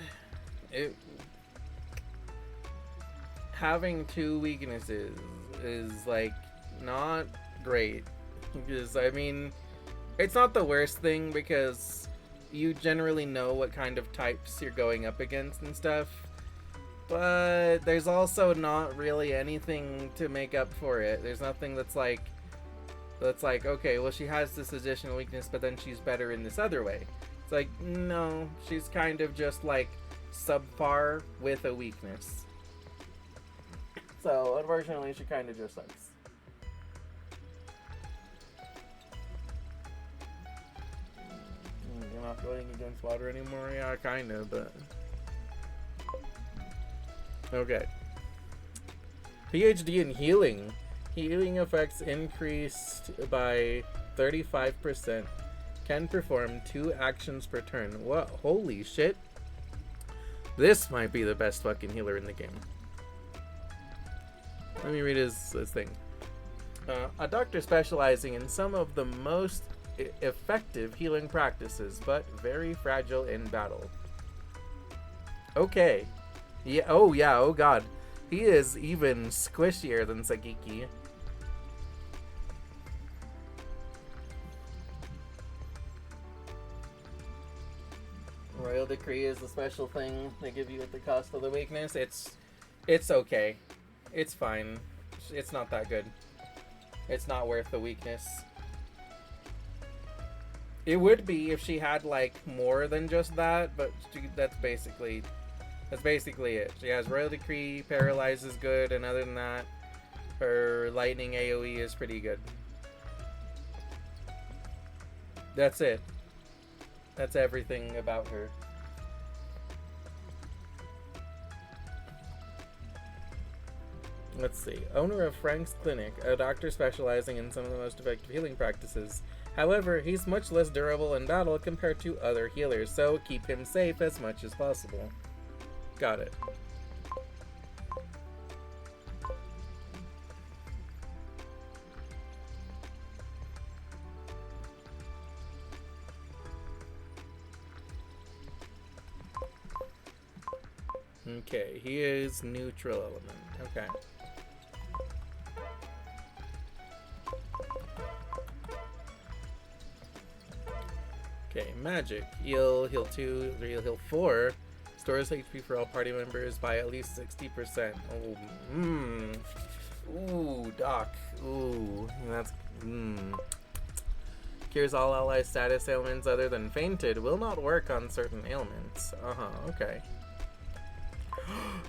Having 2 weaknesses is like not great. Because I mean, it's not the worst thing because you generally know what kind of types you're going up against and stuff. But there's also not really anything to make up for it. There's nothing that's like, okay, well, she has this additional weakness, but then she's better in this other way. It's like, no, she's kind of just like subpar with a weakness. So, unfortunately, she kind of just sucks. You're not going against water anymore? Yeah, kind of, but... Okay. PhD in healing. Healing effects increased by 35%. Can perform 2 actions per turn. What? Holy shit. This might be the best fucking healer in the game. Let me read his thing. A doctor specializing in some of the most effective healing practices, but very fragile in battle. Okay. Yeah. Oh, yeah. Oh, God. He is even squishier than Sagiki. Royal Decree is a special thing they give you at the cost of the weakness. It's okay. It's fine. It's not that good. It's not worth the weakness. It would be if she had like more than just that, but that's basically it. She has Royal Decree, Paralyze is good, and other than that, her Lightning AoE is pretty good. That's it. That's everything about her. Let's see. Owner of Frank's Clinic, a doctor specializing in some of the most effective healing practices. However, he's much less durable in battle compared to other healers, so keep him safe as much as possible. Got it. Okay, he is neutral element. Okay. magic. Heal 2, heal 4. Stores HP for all party members by at least 60%. Ooh, Doc. Ooh, that's... Cures all ally status ailments other than fainted. Will not work on certain ailments. Okay.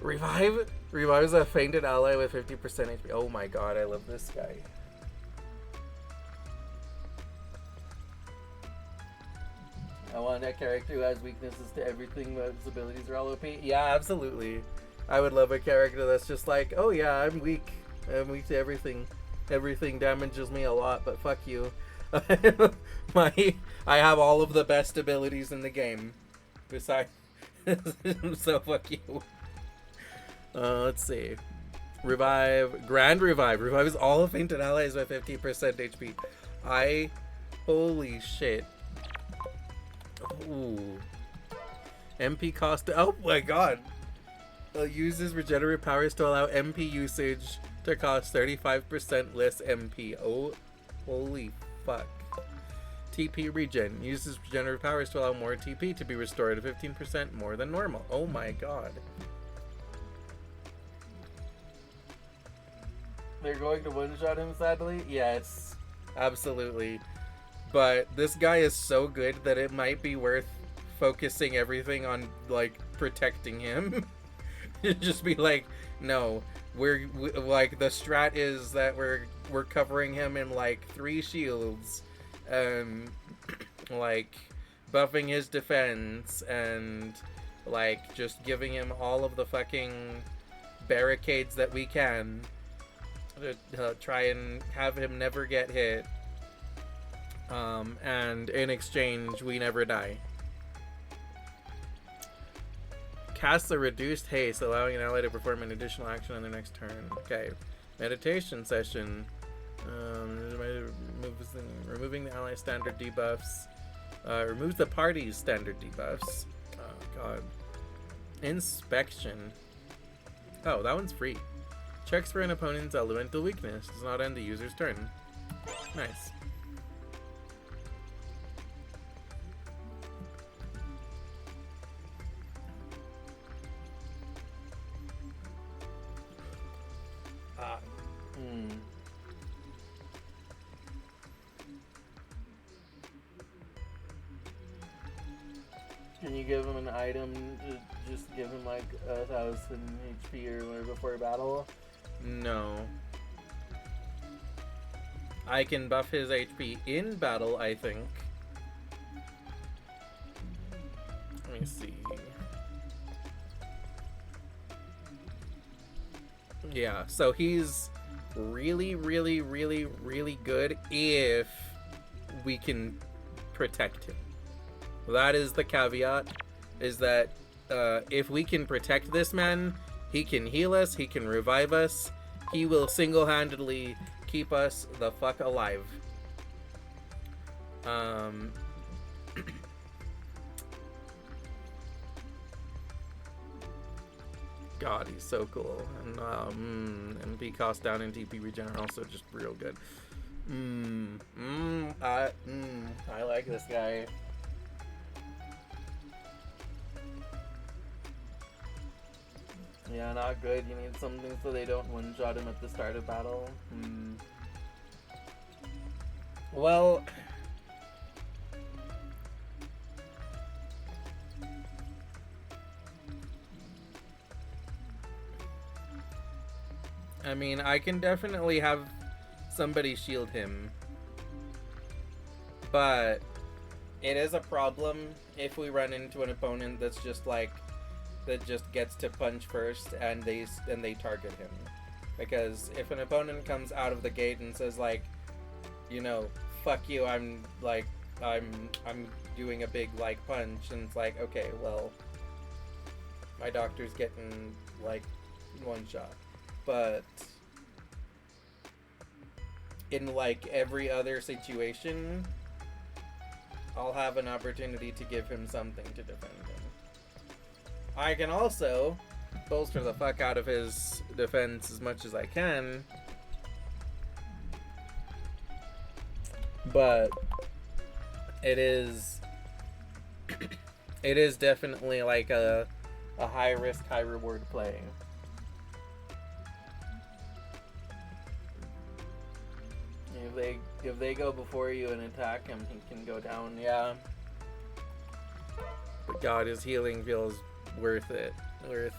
Revive? Revives a fainted ally with 50% HP. Oh my god, I love this guy. I want a character who has weaknesses to everything, but his abilities are all OP. Yeah, absolutely. I would love a character that's just like, oh yeah, I'm weak. I'm weak to everything. Everything damages me a lot, but fuck you. I have all of the best abilities in the game. Besides, so fuck you. Let's see. Revive. Grand Revive. Revives all of fainted allies by 50% HP. Holy shit. Ooh. MP cost. Oh my god. Uses regenerative powers to allow MP usage to cost 35% less MP. Oh, holy fuck. TP regen. Uses regenerative powers to allow more TP to be restored to 15% more than normal. Oh my god. They're going to one-shot him, sadly? Yes, absolutely. But this guy is so good that it might be worth focusing everything on, like, protecting him. Just be like, no, we like, the strat is that we're covering him in, like, 3 shields, like, buffing his defense, and, like, just giving him all of the fucking barricades that we can to try and have him never get hit. And in exchange, we never die. Casts a reduced haste, allowing an ally to perform an additional action on their next turn. Okay. Meditation session. Removing the ally standard debuffs. Removes the party's standard debuffs. Oh, god. Inspection. Oh, that one's free. Checks for an opponent's elemental weakness. Does not end the user's turn. Nice. Can you give him an item to just give him like 1,000 HP or whatever before battle? No. I can buff his HP in battle, I think. Let me see. Yeah, so he's really, really, really, really good if we can protect him. That is the caveat, is that if we can protect this man, he can heal us, he can revive us, he will single-handedly keep us the fuck alive. God, he's so cool. And MP cost down and TP regen are also just real good. I like this guy. Yeah, not good. You need something so they don't one-shot him at the start of battle. Well, I mean, I can definitely have somebody shield him, but it is a problem if we run into an opponent that's just like, that just gets to punch first and they target him. Because if an opponent comes out of the gate and says like, you know, fuck you, I'm doing a big like punch, and it's like, okay, well, my doctor's getting like one shot. But in like every other situation, I'll have an opportunity to give him something to defend him. I can also bolster the fuck out of his defense as much as I can, but it is It is definitely like a high risk, high reward play. If they go before you and attack him, he can go down. Yeah. But God, his healing feels worth it. Worth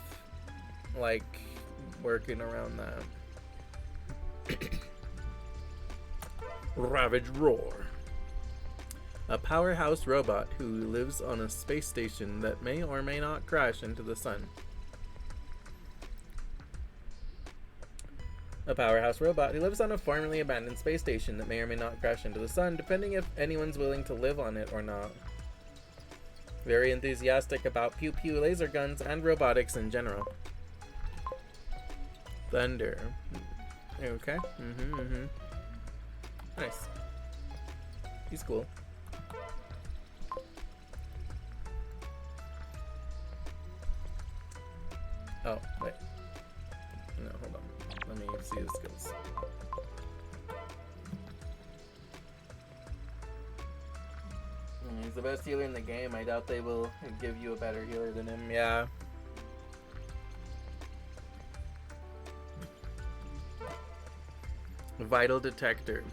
like working around that. Ravage Roar. A powerhouse robot who lives on a space station that may or may not crash into the sun. A powerhouse robot who lives on a formerly abandoned space station that may or may not crash into the sun, depending if anyone's willing to live on it or not. Very enthusiastic about pew-pew laser guns and robotics in general. Thunder. Okay. Nice. He's cool. Oh, wait. No, hold on. Let me see his skills. He's the best healer in the game. I doubt they will give you a better healer than him. Yeah. Vital Detector.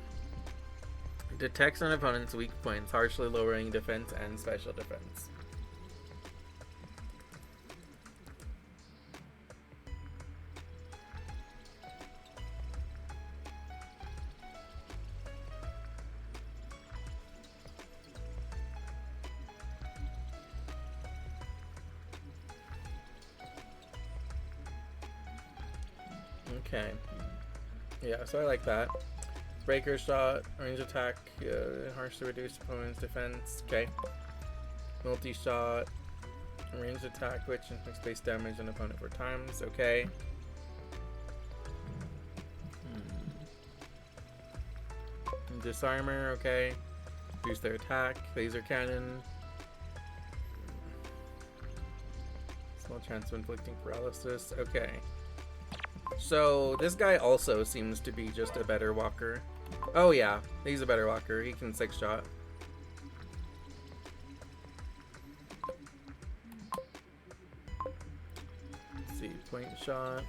Detects an opponent's weak points, harshly lowering defense and special defense. Okay. Yeah, so I like that. Breaker shot, range attack, harshly reduced opponent's defense. Okay. Multi shot, range attack, which inflicts base damage on opponent 4 times. Okay. Disarmor. Okay. Reduce their attack. Laser cannon. Small chance of inflicting paralysis. Okay. So this guy also seems to be just a better walker. Oh yeah, he's a better walker. He can 6-shot. Let's see, point shot.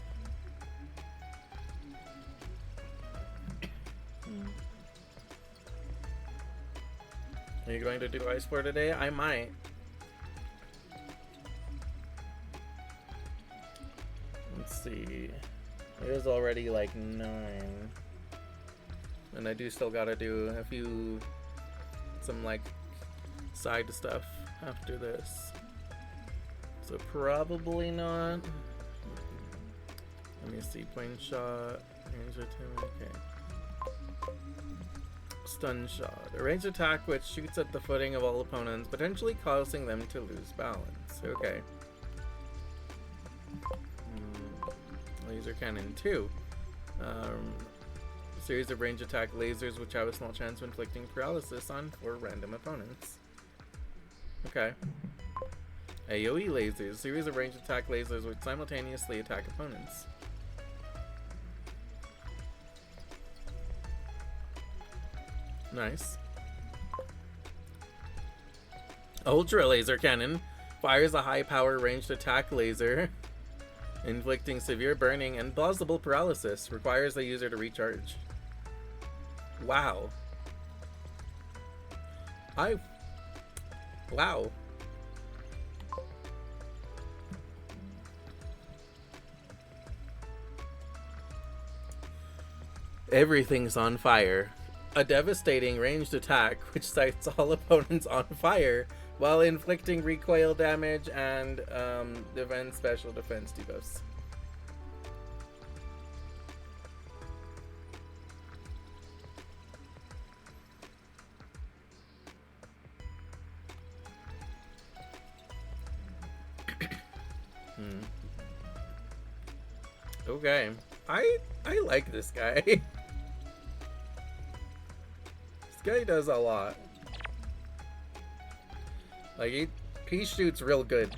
Are you going to do Ice Floor today? I might. Let's see. It is already like 9. And I do still gotta do some like side stuff after this. So probably not. Let me see, point shot, range attack, okay. Stun shot, a range attack which shoots at the footing of all opponents, potentially causing them to lose balance. Okay. Laser cannon 2. Series of range attack lasers which have a small chance of inflicting paralysis on 4 random opponents. Okay. AoE lasers. Series of range attack lasers which simultaneously attack opponents. Nice. Ultra laser cannon. Fires a high power ranged attack laser. Inflicting severe burning and plausible paralysis. Requires the user to recharge. Wow. Wow. Everything's on fire. A devastating ranged attack which sets all opponents on fire while inflicting recoil damage and defense special defense debuffs. Okay. I like this guy. This guy does a lot. Like, he shoots real good.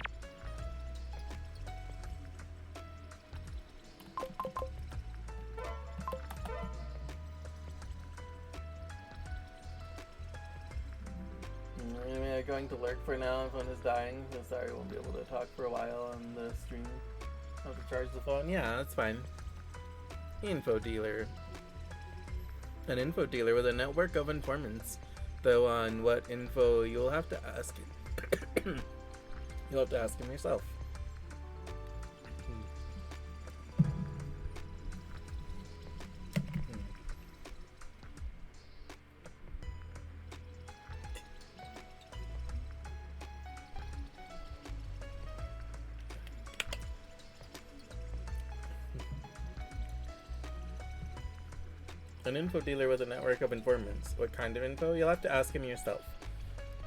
Am I going to lurk for now. My phone is dying, so sorry I won't be able to talk for a while on the stream. I'll have to charge the phone. Yeah, that's fine. Info dealer. An info dealer with a network of informants. Though on what info you'll have to ask him. You'll have to ask him yourself. An info dealer with a network of informants. What kind of info? You'll have to ask him yourself.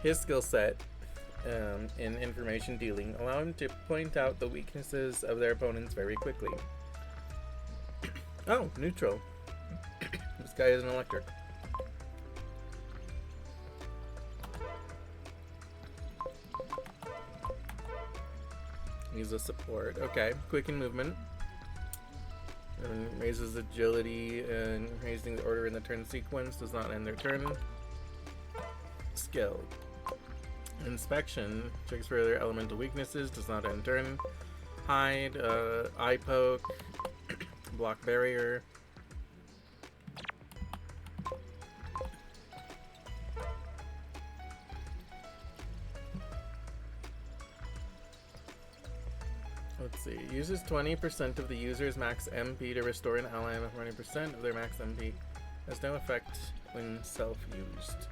His skill set in information dealing allow him to point out the weaknesses of their opponents very quickly. Oh, neutral. This guy is an electric. He's a support. Okay, quick in movement. And raises agility and raising the order in the turn sequence does not end their turn. Skill. Inspection checks for their elemental weaknesses, does not end turn. Hide, eye poke, block barrier. Let's see. Uses 20% of the user's max MP to restore an ally with 20% of their max MP. Has no effect when self-used.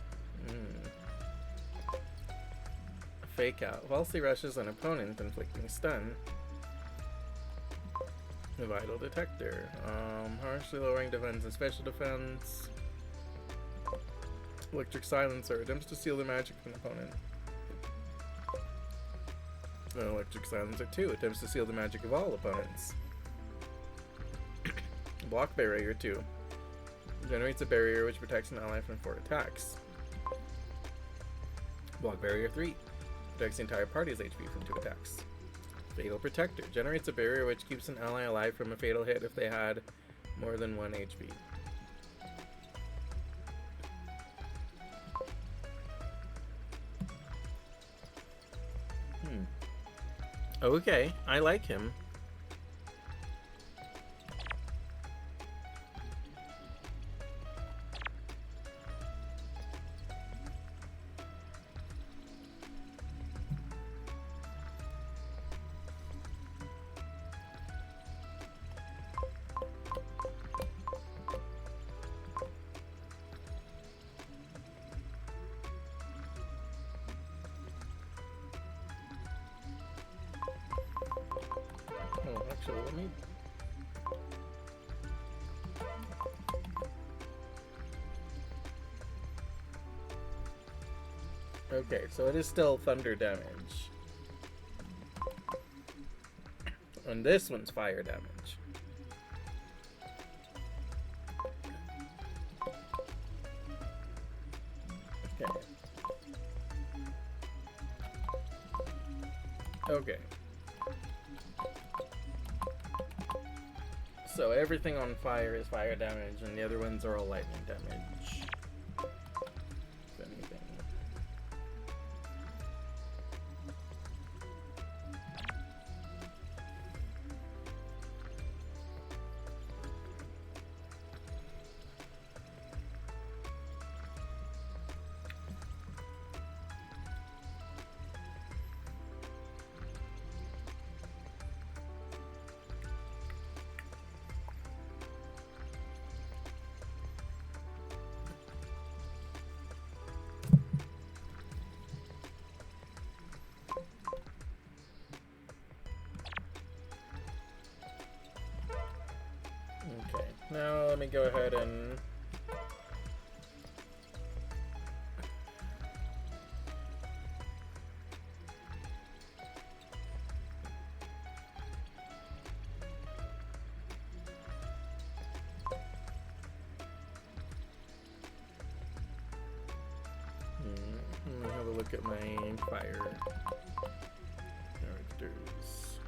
Fake out. Falsely rushes an opponent, inflicting stun. Vital detector. Harshly lowering defense and special defense. Electric silencer. Attempts to steal the magic from an opponent. Electric silencer 2 attempts to seal the magic of all opponents. Block barrier 2 generates a barrier which protects an ally from 4 attacks. Block barrier 3 protects the entire party's HP from 2 attacks. Fatal protector generates a barrier which keeps an ally alive from a fatal hit if they had more than 1 HP. Okay, I like him. Let me... Okay, so it is still thunder damage. And this one's fire damage. Okay. Okay. So everything on fire is fire damage, and the other ones are all lightning damage. If anything. Okay, now let me go ahead and... Let me have a look at my fire characters.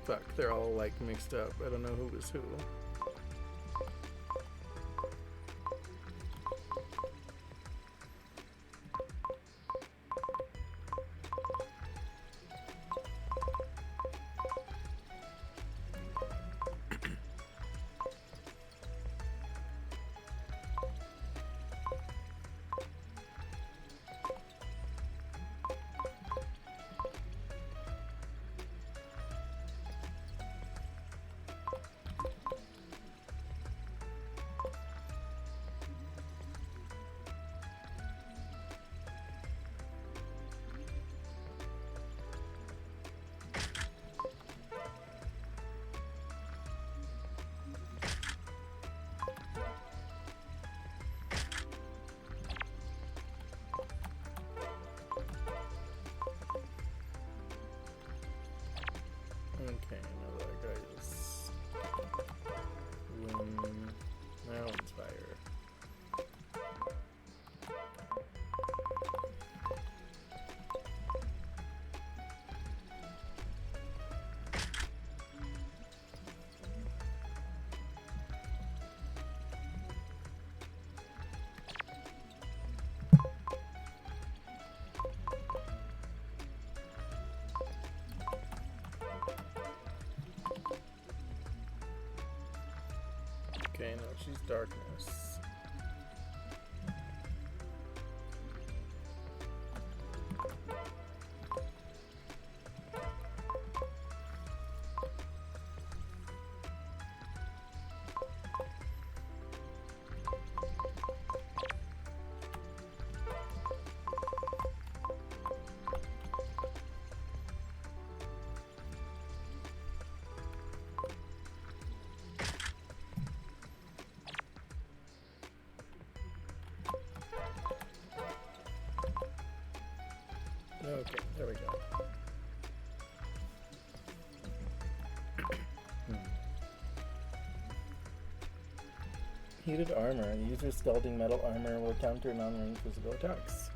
Fuck, they're all like mixed up. I don't know who was who. Okay, now that guy is wind. Now it's fire. Okay, no, she's darkness. Okay, there we go. Heated armor. The user's scalding metal armor will counter non-range physical attacks.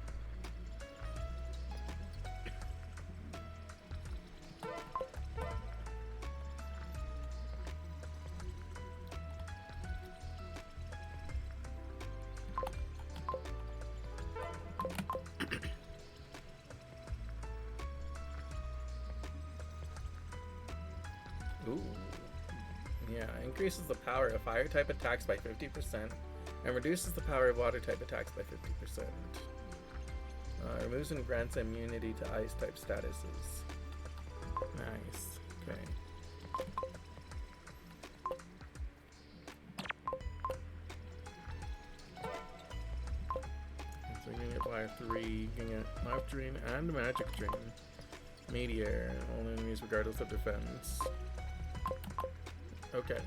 Ooh. Yeah, increases the power of fire type attacks by 50% and reduces the power of water type attacks by 50%. Removes and grants immunity to ice type statuses. Nice. Okay. So you can get fire 3, you can get life drain and magic drain. Meteor, all enemies regardless of defense. Okay.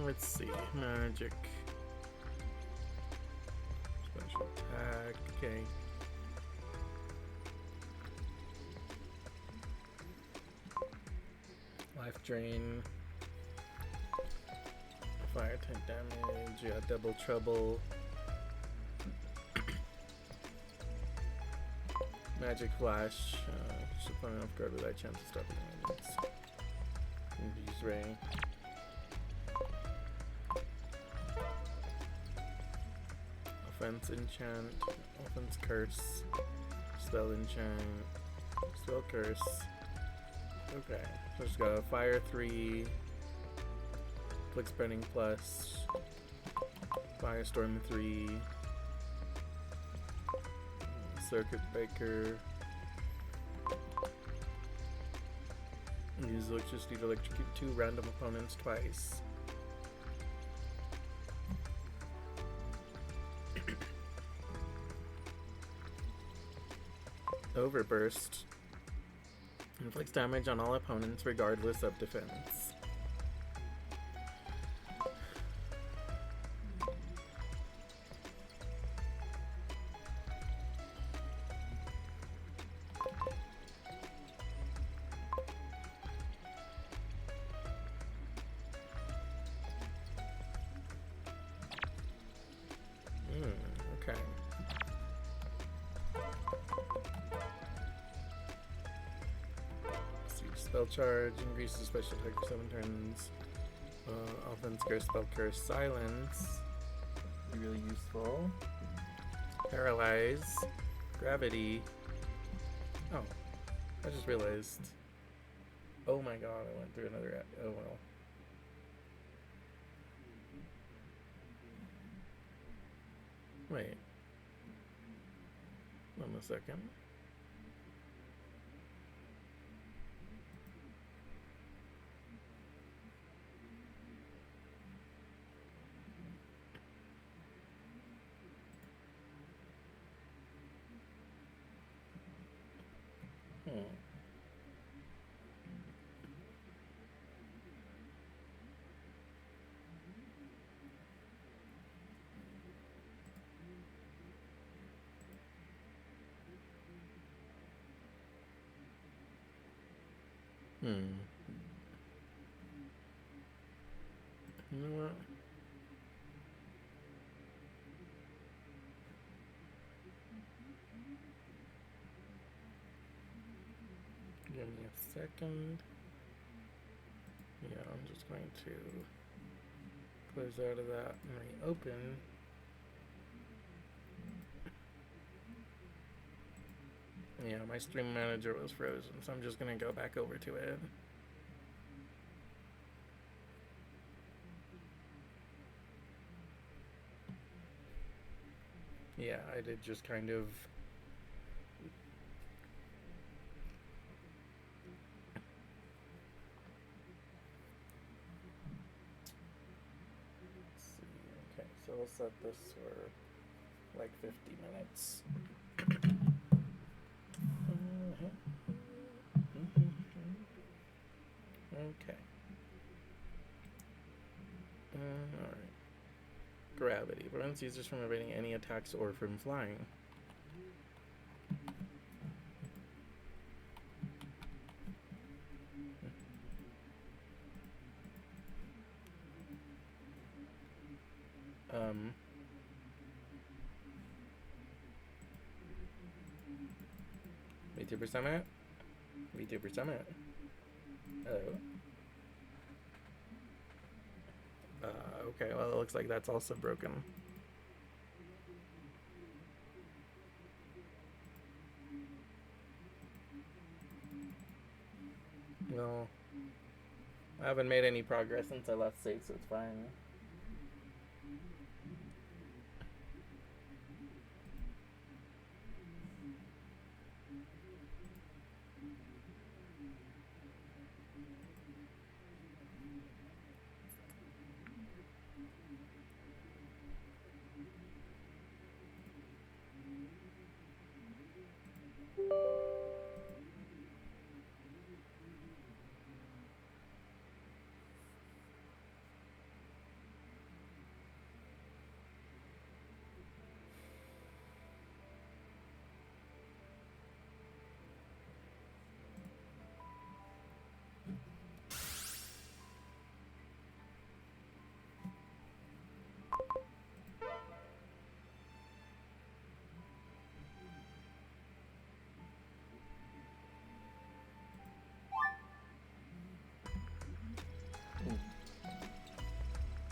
Let's see, magic. Special attack, okay. Life drain. Fire type damage, yeah, double trouble. Magic flash, should put off guard without chance of stopping enemies. Infuse ray. Offense enchant, offense curse, spell enchant, spell curse. Okay, so just got a fire 3, Flick Burning plus, Firestorm 3, Circuit Breaker, use electricity to electrocute 2 random opponents twice. Overburst. Inflicts damage on all opponents regardless of defense. Okay. Spell charge increases special attack for 7 turns. Offense curse, spell curse, silence. Be really useful. Paralyze. Gravity. Oh. I just realized. Oh my god, I went through another. Oh well. Wait. 1 second. You know what? Give me a second. Yeah, I'm just going to close out of that and reopen. Yeah, my stream manager was frozen, so I'm just gonna go back over to it. Yeah, I did just kind of okay, so we'll set this for like 50 minutes. Okay. Alright. Gravity. Prevents users from evading any attacks or from flying. V2 per summit? V2 per summit. Oh. Okay, well, it looks like that's also broken. Well, I haven't made any progress since I last saved, so it's fine.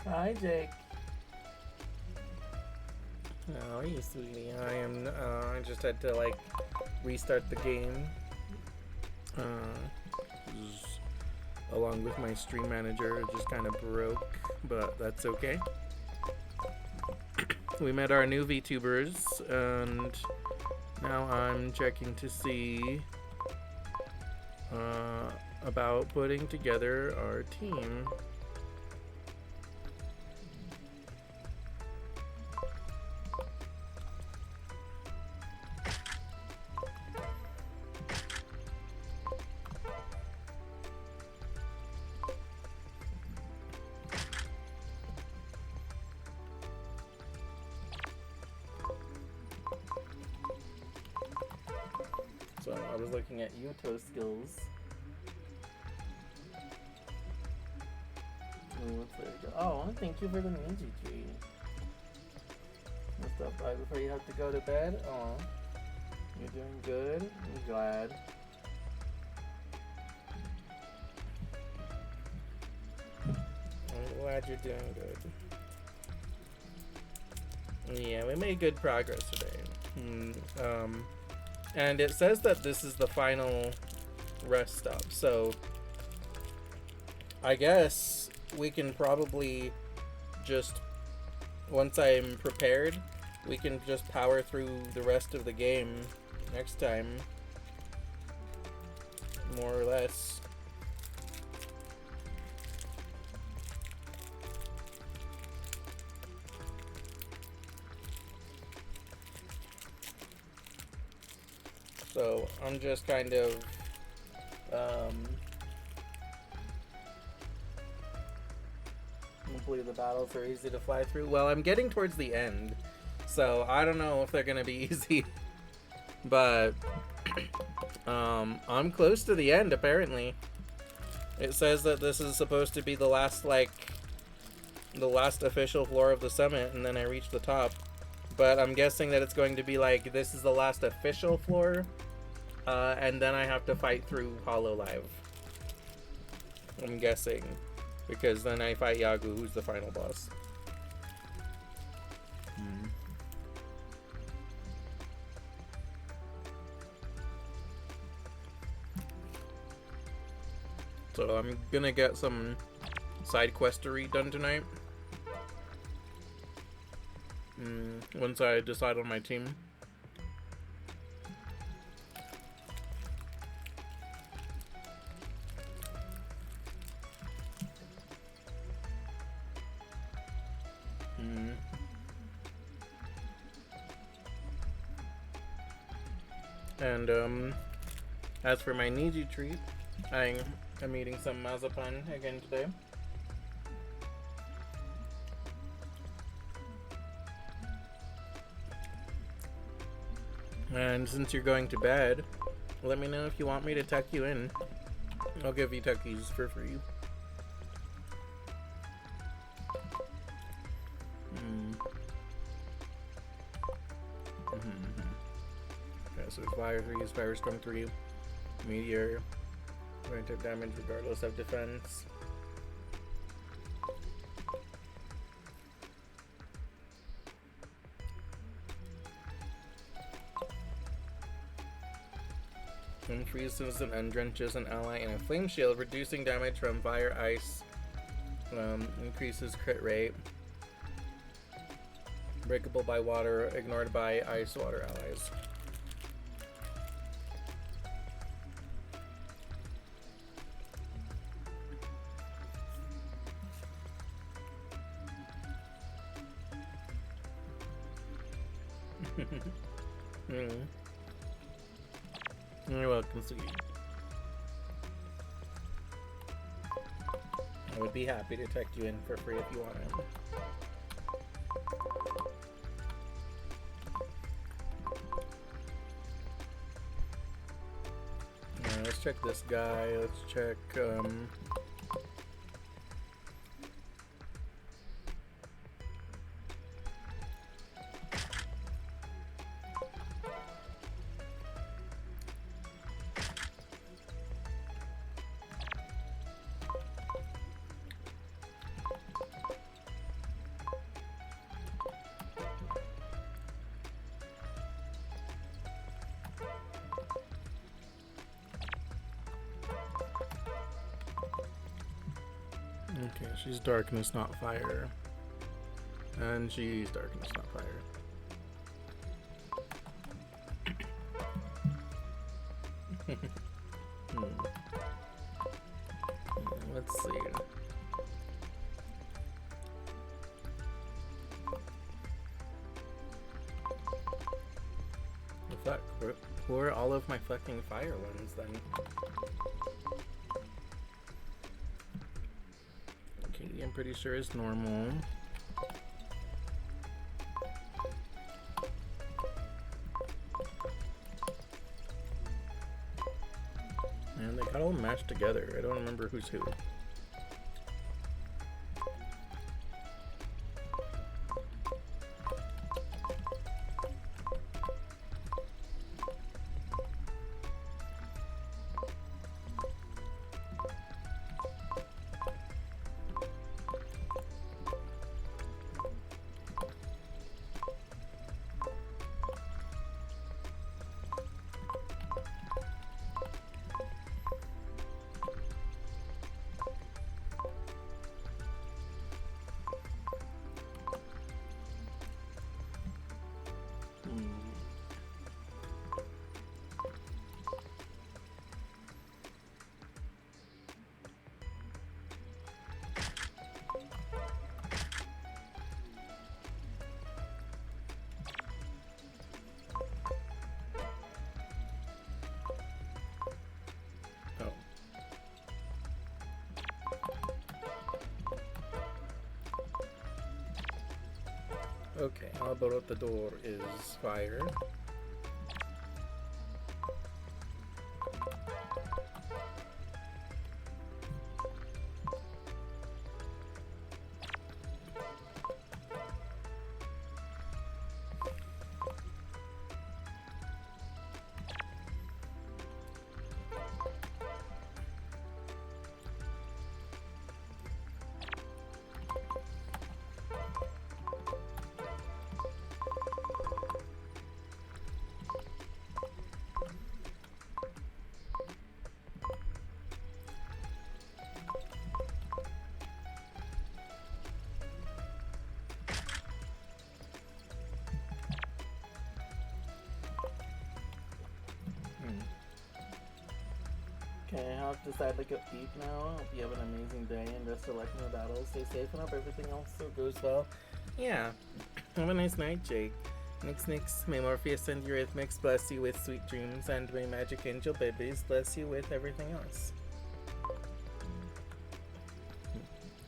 Hi, Jake. Oh, you sweetie. I just had to, like, restart the game. Along with my stream manager, it just kind of broke, but that's okay. We met our new VTubers, and now I'm checking to see about putting together our team. was looking at Yuto skills. What's there? Oh, thank you for the Ninja tree. I'll stop by before you have to go to bed. Oh, you're doing good. I'm glad. I'm glad you're doing good. Yeah, we made good progress today. And it says that this is the final rest stop, so I guess we can probably just, once I'm prepared, we can just power through the rest of the game next time, more or less. So I'm just kind of hopefully the battles are easy to fly through. Well, I'm getting towards the end, so I don't know if they're gonna be easy, but I'm close to the end apparently. It says that this is supposed to be the last, like, the last official floor of the summit, and then I reach the top. But I'm guessing that it's going to be like, this is the last official floor, and then I have to fight through Hololive. I'm guessing. Because then I fight Yagu, who's the final boss. So I'm gonna get some side questery done tonight. Once I decide on my team. And as for my Niji treat, I'm eating some mazapan again today. And since you're going to bed, let me know if you want me to tuck you in. I'll give you tuckies for free. Okay, so Fire 3 is Firestorm 3, Meteor, going to take damage regardless of defense. Freezes and undrenches an ally in a flame shield, reducing damage from fire, ice, increases crit rate, breakable by water, ignored by ice water allies. You're welcome, sweetie. I would be happy to tuck you in for free if you want to. Alright, let's check this guy. Let's check, okay, she's darkness, not fire. And she's darkness, not fire. Let's see. Fuck, pour all of my fucking fire ones then. Okay, I'm pretty sure it's normal. They got all mashed together. I don't remember who's who. Oh. Okay, how about at the door is fire? Okay, I'll decide to go eat now. Hope you have an amazing day and best of luck in the battle. Stay safe and hope everything else goes well. Yeah. Have a nice night, Jake. Nix, may Morpheus and Eurythmics bless you with sweet dreams, and may Magic Angel Babies bless you with everything else.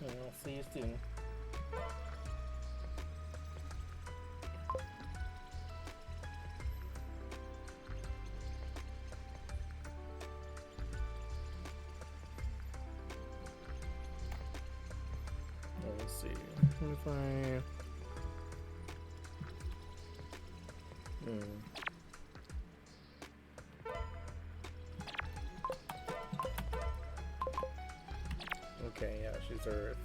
And I'll see you soon. Let's see. If I... Okay, yeah, she's Earth.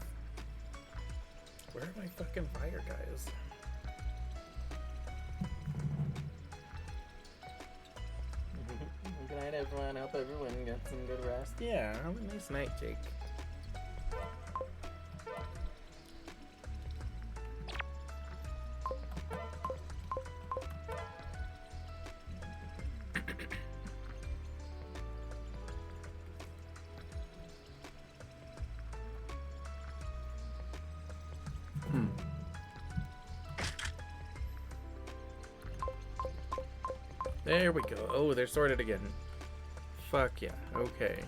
Where are my fucking fire guys? Good night, everyone. Hope everyone gets some good rest. Yeah, have a nice night, Jake. There we go. Oh, they're sorted again. Fuck yeah. Okay.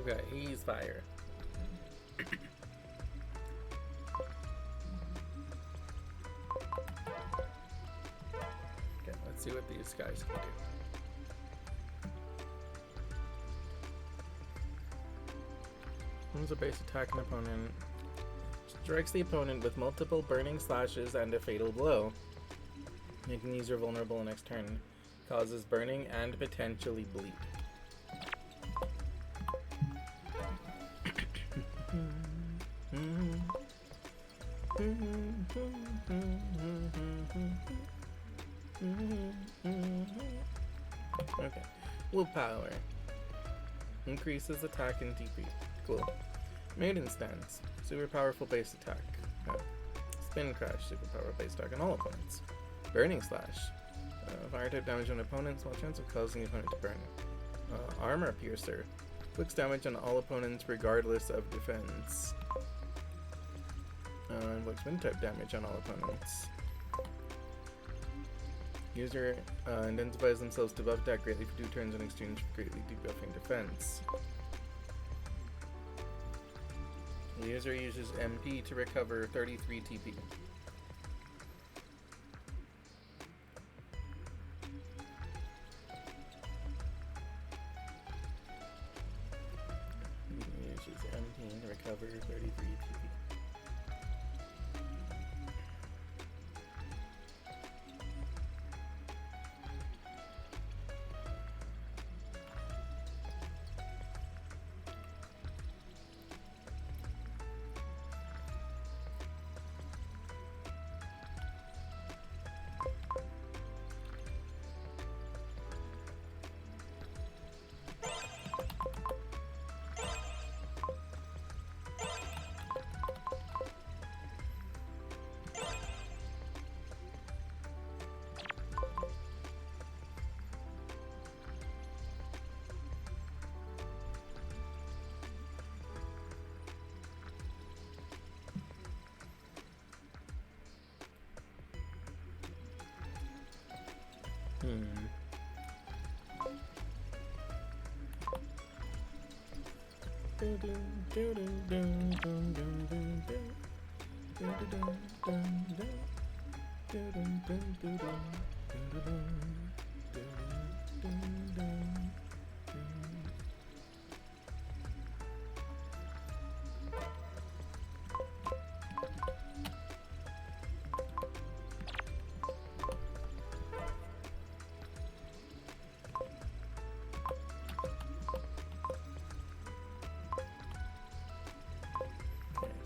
Okay, he's fire. Okay, let's see what these guys can do. One's a base attack an opponent. Strikes the opponent with multiple burning slashes and a fatal blow, making the user vulnerable next turn. Causes burning and potentially bleed. Okay. Willpower. Increases attack and DP. Cool. Maiden Stance. Super powerful base attack. Spin Crash. Super powerful base attack on all opponents. Burning Slash. Fire type damage on opponents while chance of causing the opponent to burn. Armor Piercer. Inflicts damage on all opponents regardless of defense. Inflicts wind type damage on all opponents. User identifies themselves to buff attack greatly for 2 turns in exchange for greatly debuffing defense. The user uses MP to recover 33 TP. Uses MP to recover 33 TP.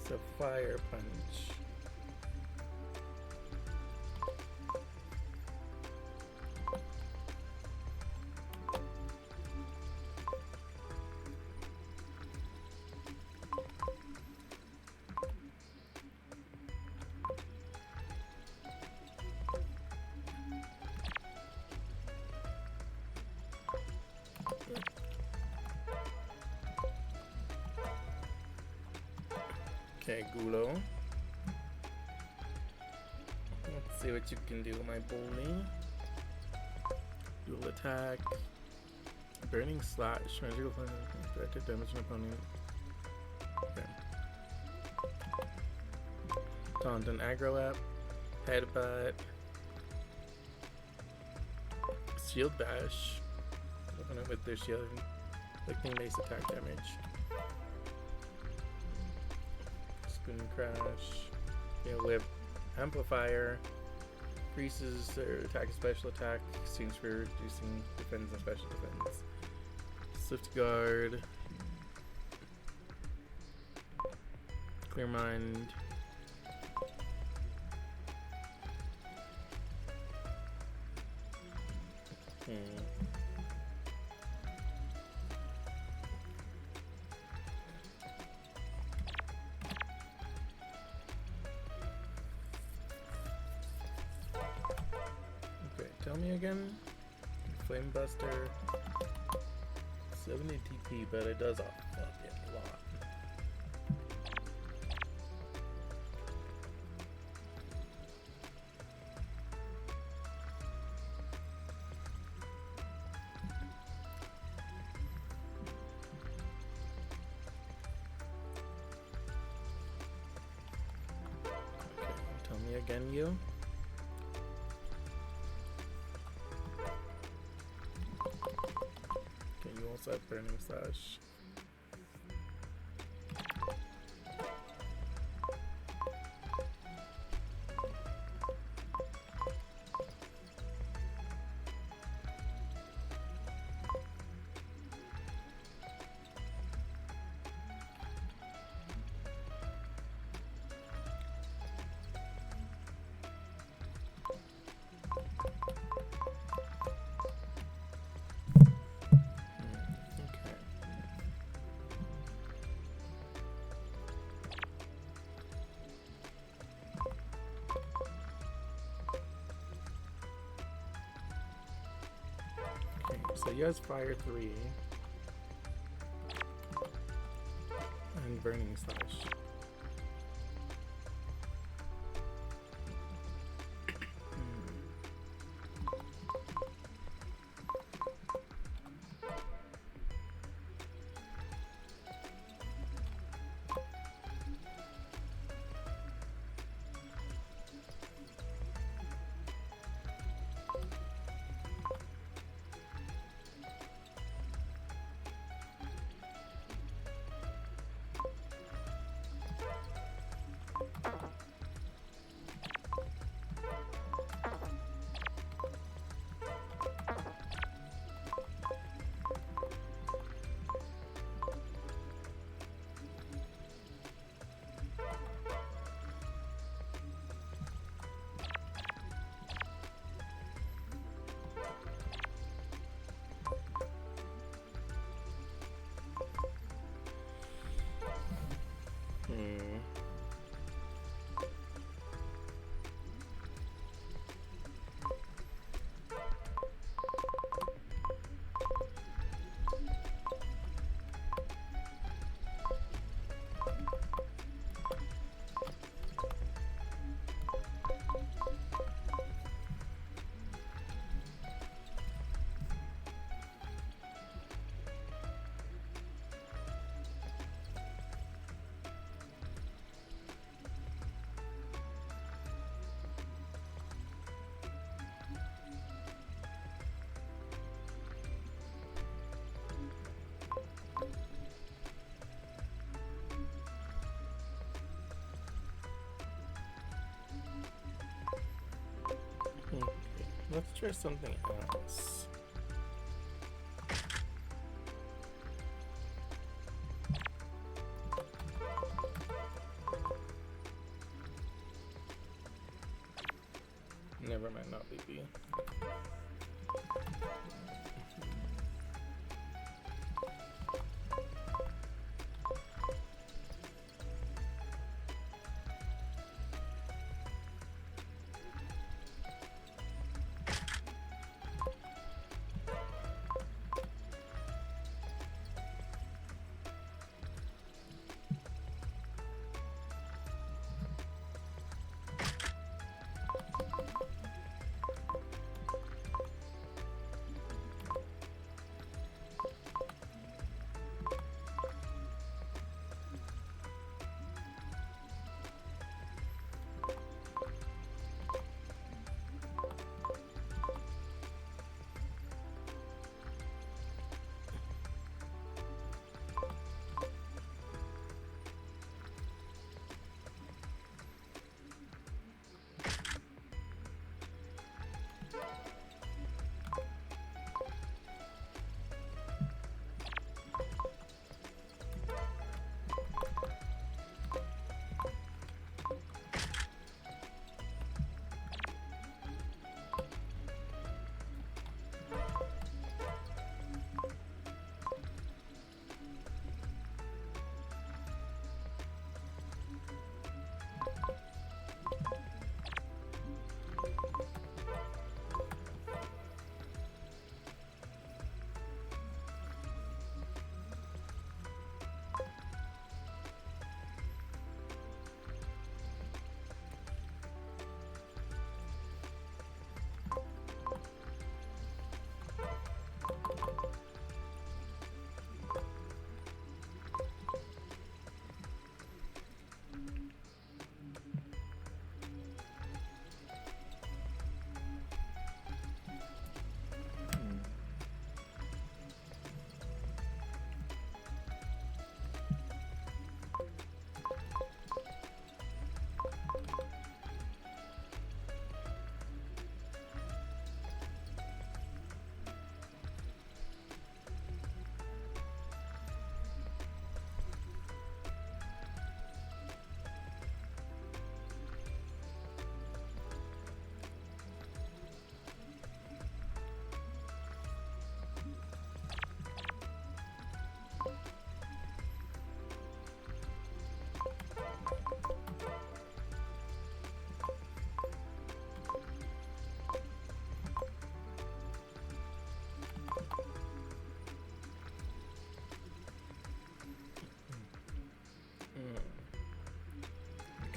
So Fire Punch. Okay, Gulo. Let's see what you can do, my bully. Dual attack. Burning Slash. Magical fire. Directed damage an opponent. Okay. Taunt and aggro app. Headbutt. Shield Bash. Opponent with their shield. Inflicting base attack damage. Spin Crash. Yeah, Whip. Amplifier. Increases their attack and special attack. Seems for reducing defense and special defense. Swift Guard. Clear Mind. Okay, tell me again. Flame Buster. 70 TP, but it does a fucking lot. again, you. Okay, you also have Burning Slash. So he has Fire 3 and Burning Slash. Okay, let's try something else. Never mind, not BB.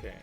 Okay.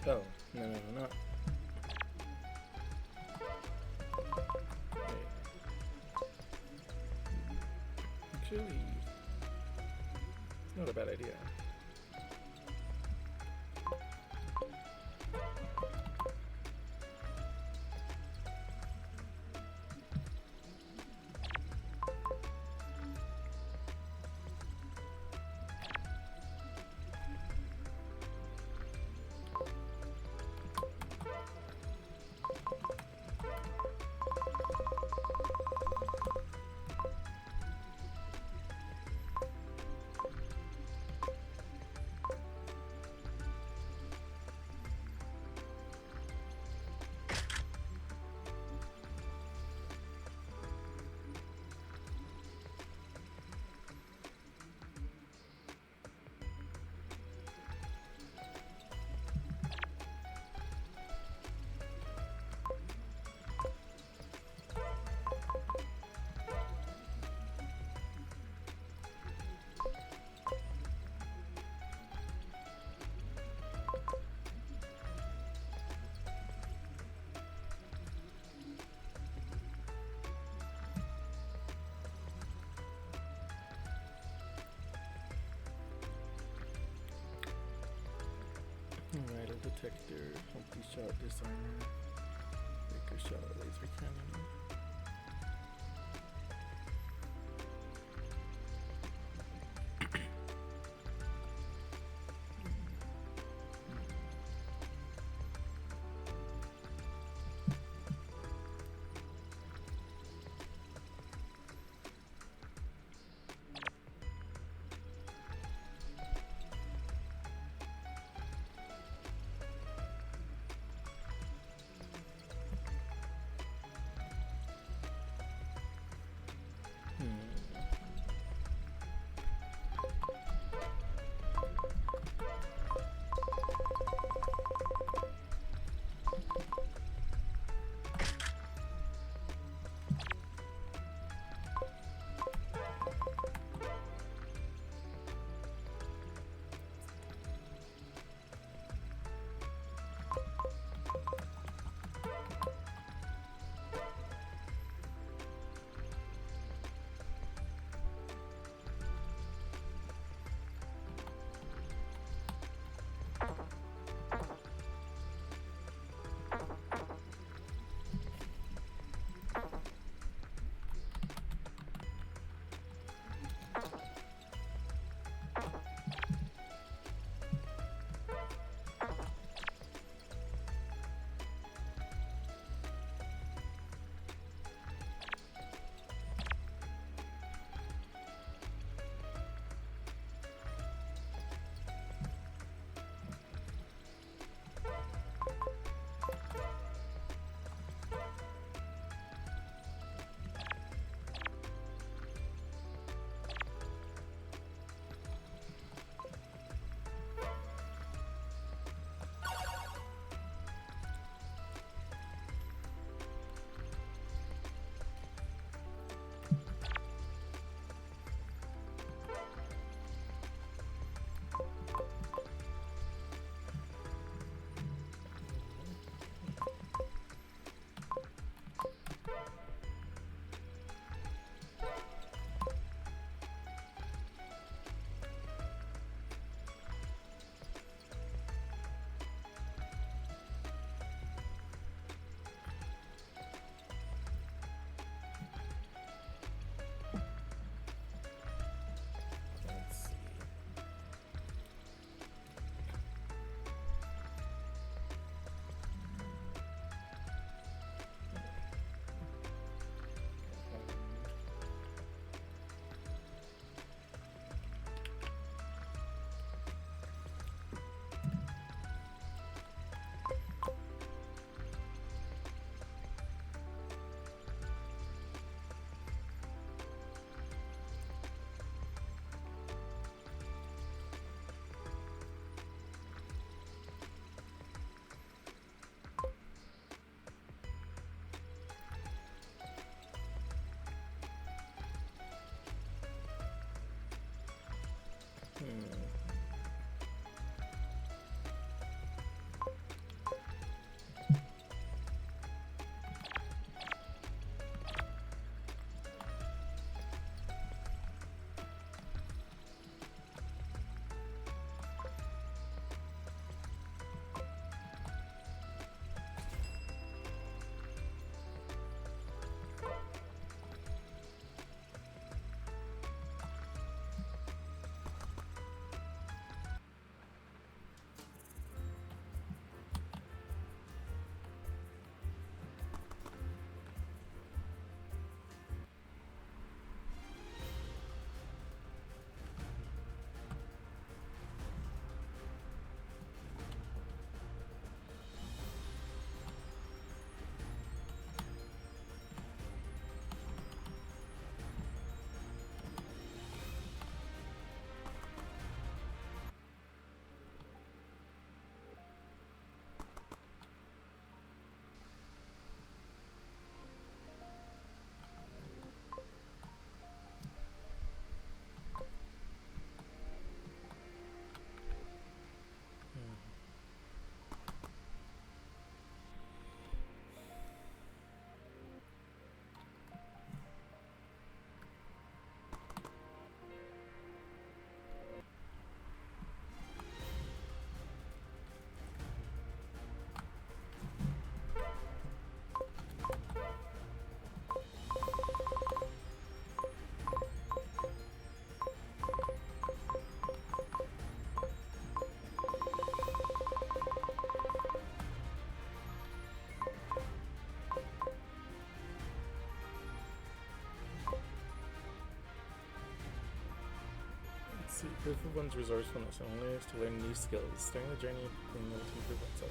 Oh, no, not. Wait. Actually, it's not a bad idea. Metal detector, multi-shot disarmor, breaker shot, laser cannon. see. Proof of one's resourcefulness and willingness to learn new skills. Starting the journey of being able to improve oneself.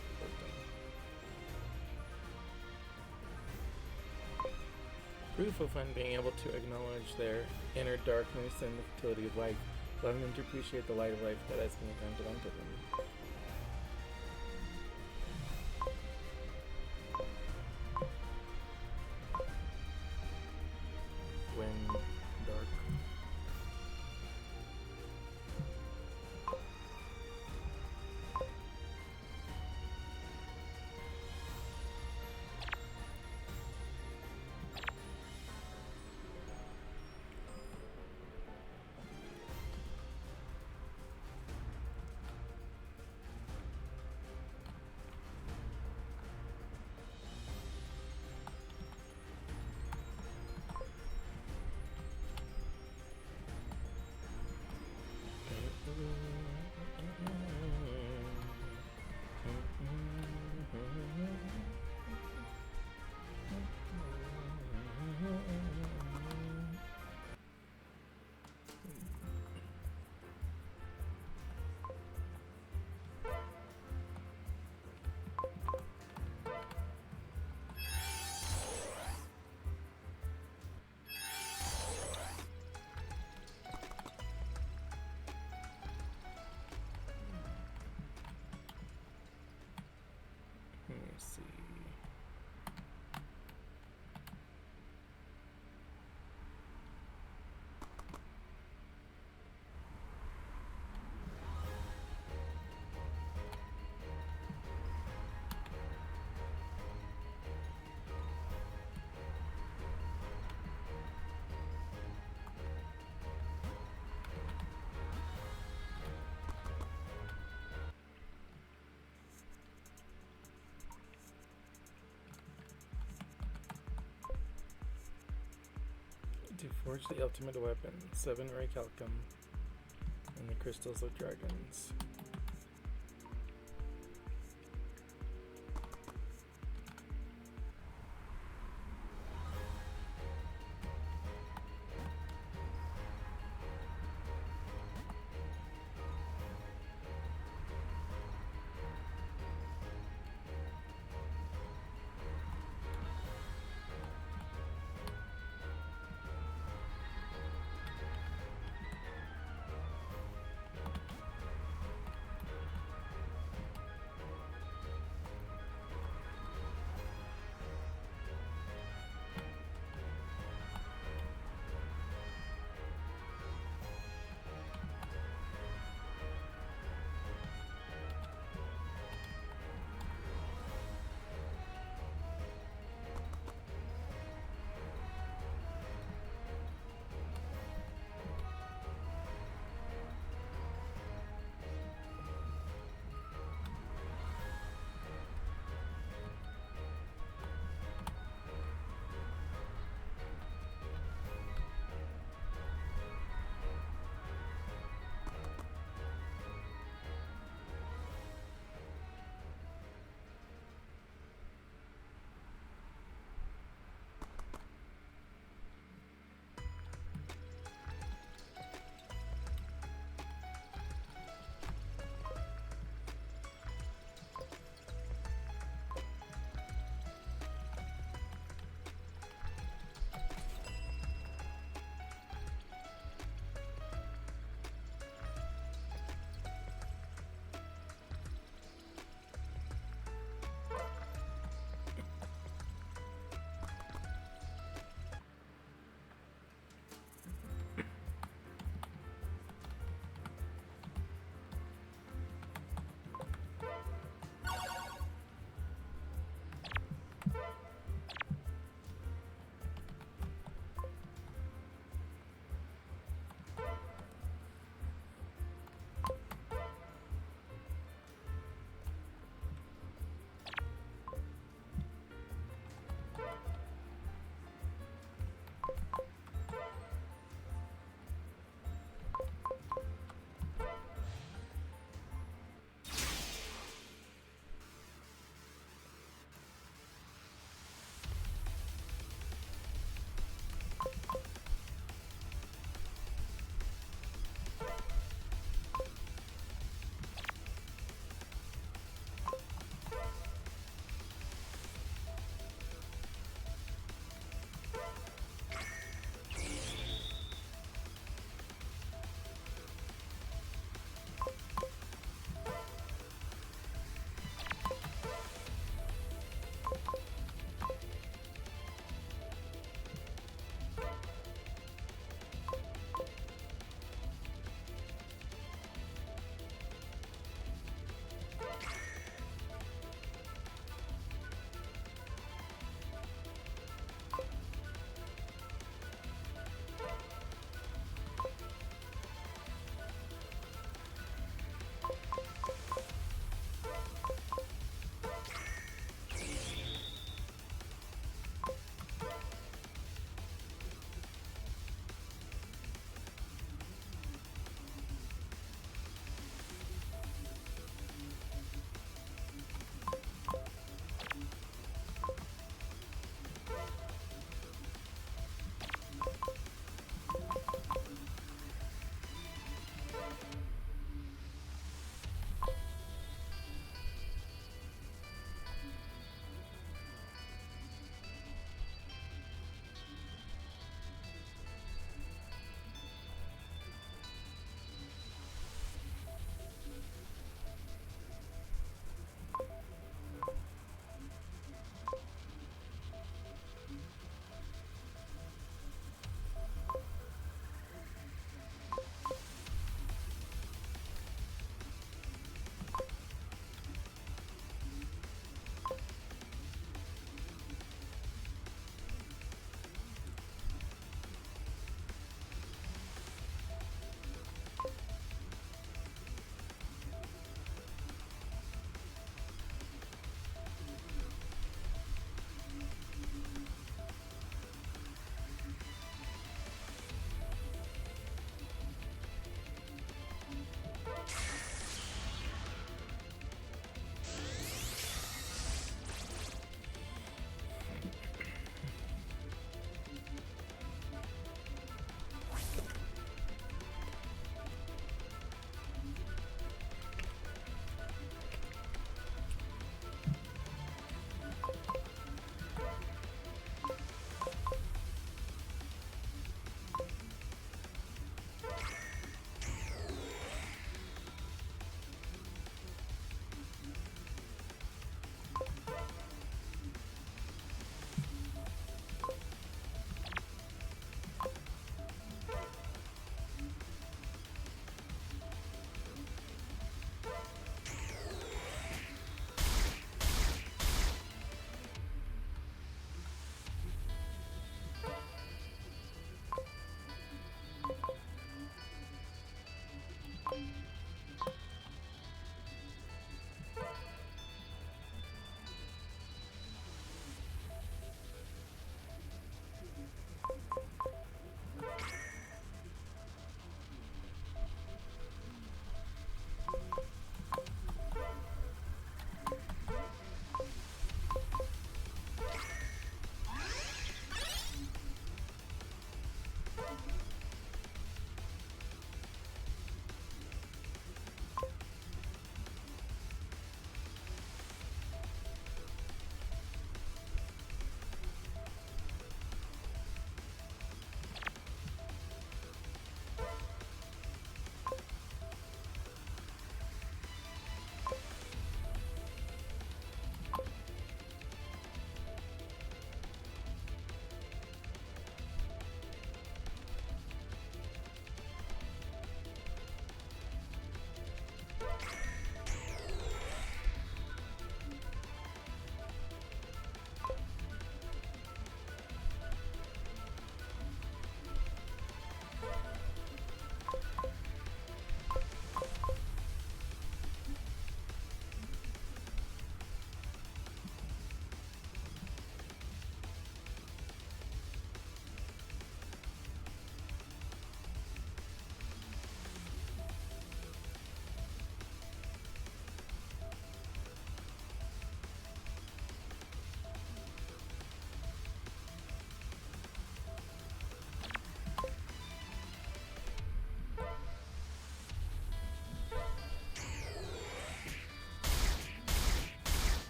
Proof of one being able to acknowledge their inner darkness and the futility of life, allowing them to appreciate the light of life that has been granted unto them. When dark. Let me see. To forge the ultimate weapon, 7 ray calcum, and the crystals of dragons.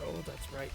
Oh, that's right.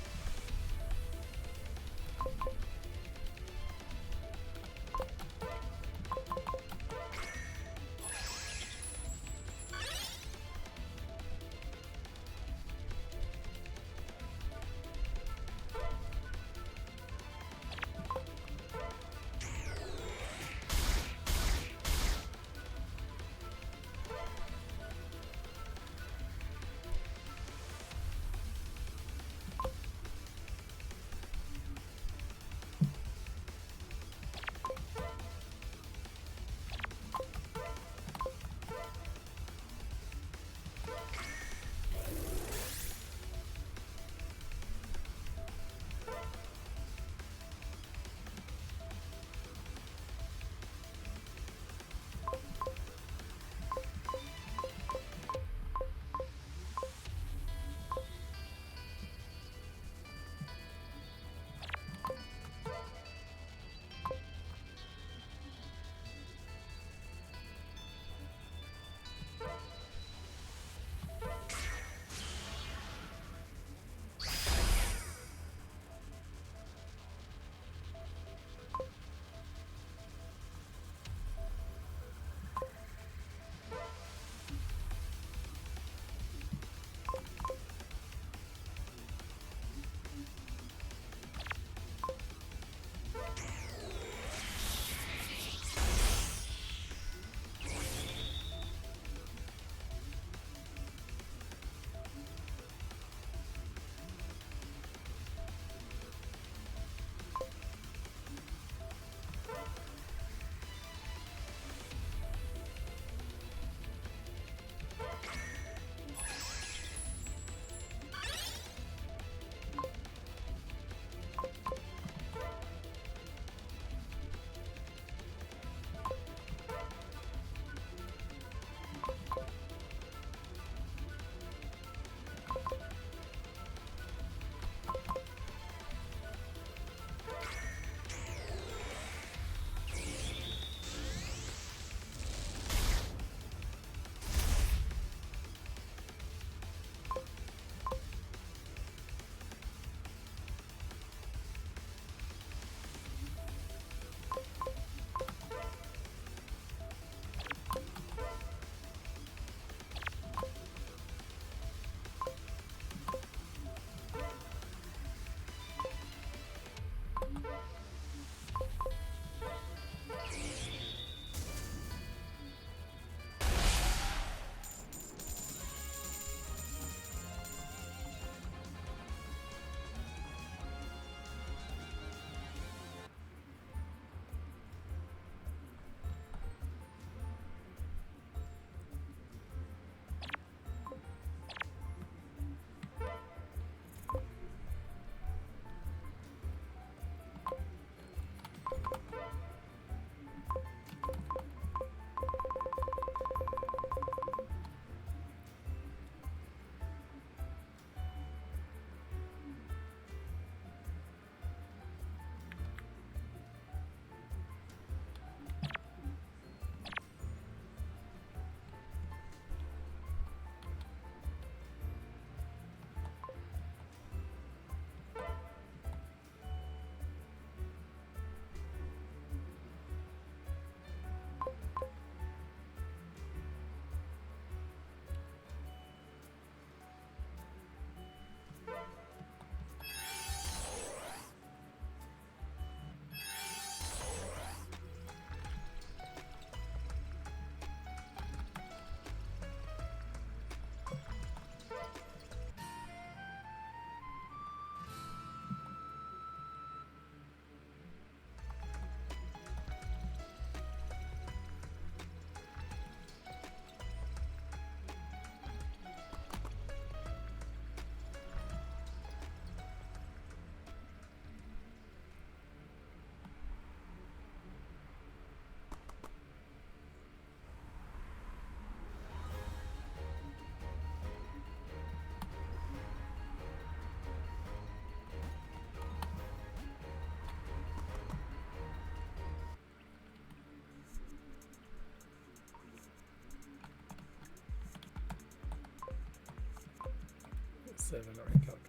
7, alright, Calico.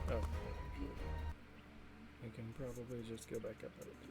Oh. I can probably just go back up a little bit.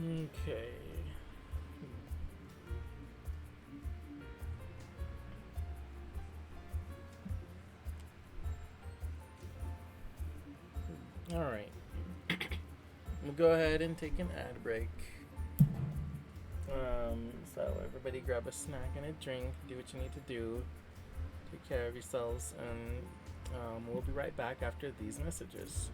Okay. Alright. We'll go ahead and take an ad break. So everybody grab a snack and a drink, do what you need to do, take care of yourselves, and we'll be right back after these messages.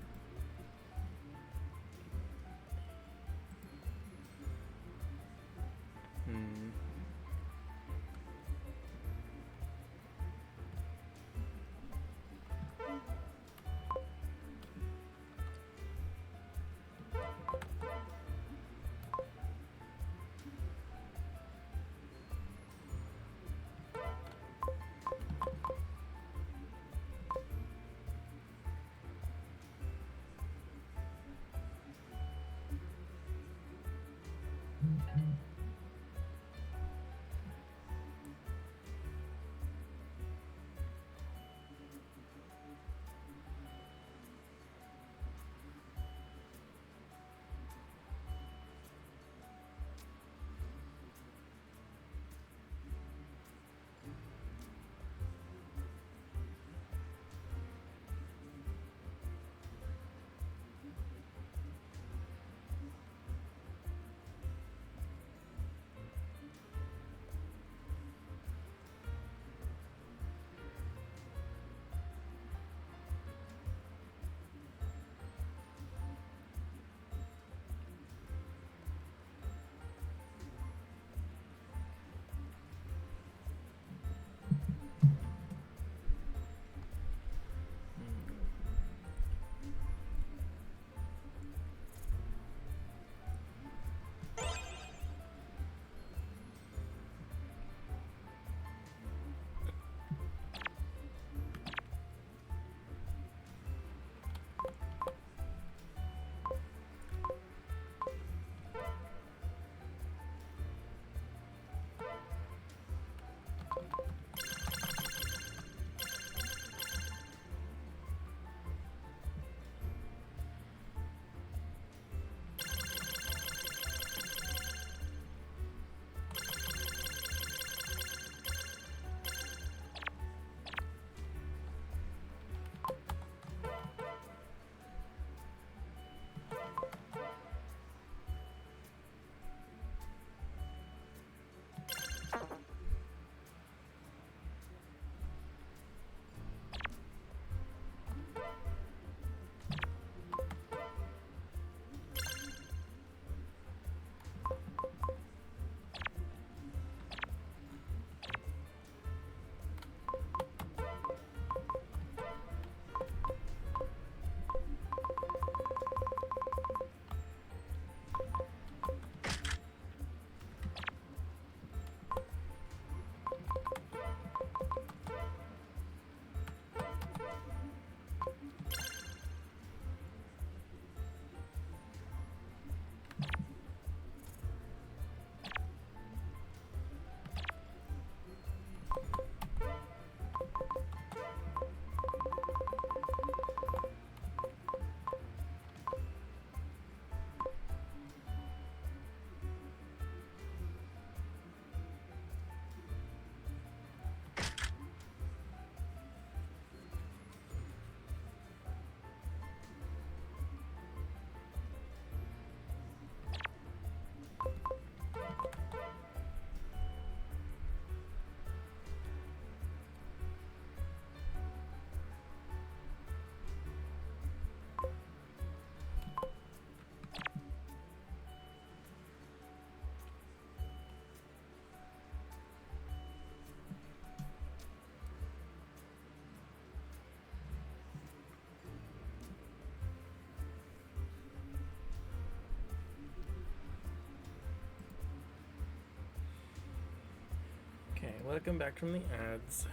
Okay, welcome back from the ads.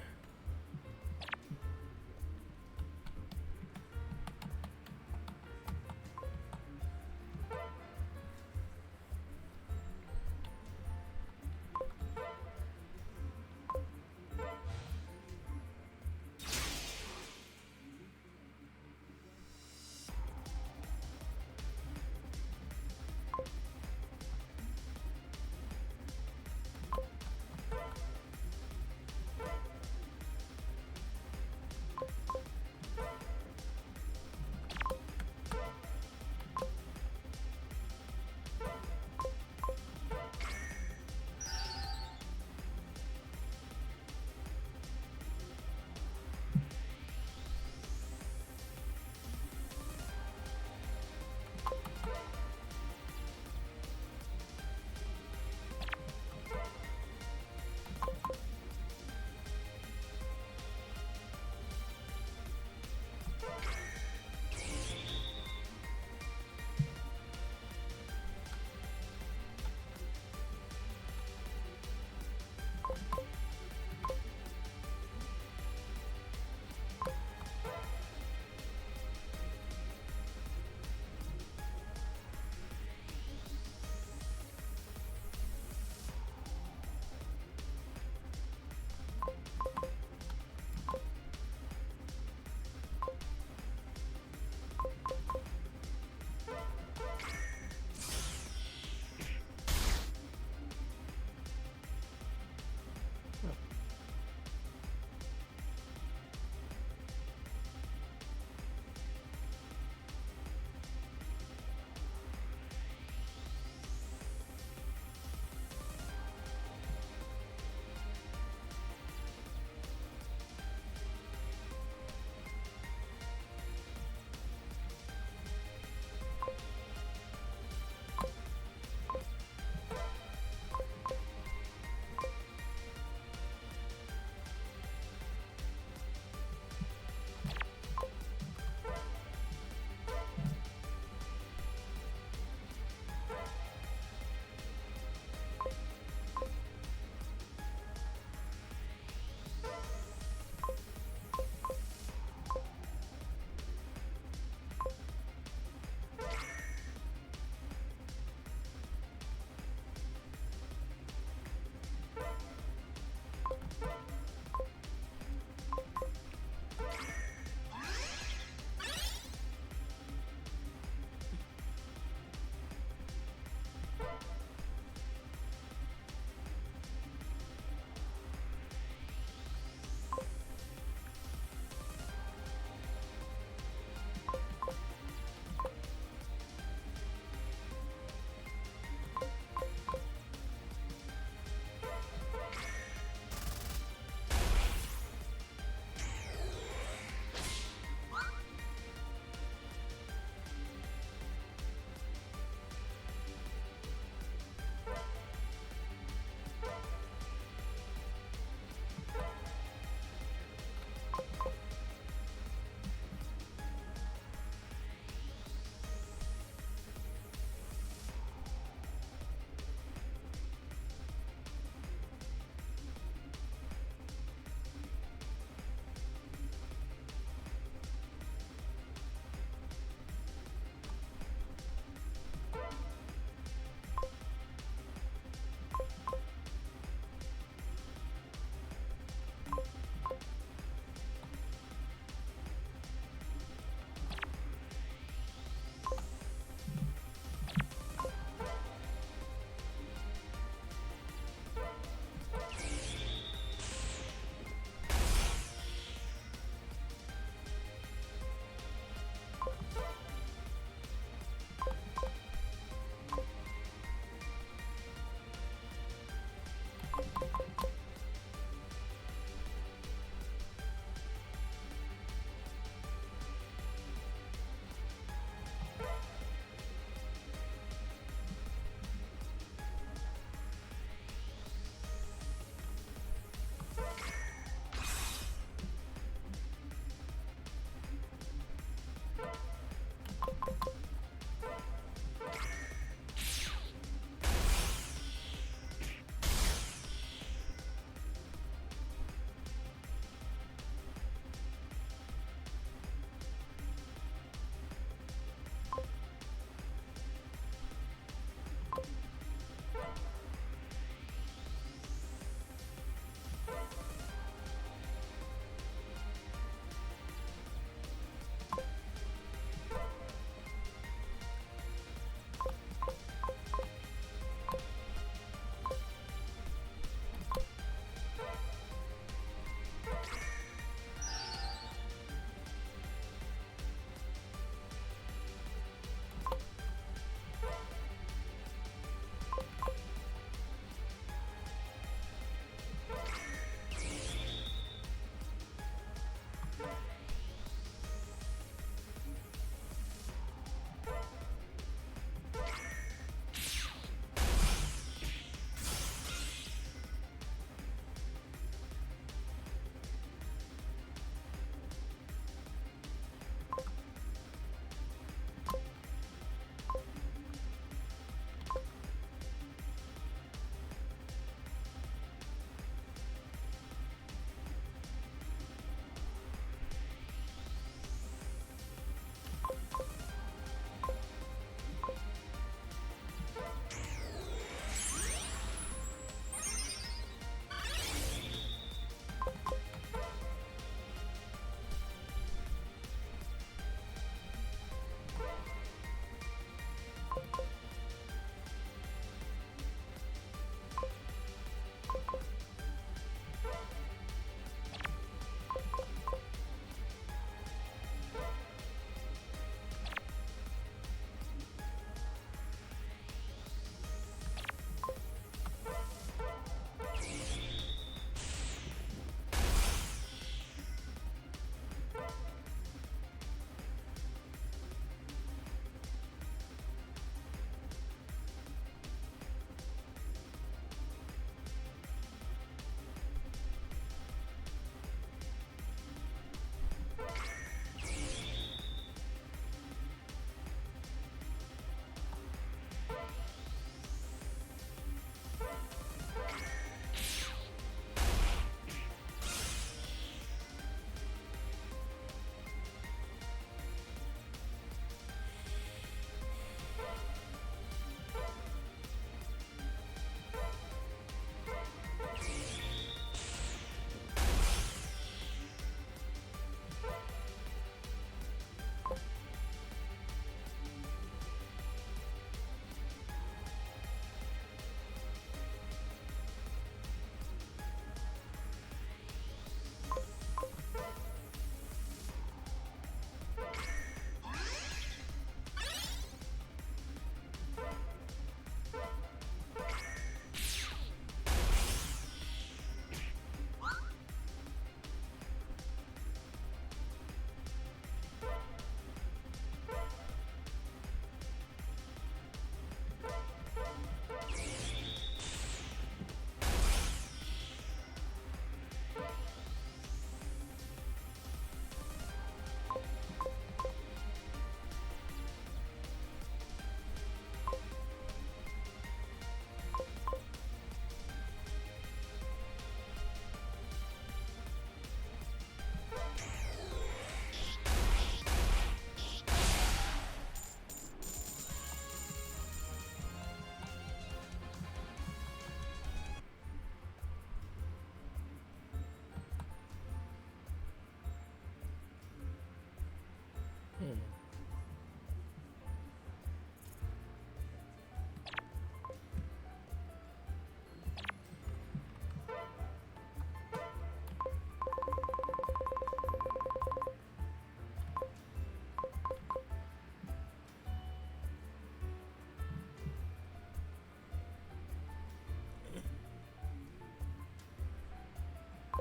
I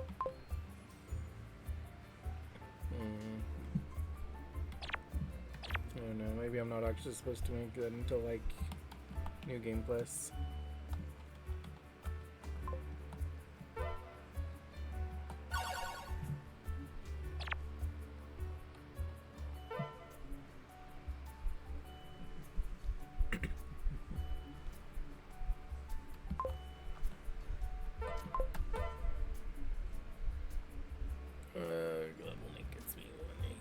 don't know, maybe I'm not actually supposed to make that until like New Game Plus. Global Link gets me 1 AP.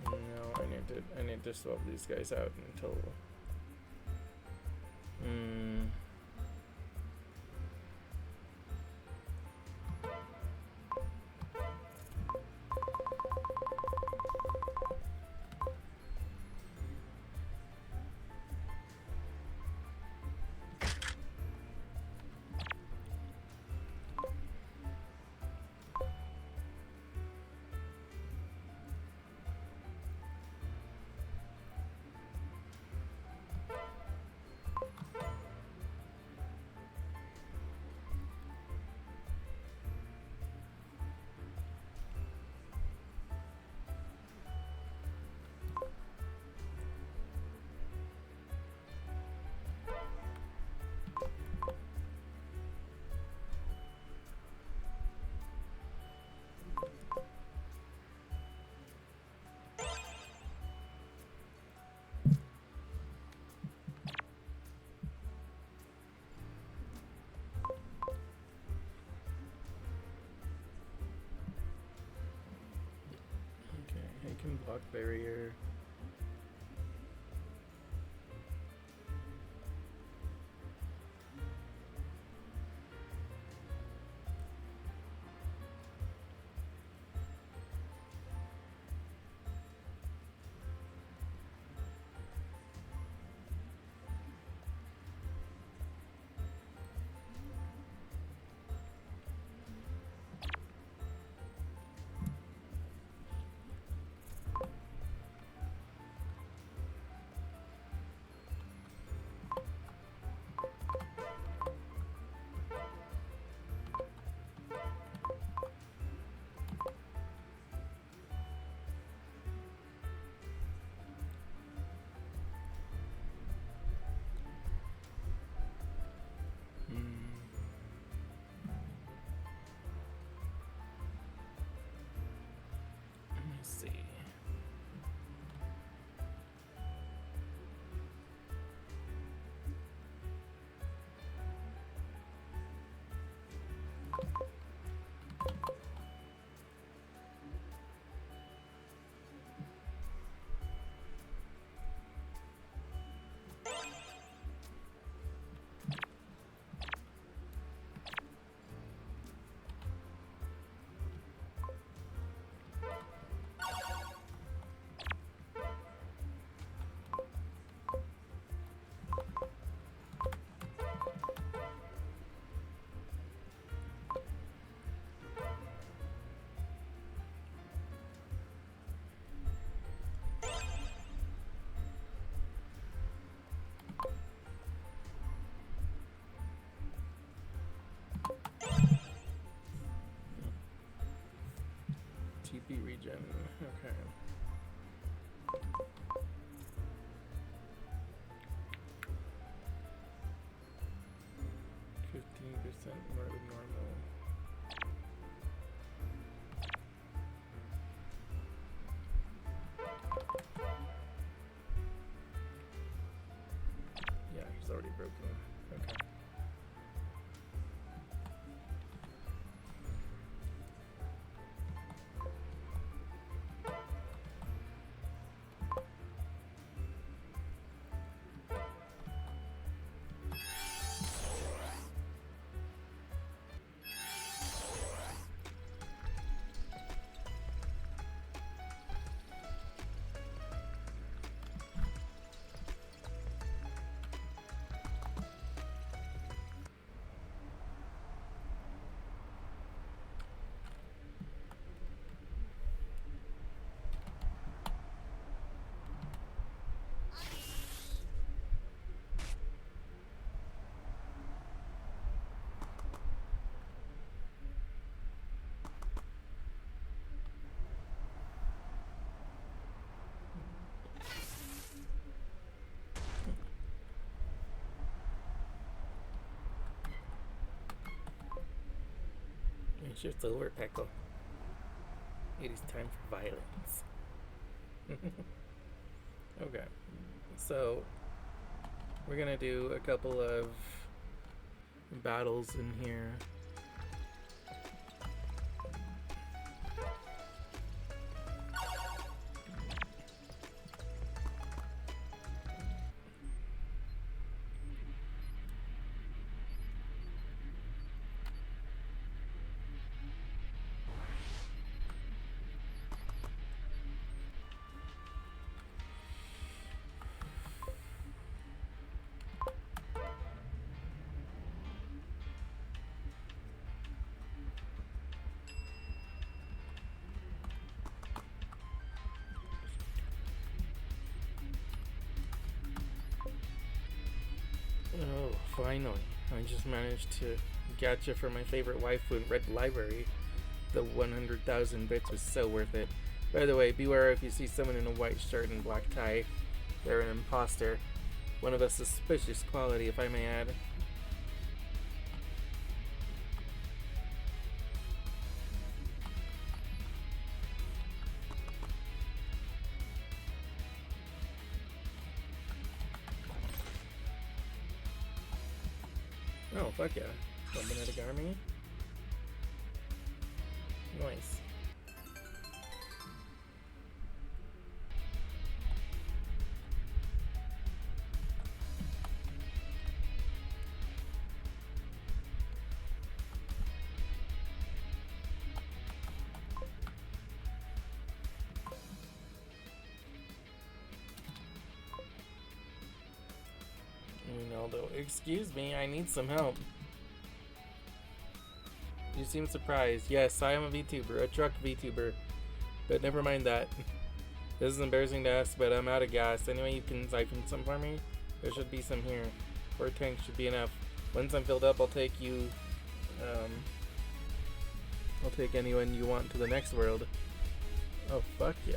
No, I need to swap these guys out until. I can block barrier. See. TP regen. Okay. 15% more than normal. Yeah, he's already broken. Okay. Shifts over, Echo. It is time for violence. Okay. So, we're gonna do a couple of battles in here. Oh, finally. I just managed to gotcha for my favorite waifu in Red Library. The 100,000 bits was so worth it. By the way, beware if you see someone in a white shirt and black tie. They're an imposter. One of a suspicious quality, if I may add. Oh, fuck yeah. Cybernetic army. Nice. Ronaldo, excuse me, I need some help. You seem surprised. Yes, I am a VTuber, a truck VTuber. But never mind that. This is embarrassing to ask, but I'm out of gas. Anyway, you can siphon some for me? There should be some here. 4 tanks should be enough. Once I'm filled up, I'll take you, I'll take anyone you want to the next world. Oh, fuck yeah.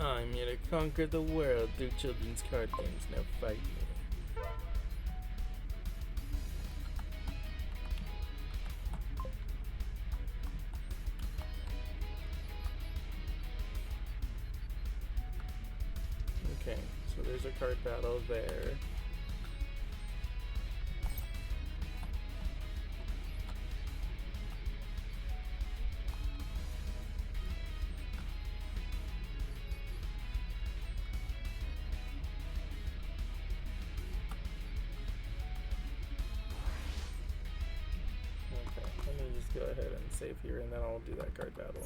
I'm here to conquer the world through children's card games. Now fight me. Okay, so there's a card battle there. Go ahead and save here, and then I'll do that card battle.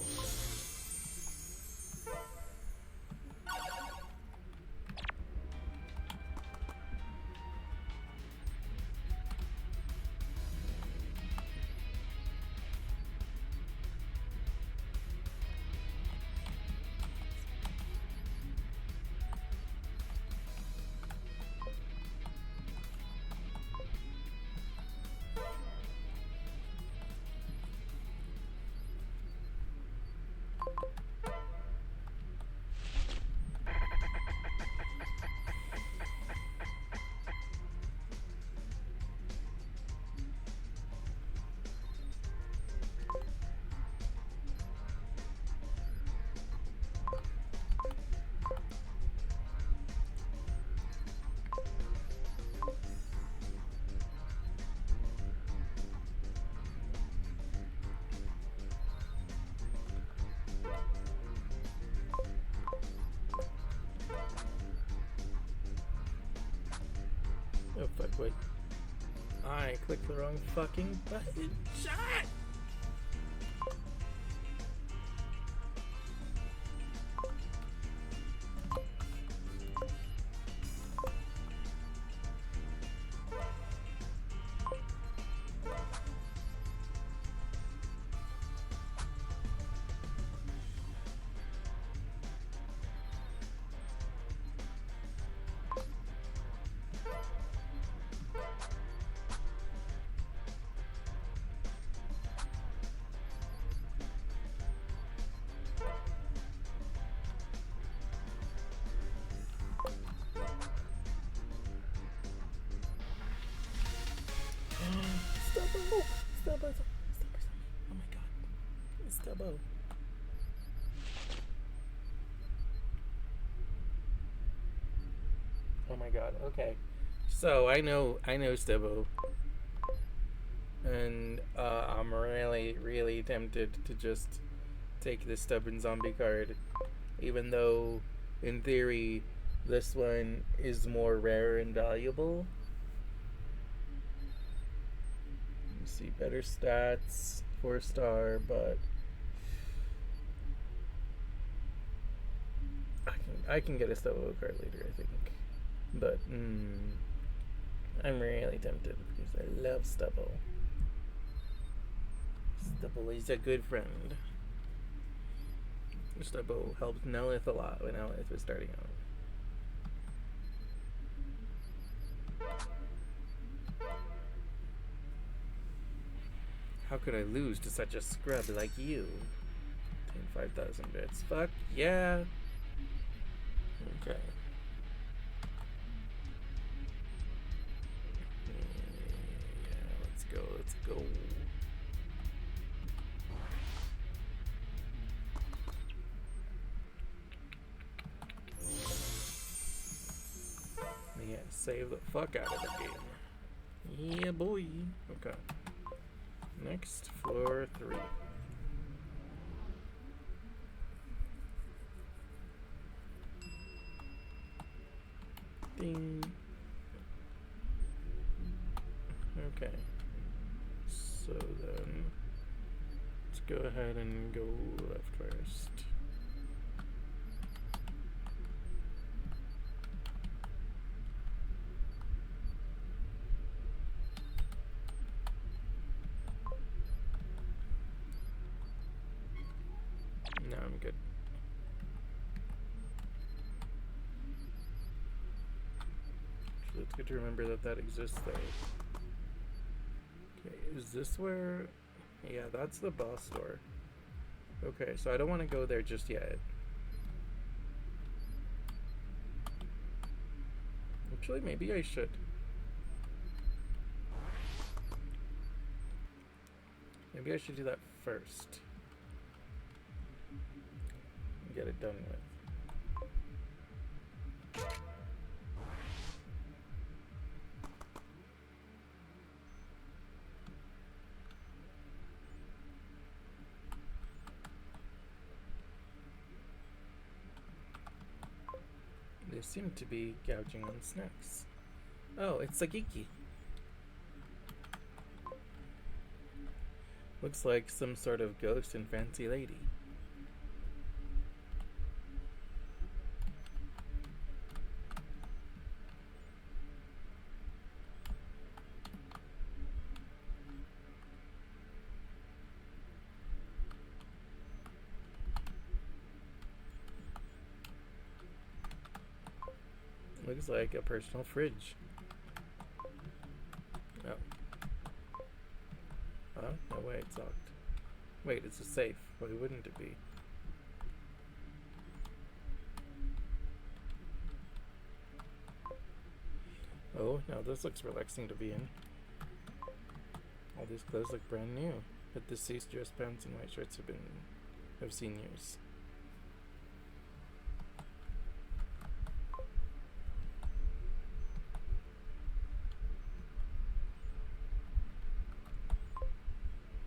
Oh fuck, wait. I clicked the wrong fucking button. Shot! Stubbo. Oh my god, okay. So I know Stubbo. And I'm really tempted to just take the stubborn zombie card. Even though in theory this one is more rare and valuable. You see better stats, 4-star, but I can get a Stubbo card later, I think. But I'm really tempted because I love Stubbo. Stubbo is a good friend. Stubbo helped Nelith a lot when Nelith was starting out. How could I lose to such a scrub like you? 5,000 bits. Fuck yeah. Okay. Yeah, let's go. Yeah, save the fuck out of the game. Yeah, boy. Okay. Next, floor 3. Ding. Okay. So then, let's go ahead and go left first. No, I'm good. Actually, it's good to remember that exists though. Okay, is this where... Yeah, that's the boss door. Okay, so I don't want to go there just yet. Actually, maybe I should. Maybe I should do that first. And get it done with. They seem to be gouging on snacks. Oh, it's Sagiki. Looks like some sort of ghost and fancy lady. Looks like a personal fridge. Oh. Huh? No way, it's locked. Wait, it's a safe. Why wouldn't it be? Oh, now this looks relaxing to be in. All these clothes look brand new, but the deceased dress pants and white shirts have seen use.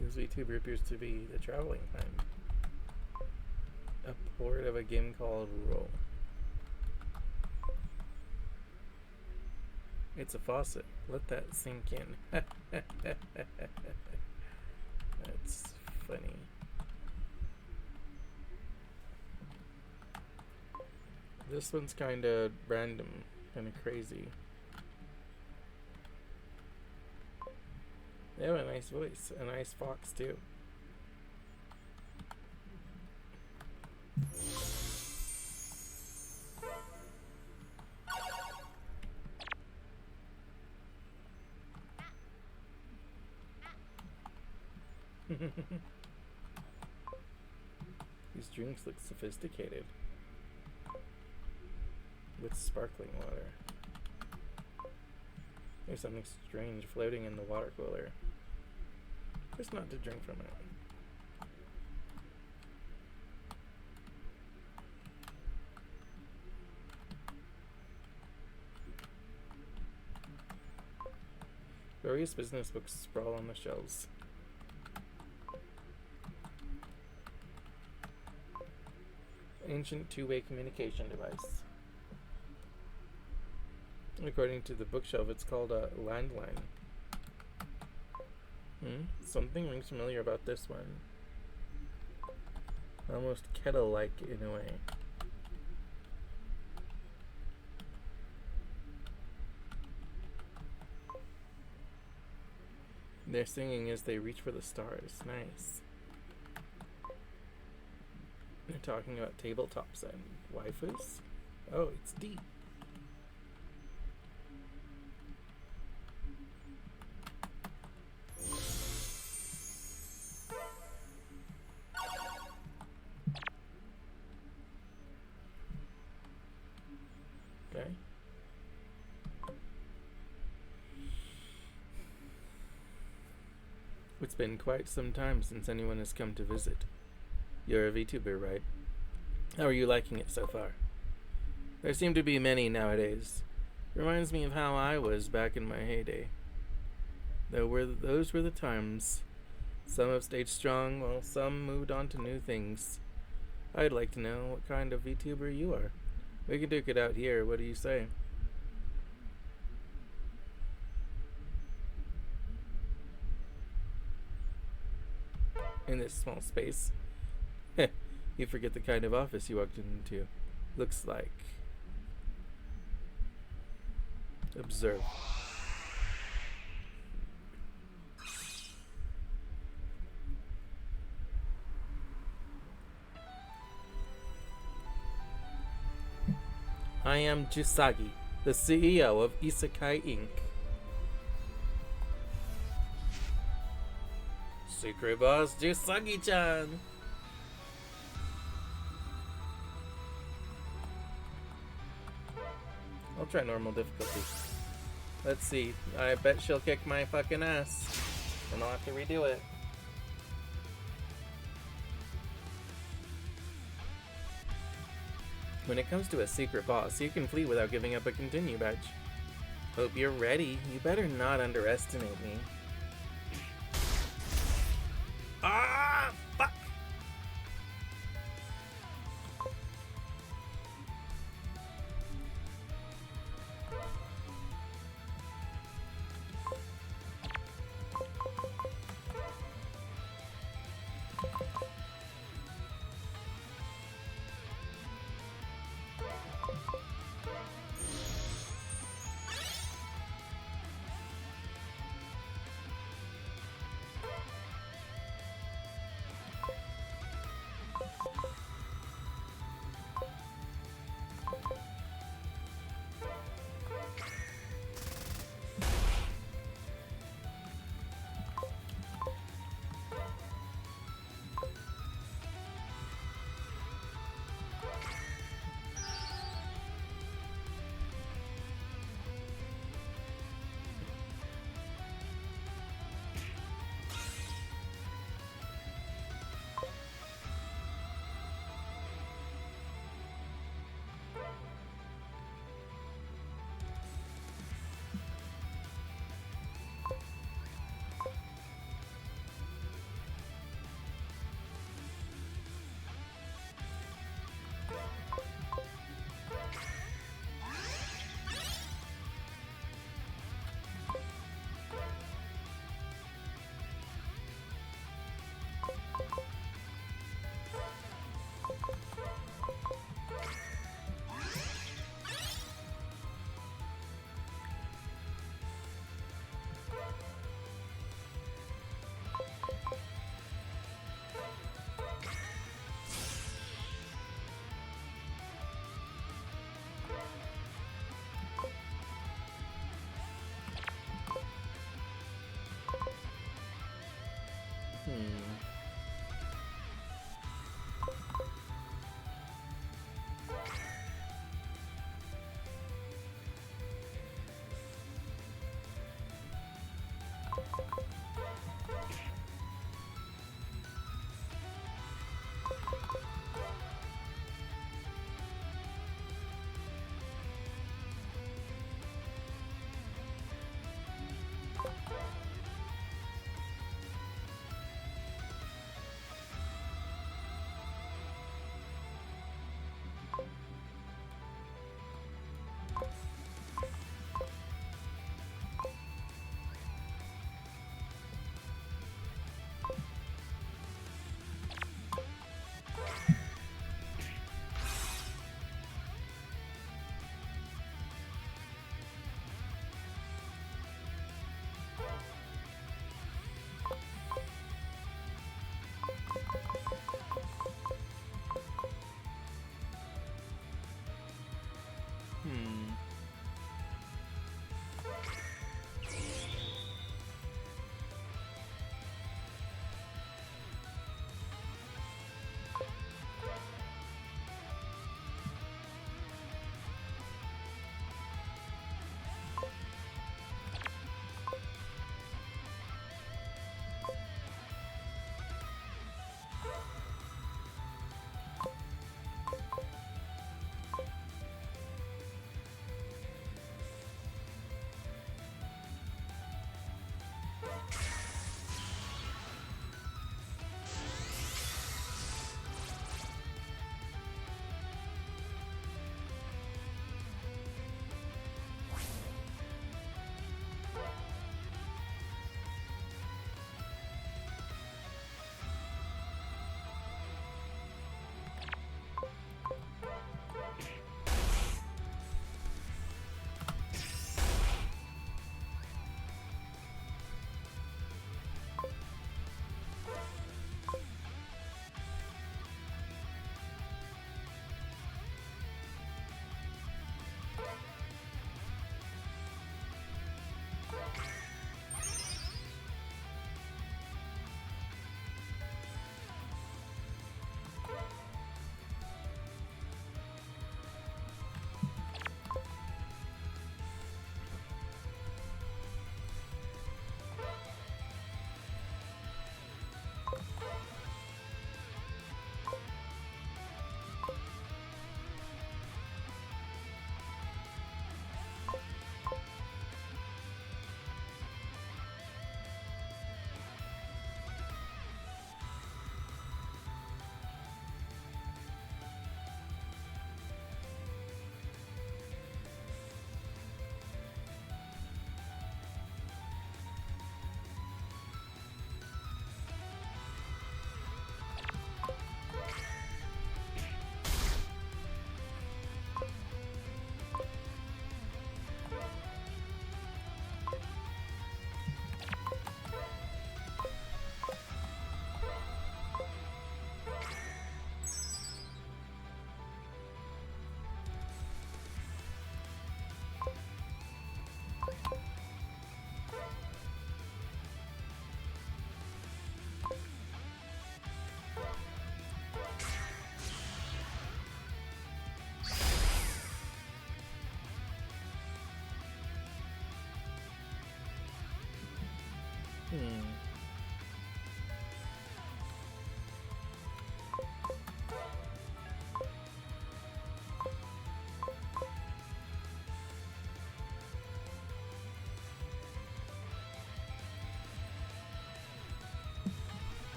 This VTuber appears to be the traveling time. A port of a game called Roll. It's a faucet. Let that sink in. That's funny. This one's kind of random, kind of crazy. They have a nice voice, a nice fox too. These drinks look sophisticated. With sparkling water. There's something strange floating in the water cooler. Just not to drink from it. Various business books sprawl on the shelves. Ancient two-way communication device. According to the bookshelf, it's called a landline. Something rings familiar about this one. Almost kettle-like in a way. They're singing as they reach for the stars. Nice. They're talking about tabletops and waifus. Oh, it's deep. Okay. It's been quite some time since anyone has come to visit. You're a VTuber, right? How are you liking it so far? There seem to be many nowadays. Reminds me of how I was back in my heyday. Those were the times. Some have stayed strong, while some moved on to new things. I'd like to know what kind of VTuber you are. We can duke it out here. What do you say? In this small space. You forget the kind of office you walked into. Looks like. Observe. I am Jusagi, the CEO of Isekai Inc. Secret Boss Jusagi-chan! I'll try normal difficulty. Let's see. I bet she'll kick my fucking ass. And I'll have to redo it. When it comes to a secret boss, you can flee without giving up a continue badge. Hope you're ready. You better not underestimate me. Ah! Fuck!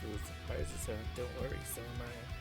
Ooh, surprises, so don't worry, so am I.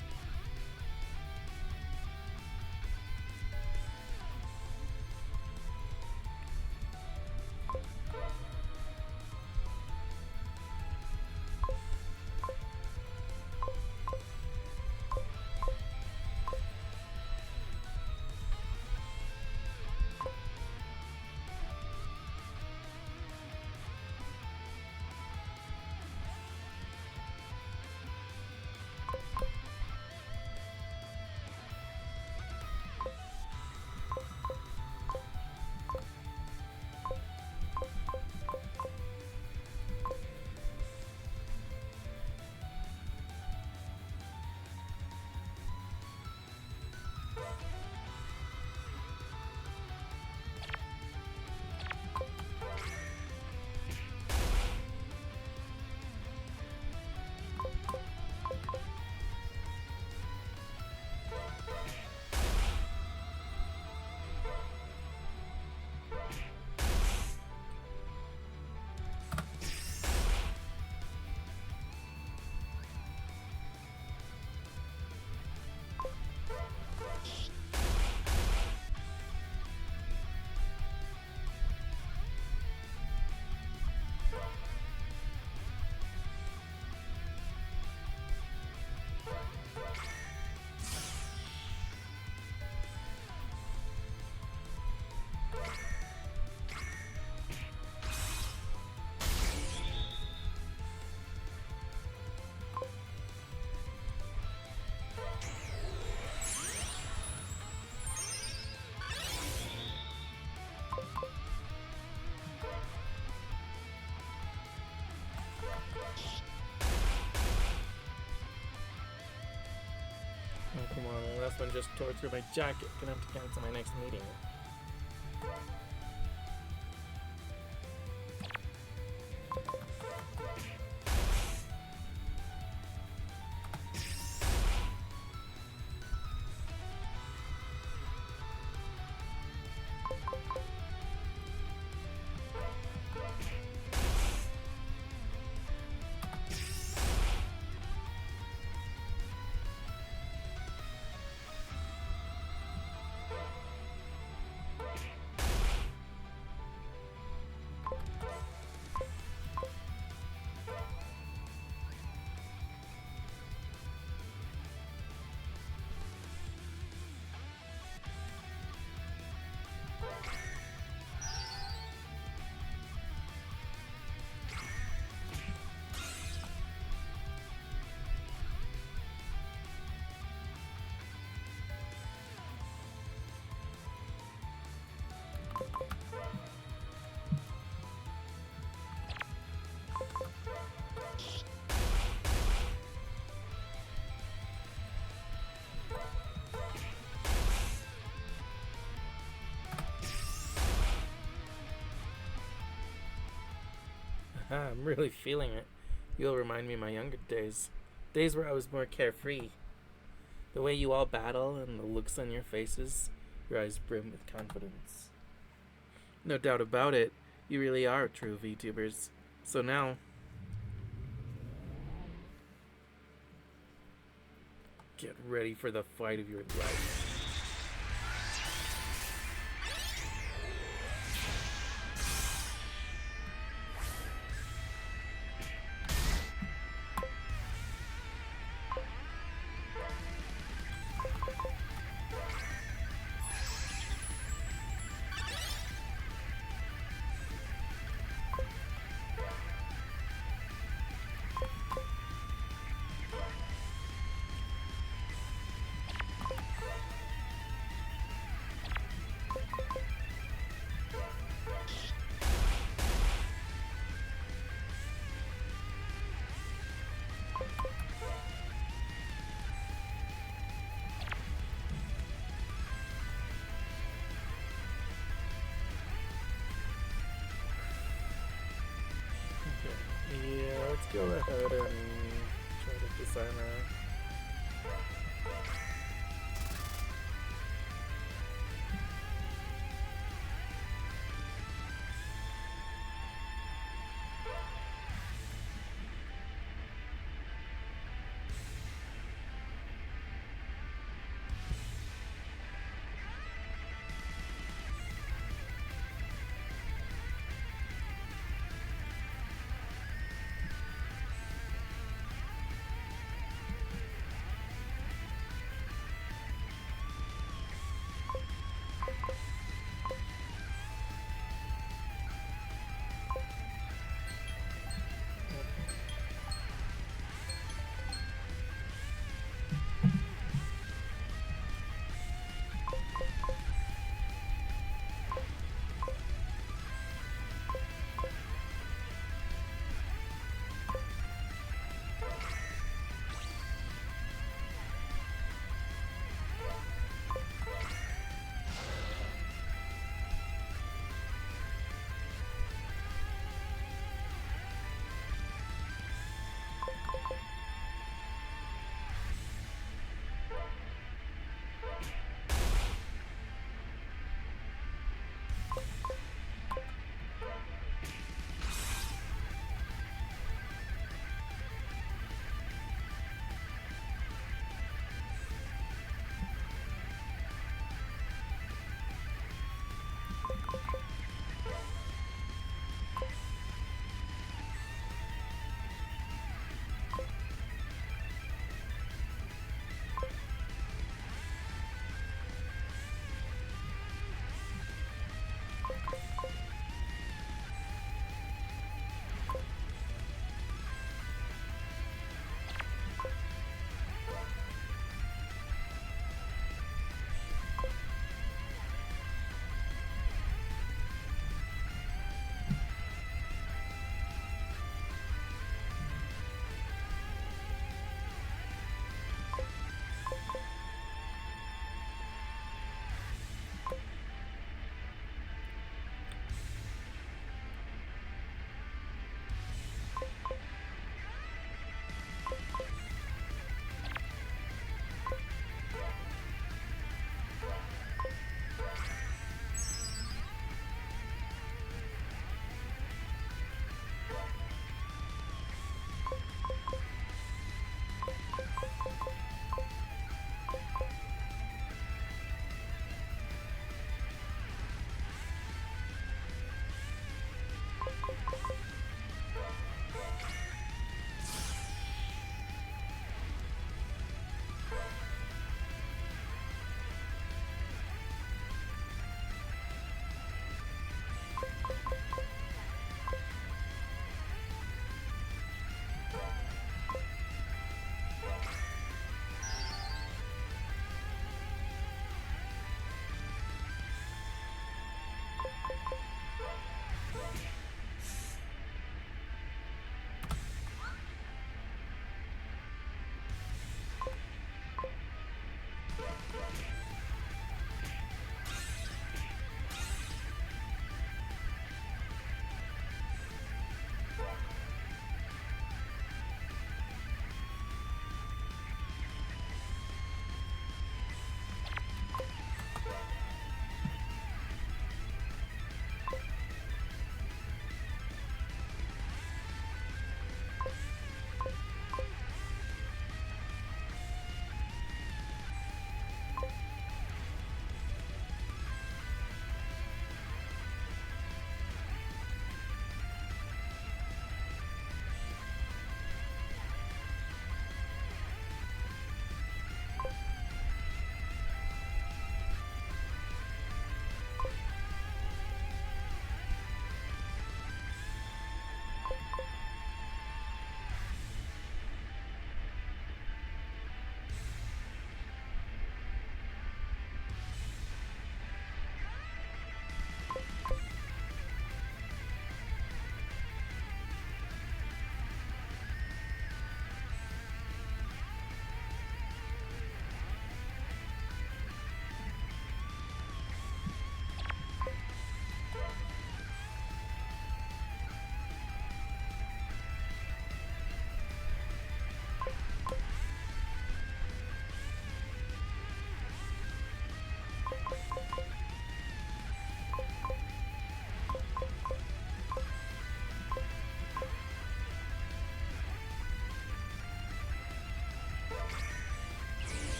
last one just tore through my jacket. Gonna have to cancel my next meeting. I'm really feeling it. You'll remind me of my younger days. Days where I was more carefree. The way you all battle and the looks on your faces, your eyes brim with confidence. No doubt about it, you really are true VTubers. So now, get ready for the fight of your life. Yeah, let's go ahead and try to design a...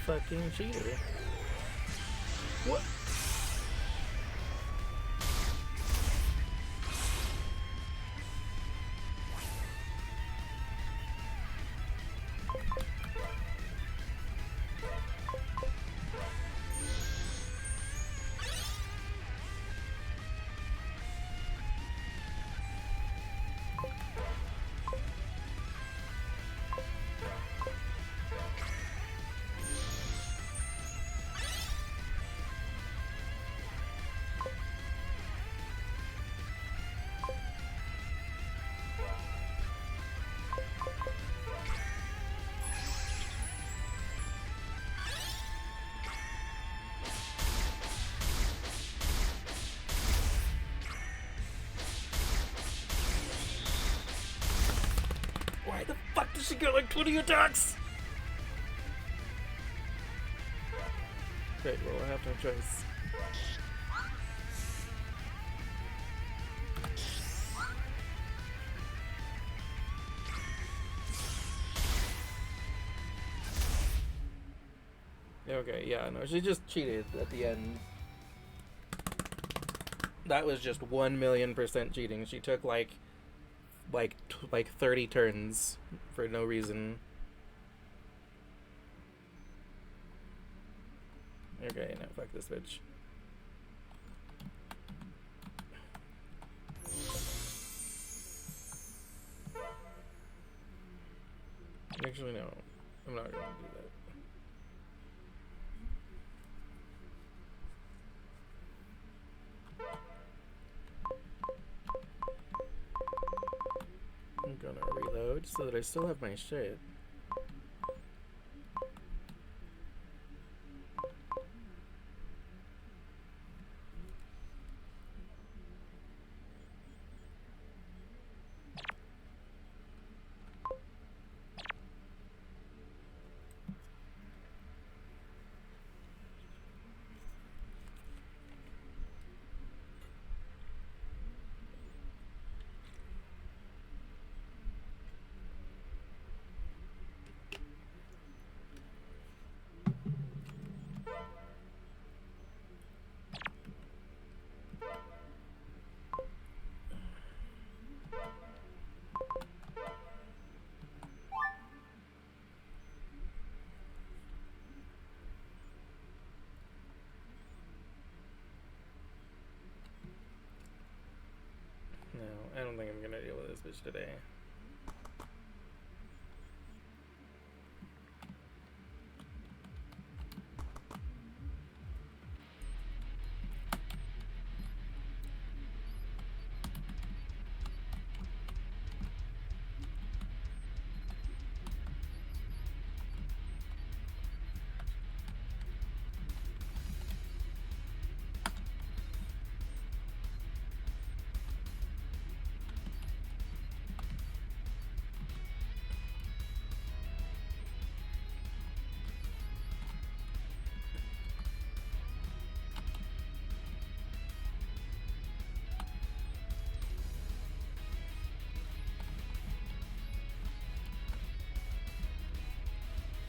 Fucking cheater. What? She got like 20 attacks! Okay, well, I have no choice. Okay, yeah, no, she just cheated at the end. That was just 1,000,000% cheating. She took like 30 turns for no reason. Okay, now fuck this bitch. Actually, no. I'm not gonna do that. I'm gonna reload so that I still have my shit. No, I don't think I'm gonna deal with this bitch today.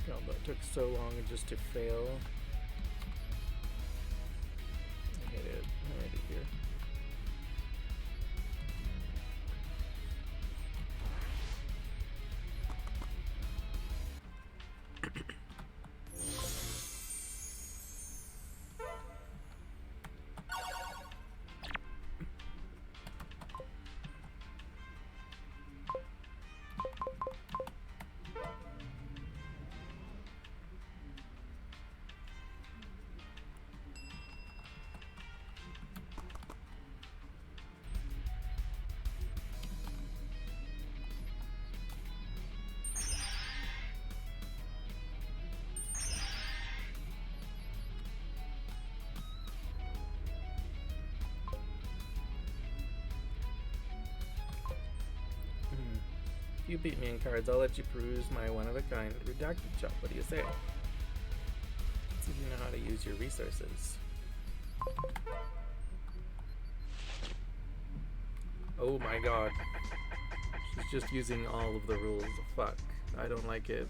God, that took so long just to fail. I hate it. I hate it here. If you beat me in cards, I'll let you peruse my one-of-a-kind redacted shop. What do you say? See if you know how to use your resources. Oh my god. She's just using all of the rules. Fuck. I don't like it.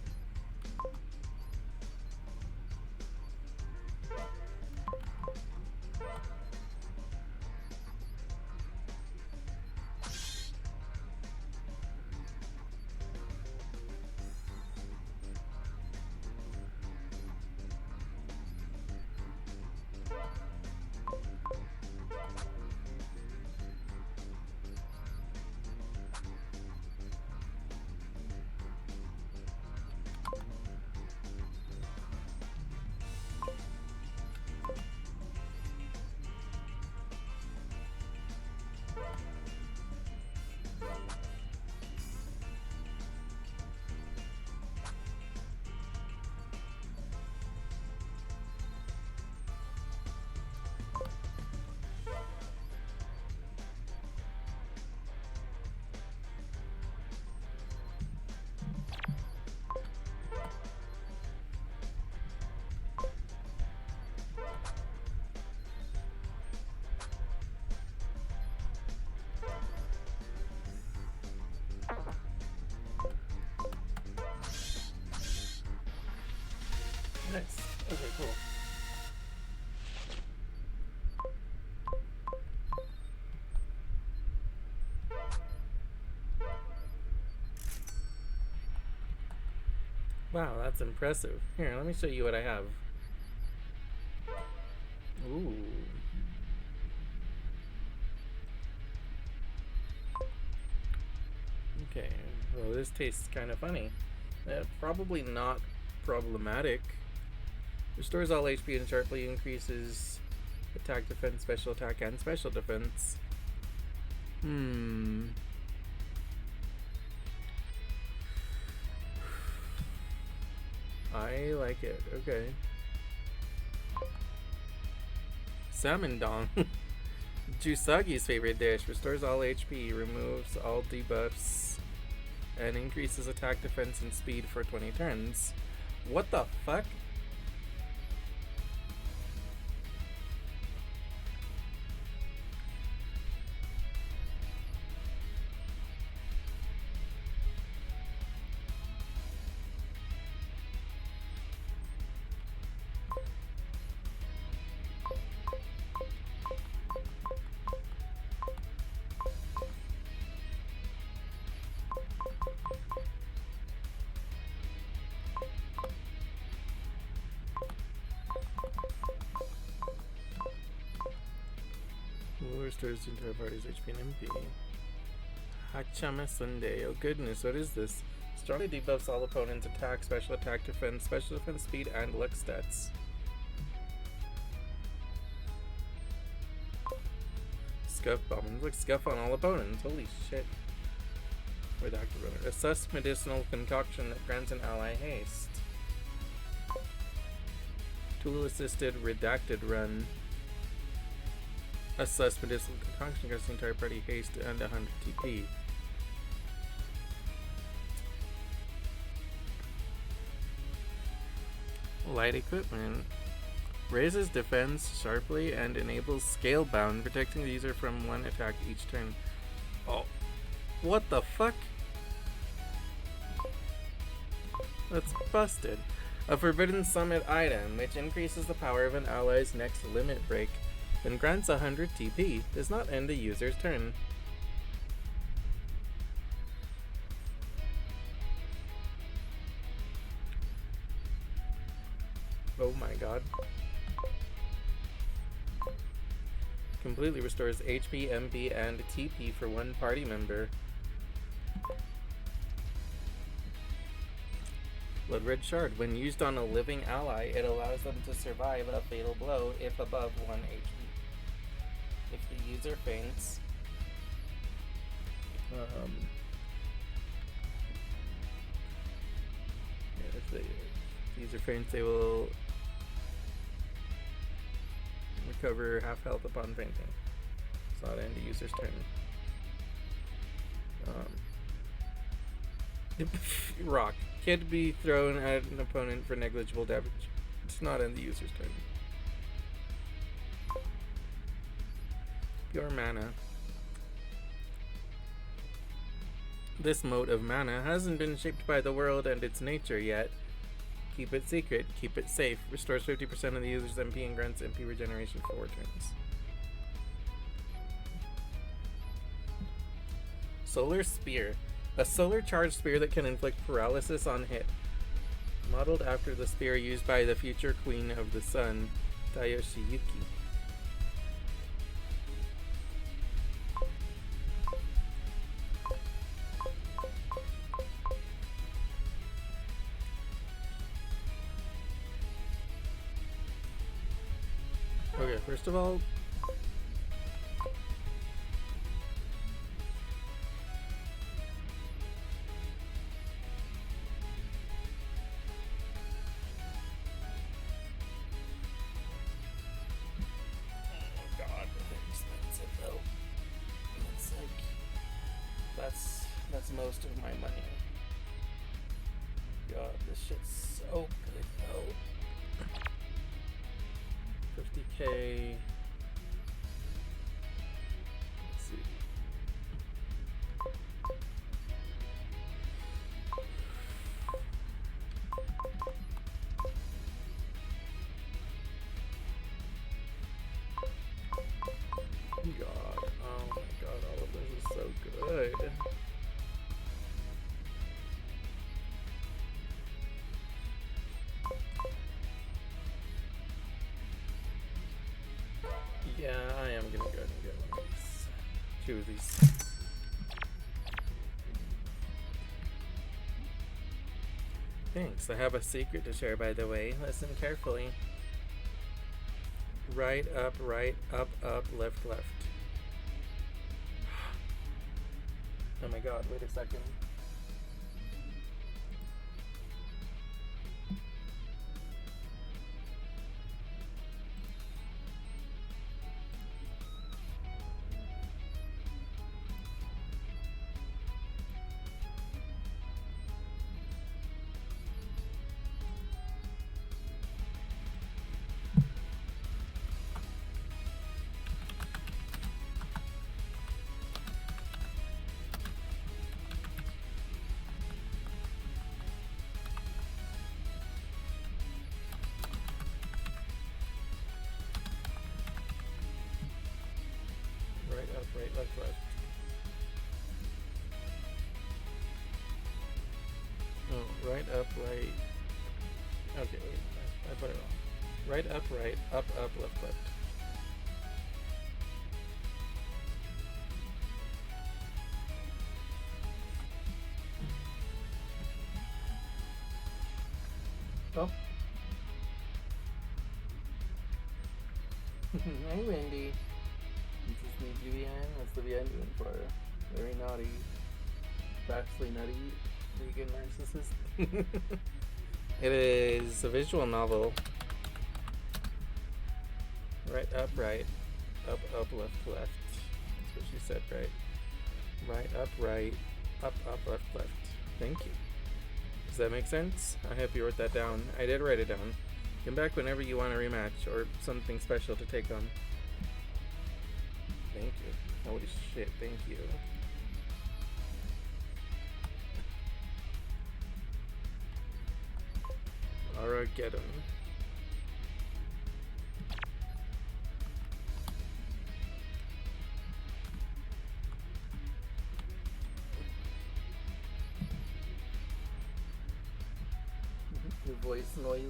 Nice. Okay, cool. Wow, that's impressive. Here, let me show you what I have. Ooh. Okay, well this tastes kind of funny. Probably not problematic. Restores all HP and sharply increases attack, defense, special attack, and special defense. I like it. Okay. Salmon Dong. Jusagi's favorite dish. Restores all HP, removes all debuffs, and increases attack, defense, and speed for 20 turns. What the fuck? Restores the entire party's HP and MP. Hachama Sunday. Oh goodness, what is this? Strongly debuffs all opponents' attack, special attack, defense, speed, and luck stats. Scuff bomb. Like scuff on all opponents. Holy shit. Redacted runner. Assess medicinal concoction that grants an ally haste. Tool assisted redacted run. Assess medicinal concoction grants the entire party haste and 100 TP. Light equipment. Raises defense sharply and enables scale bound, protecting the user from one attack each turn. Oh. What the fuck? That's busted. A Forbidden Summit item, which increases the power of an ally's next limit break, then grants 100 TP, does not end the user's turn. Oh my god. Completely restores HP, MP, and TP for one party member. Blood Red Shard. When used on a living ally, it allows them to survive a fatal blow if above 1 HP. If the user faints, if the user faints, they will recover half health upon fainting. It's not end the user's turn. Rock. Can't be thrown at an opponent for negligible damage. It's not end the user's turn. Pure mana. This mode of mana hasn't been shaped by the world and its nature yet. Keep it secret, keep it safe. Restores 50% of the user's MP and grants MP regeneration for 4 turns. Solar Spear. A solar charged spear that can inflict paralysis on hit. Modeled after the spear used by the future Queen of the Sun, Tayoshiyuki. Okay, first of all, that's most of my money. God, this shit's so good though. 50k. Let's see. Yeah, I am gonna go ahead and get one of these. Two of these. Thanks. I have a secret to share, by the way. Listen carefully. Right, up, left, left. Oh my god, wait a second. Right, up, right, left, left. Oh, right, up, right. Okay, wait, I put it wrong. Right, up, left, left. Oh. Hey, Wendy. This is me, Vivian. What's the VN doing for? Very naughty. Vastly nutty. Vegan narcissist. It is a visual novel. Right, up, left, left. That's what she said, right? Right, up, left, left. Thank you. Does that make sense? I hope you wrote that down. I did write it down. Come back whenever you want a rematch or something special to take on. Thank you. Holy shit, thank you. Armageddon. Your voice noise.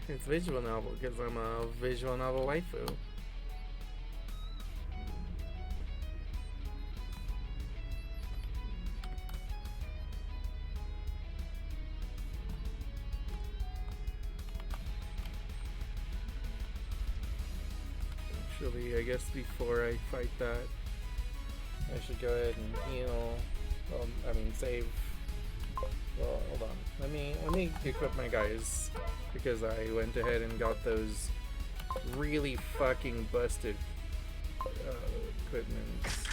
It's visual novel because I'm a visual novel waifu. Actually, I guess before I fight that, I should go ahead and heal. Save. Well, hold on. Let me equip my guys because I went ahead and got those really fucking busted equipments.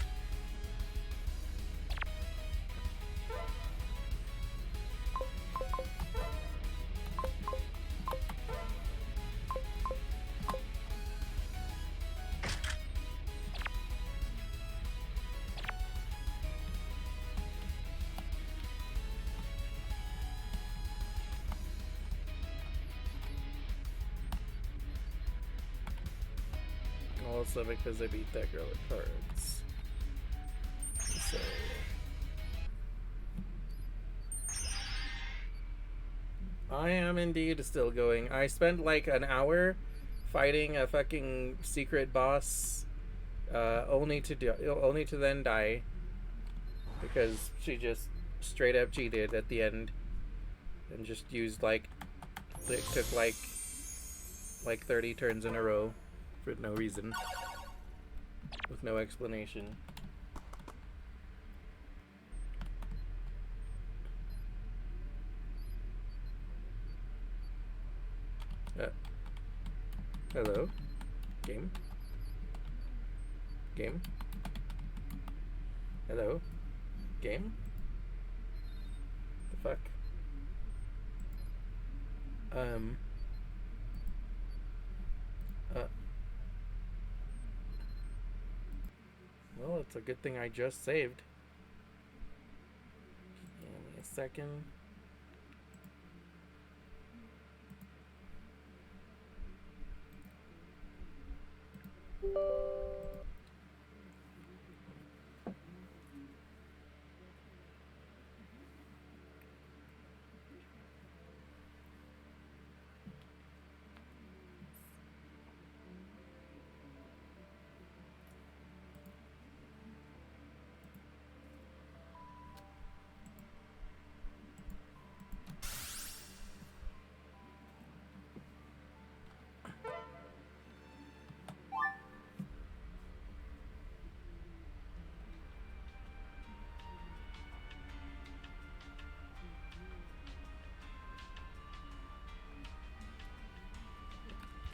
Also because I beat that girl at cards. So I am indeed still going. I spent like an hour fighting a fucking secret boss, only to then die because she just straight up cheated at the end and just used it took like 30 turns in a row for no reason, with no explanation. Hello? Game? Hello? Game? The fuck? Well, it's a good thing I just saved. Give me a second.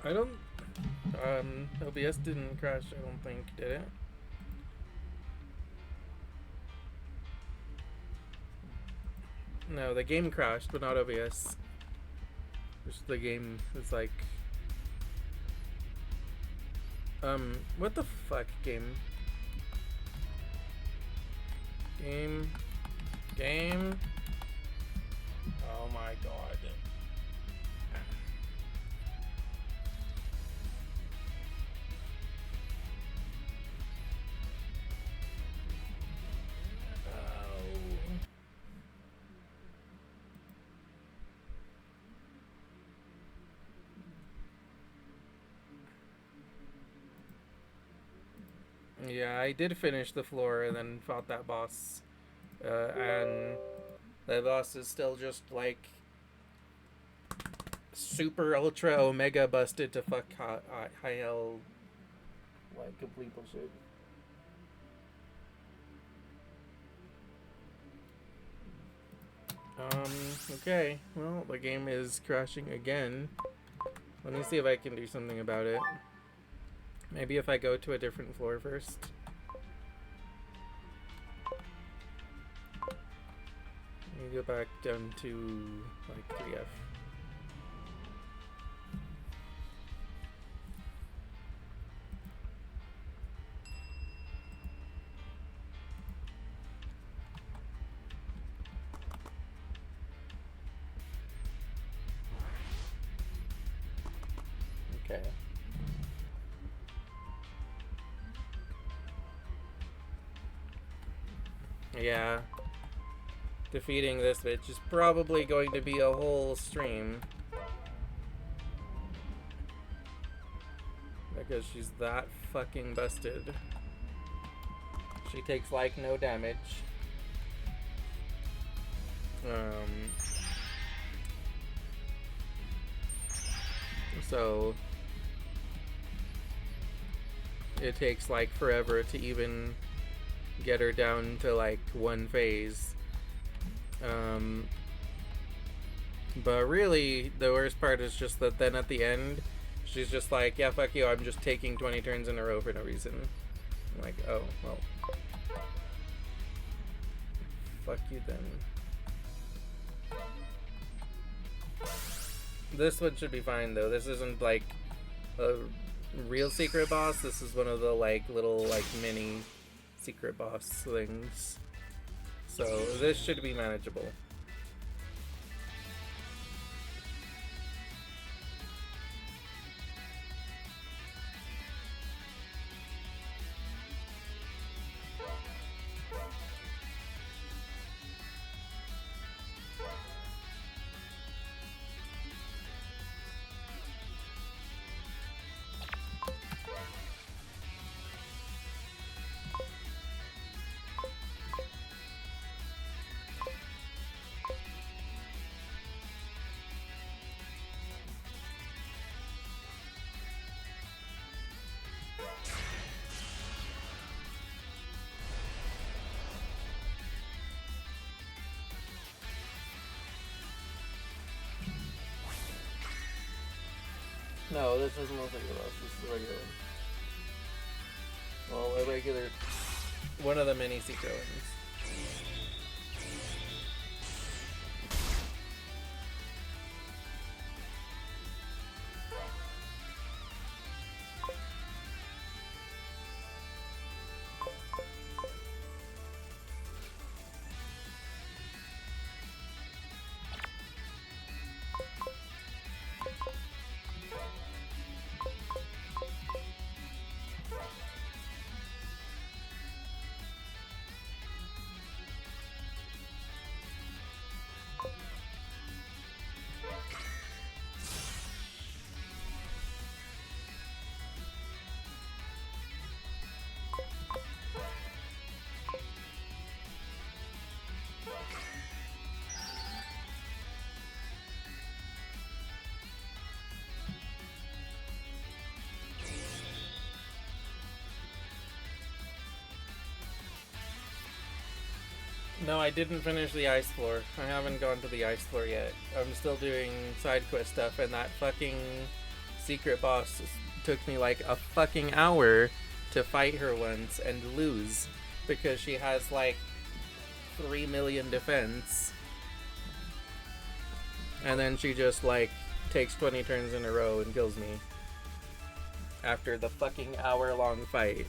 I don't. OBS didn't crash, I don't think, did it? No, the game crashed, but not OBS. Just the game is like. What the fuck, game? Game. Oh my god. Yeah, I did finish the floor and then fought that boss. And the boss is still just like super ultra omega busted to fuck high hell, like complete bullshit. Okay, well, the game is crashing again. Let me see if I can do something about it. Maybe if I go to a different floor first. Let me go back down to like 3F. Okay. Yeah. Defeating this bitch is probably going to be a whole stream. Because she's that fucking busted. She takes like no damage. So it takes like forever to even get her down to like one phase. But really, the worst part is just that then at the end, she's just like, yeah, fuck you, I'm just taking 20 turns in a row for no reason. I'm like, oh, well. Fuck you then. This one should be fine though. This isn't like a real secret boss. This is one of the like little like mini secret boss things. So this should be manageable. No, this isn't a regular boss. This is a regular one. Well, a regular... one of the mini secret ones. No, I didn't finish the ice floor. I haven't gone to the ice floor yet. I'm still doing side quest stuff, and that fucking secret boss took me like a fucking hour to fight her once and lose because she has like 3 million defense. And then she just like takes 20 turns in a row and kills me after the fucking hour-long fight.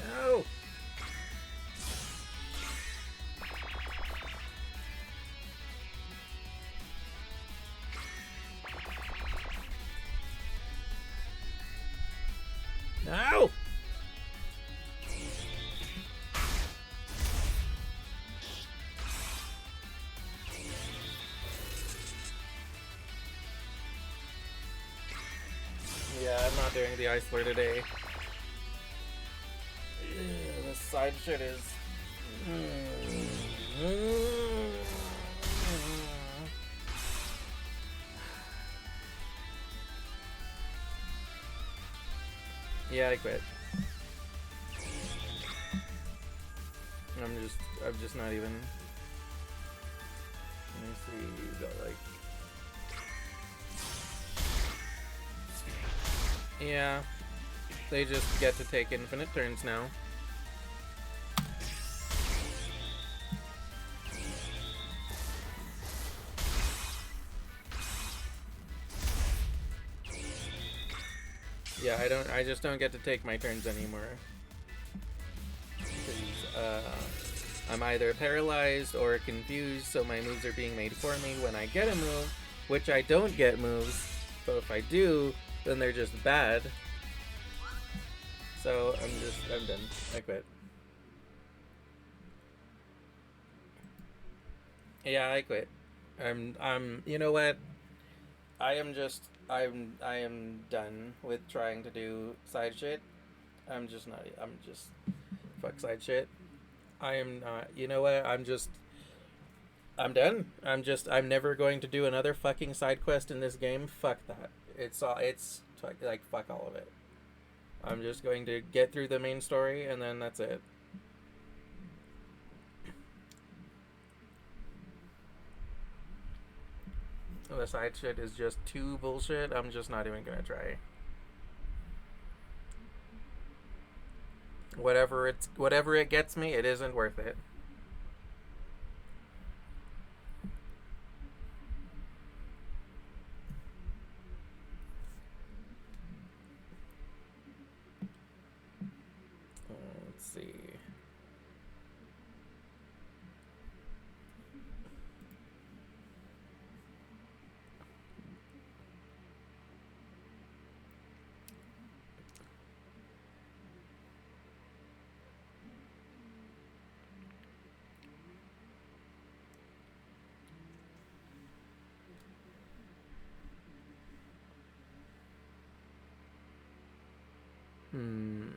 No! No! Yeah, I'm not doing the Ice Lord today. This side shit is... Yeah, I quit. I'm just not even... Let me see, you got like... Yeah, they just get to take infinite turns now. Yeah, I just don't get to take my turns anymore. Because, I'm either paralyzed or confused, so my moves are being made for me when I get a move, which I don't get moves, but if I do, then they're just bad. So I'm done. I quit. Yeah, I quit. You know what? I am done with trying to do side shit. I'm just, fuck side shit. I am not, you know what? I'm done. I'm never going to do another fucking side quest in this game. Fuck that. Fuck all of it. I'm just going to get through the main story and then that's it. The side shit is just too bullshit. I'm just not even gonna try. Whatever it gets me, it isn't worth it. Let's see. Hmm.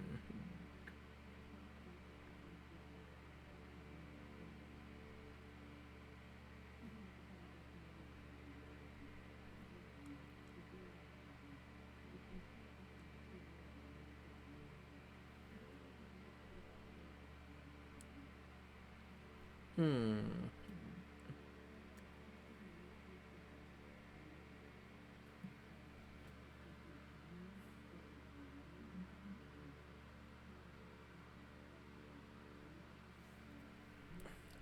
Hmm.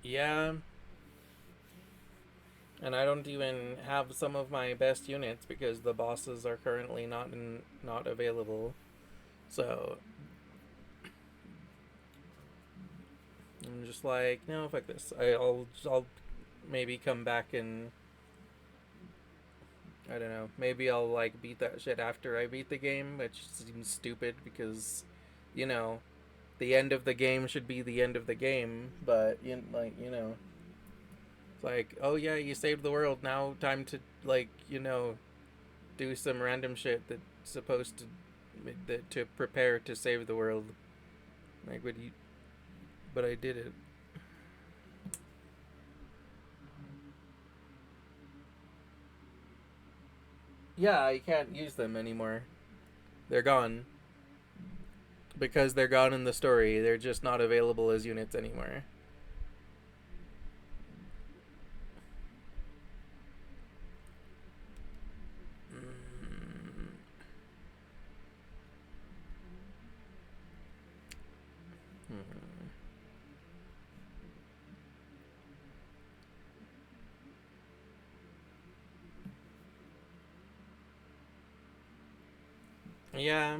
Yeah, and I don't even have some of my best units because the bosses are currently not available. So I'm just like, no, fuck this. I'll maybe come back and I don't know. Maybe I'll like beat that shit after I beat the game, which seems stupid because, you know, the end of the game should be the end of the game. But it's like, oh yeah, you saved the world. Now time to like, do some random shit that's supposed to prepare to save the world. Like, what you? But I did it. Yeah, I can't use them anymore. They're gone because they're gone in the story. They're just not available as units anymore. Mm. Hmm. Yeah.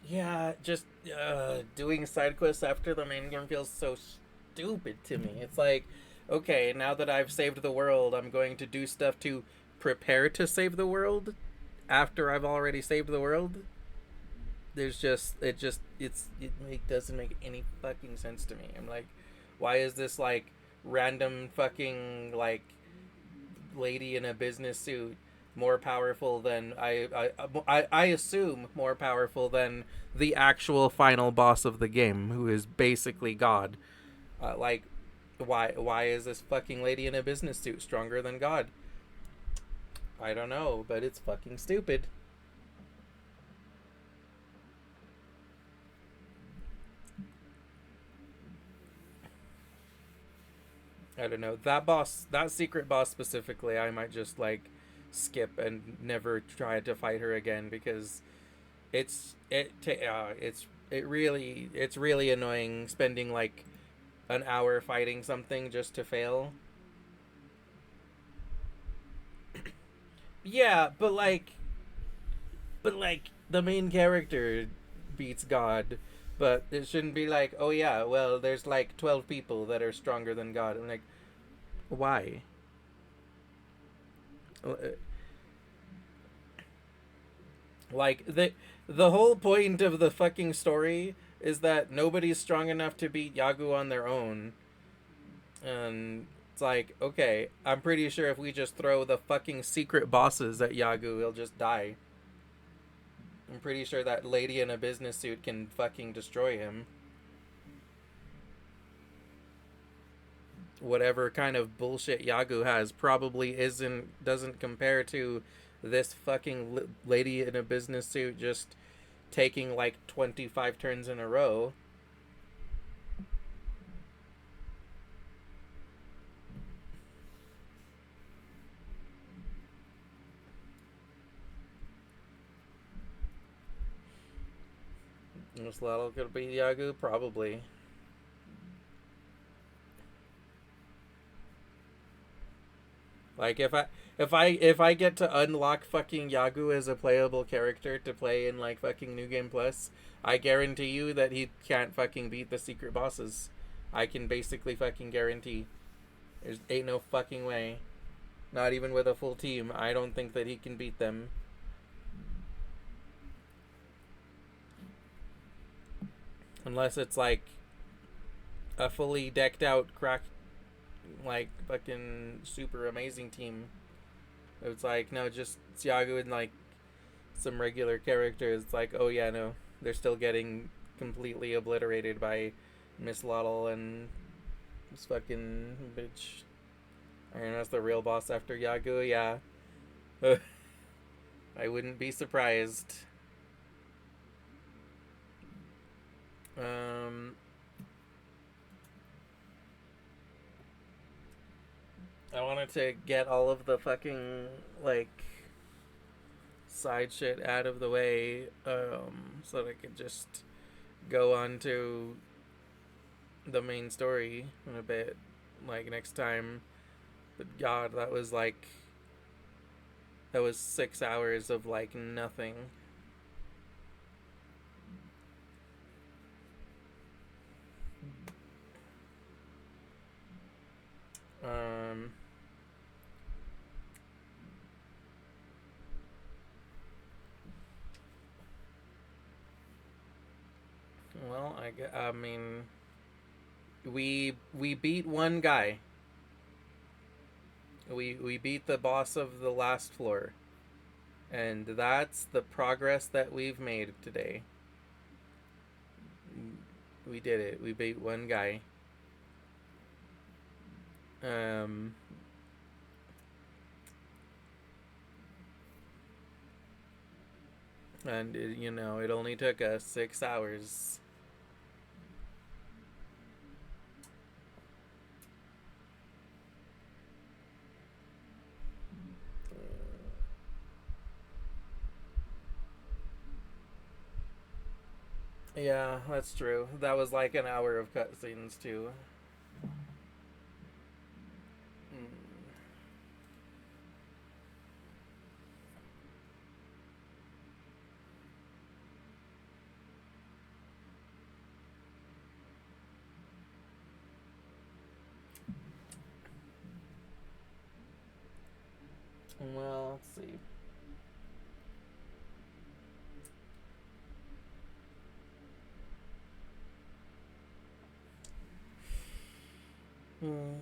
Yeah, just doing side quests after the main game feels so stupid to me. It's like, okay, now that I've saved the world, I'm going to do stuff to prepare to save the world after I've already saved the world. There's just doesn't make any fucking sense to me. I'm like, why is this like random fucking like lady in a business suit more powerful than I assume more powerful than the actual final boss of the game, who is basically God. Like, why is this fucking lady in a business suit stronger than God? I don't know, but it's fucking stupid. I don't know, that secret boss specifically. I might just like skip and never try to fight her again because it's really annoying spending like an hour fighting something just to fail. Yeah, but like the main character beats God, but it shouldn't be like, oh yeah, well there's like 12 people that are stronger than God. I'm like, why? Like the whole point of the fucking story is that nobody's strong enough to beat Yagu on their own. And it's like, okay, I'm pretty sure if we just throw the fucking secret bosses at Yagu, he'll just die. I'm pretty sure that lady in a business suit can fucking destroy him. Whatever kind of bullshit Yagu has probably doesn't compare to this fucking lady in a business suit just taking like 25 turns in a row. This little could be Yagu, probably. Like if I get to unlock fucking Yagu as a playable character to play in like fucking New Game Plus, I guarantee you that he can't fucking beat the secret bosses. I can basically fucking guarantee. There's ain't no fucking way. Not even with a full team. I don't think that he can beat them. Unless it's like a fully decked out crack, like fucking super amazing team. It's like, no, just Xiagu and like some regular characters. It's like, oh yeah, no, they're still getting completely obliterated by Miss Lottle and this fucking bitch. I don't know, that's the real boss after Yagu, yeah. I wouldn't be surprised. Um, I wanted to get all of the fucking, like, side shit out of the way, so that I could just go on to the main story in a bit, like, next time. But God, that was 6 hours of, like, nothing. Um, well, I mean, we beat one guy. We beat the boss of the last floor, and that's the progress that we've made today. We did it. We beat one guy. Um, and it only took us 6 hours. Yeah, that's true. That was like an hour of cutscenes too. Mm. Well, let's see. Hmm.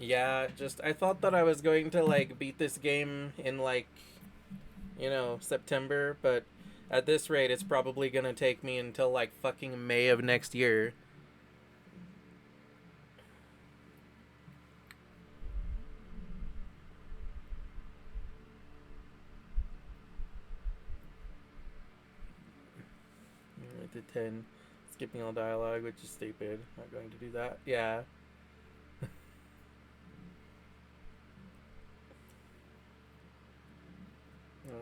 Yeah, just I thought that I was going to like beat this game in like September, but at this rate it's probably going to take me until like fucking May of next year. Right to 10. Skipping all dialogue, which is stupid. Not going to do that. Yeah.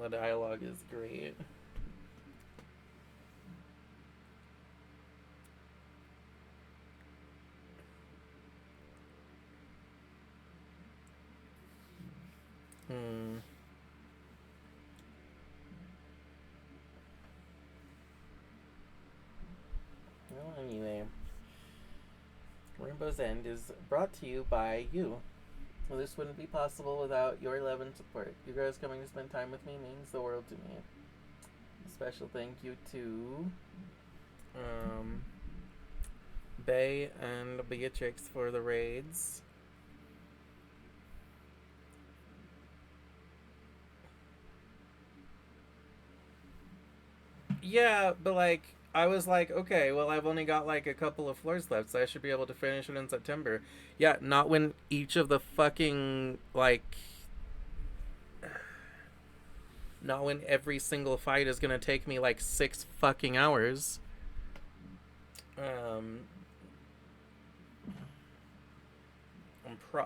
The dialogue is great. Hmm. Well, anyway, Rainbow's End is brought to you by you. Well, this wouldn't be possible without your love and support. You guys coming to spend time with me means the world to me. A special thank you to um, Bay and Beatrix for the raids. Yeah, but like I was like, okay, well I've only got like a couple of floors left, so I should be able to finish it in September. Yeah, not when each of the fucking like not when every single fight is gonna take me like 6 fucking hours. Um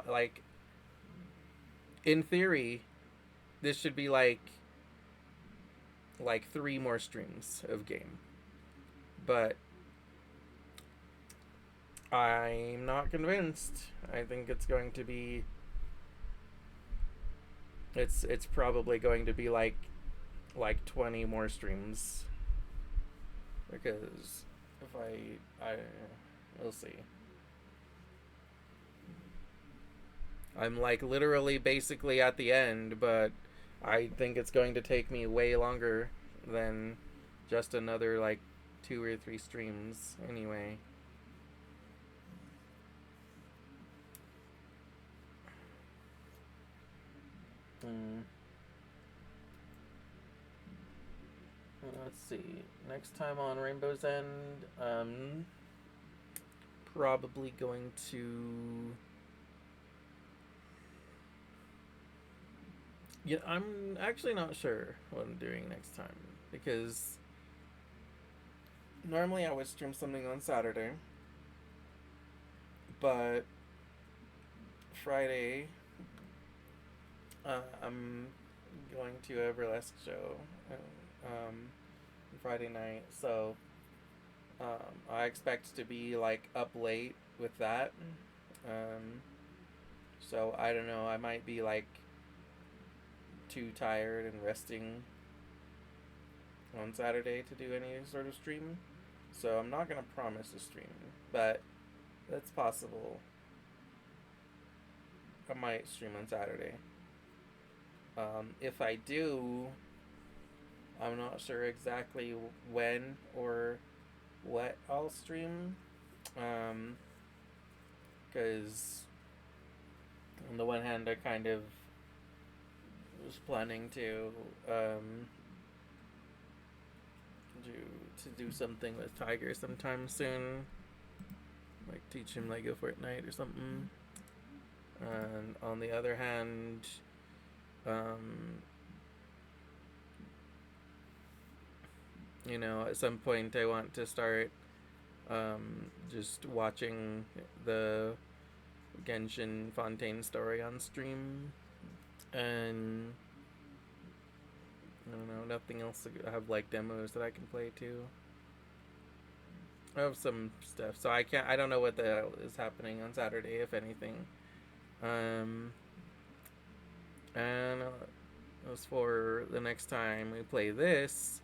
like in theory, this should be like 3 more streams of game. but I'm not convinced. I think it's going to be it's probably going to be like 20 more streams because if I we'll see. I'm like literally basically at the end, but I think it's going to take me way longer than just another like 2 or 3 streams anyway. Hmm. Let's see. Next time on Rainbow's End, probably going to. Yeah, I'm actually not sure what I'm doing next time because normally I would stream something on Saturday, but Friday I'm going to a burlesque show Friday night, so I expect to be like up late with that. Um, so I don't know. I might be like too tired and resting on Saturday to do any sort of stream. So I'm not gonna promise a stream, but that's possible. I might stream on Saturday. If I do, I'm not sure exactly when or what I'll stream. Because on the one hand, I kind of was planning to do do something with Tiger sometime soon, like teach him Lego Fortnite or something. And on the other hand, um, at some point I want to start just watching the Genshin Fontaine story on stream, and I don't know, nothing else. I have like demos that I can play too. I have some stuff, so I don't know what the hell is happening on Saturday, if anything. Um, and as for the next time we play this,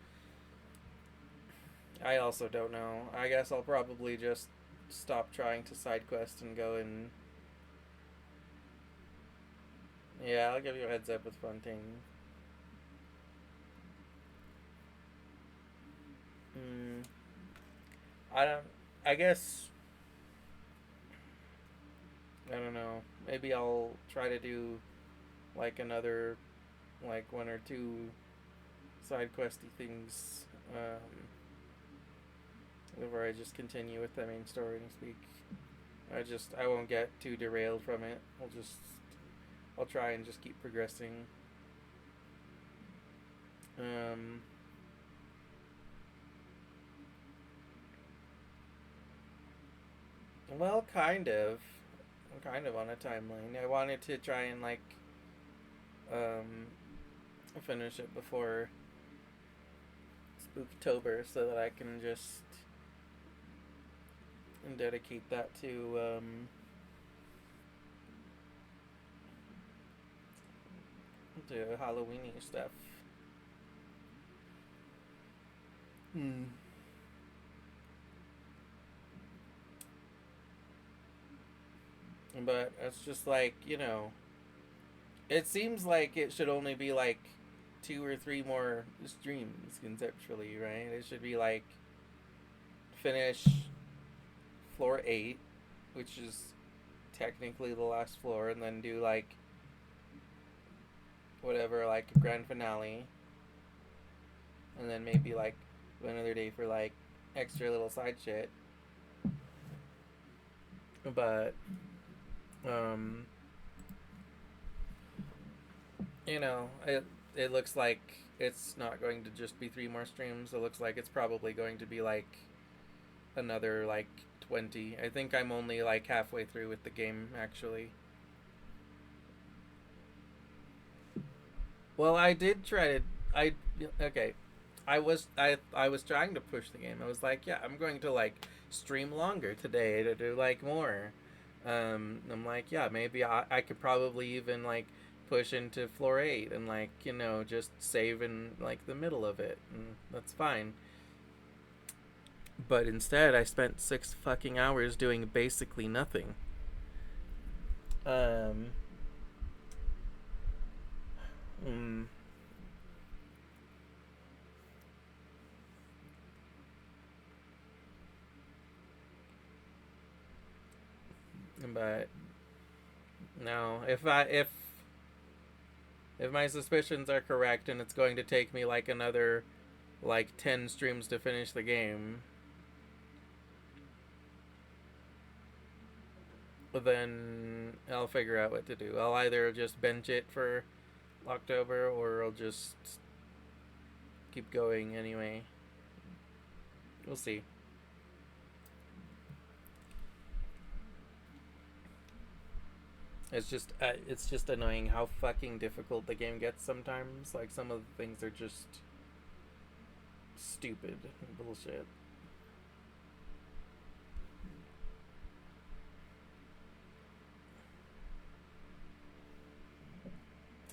I also don't know. I guess I'll probably just stop trying to side quest and go and. Yeah, I'll give you a heads up with Fontaine. Hmm. I don't. I guess. I don't know. Maybe I'll try to do like another, like 1 or 2 side questy things. Where I just continue with the main story and speak. I won't get too derailed from it. I'll try and just keep progressing. Um, well, kind of. I'm kind of on a timeline. I wanted to try and um, finish it before Spooktober so that I can just dedicate that to Halloweeny stuff. Hmm. But it's just it seems like it should only be like 2 or 3 more streams conceptually, right? It should be like finish floor 8, which is technically the last floor, and then do like whatever, like a grand finale, and then maybe like another day for like extra little side shit. But um, it looks like it's not going to just be 3 more streams. It looks like it's probably going to be like another like 20. I think I'm only like halfway through with the game actually. Well, I did try to. I okay. I was trying to push the game. I was like, yeah, I'm going to like stream longer today to do like more. I'm like, yeah, maybe I could probably even like push into floor 8 and like, just save in like the middle of it, and that's fine. But instead, I spent 6 fucking hours doing basically nothing. Um, mm, but no, if my suspicions are correct and it's going to take me like another like 10 streams to finish the game, then I'll figure out what to do. I'll either just bench it for October or I'll just keep going anyway. We'll see. It's just annoying how fucking difficult the game gets sometimes. Like some of the things are just stupid bullshit.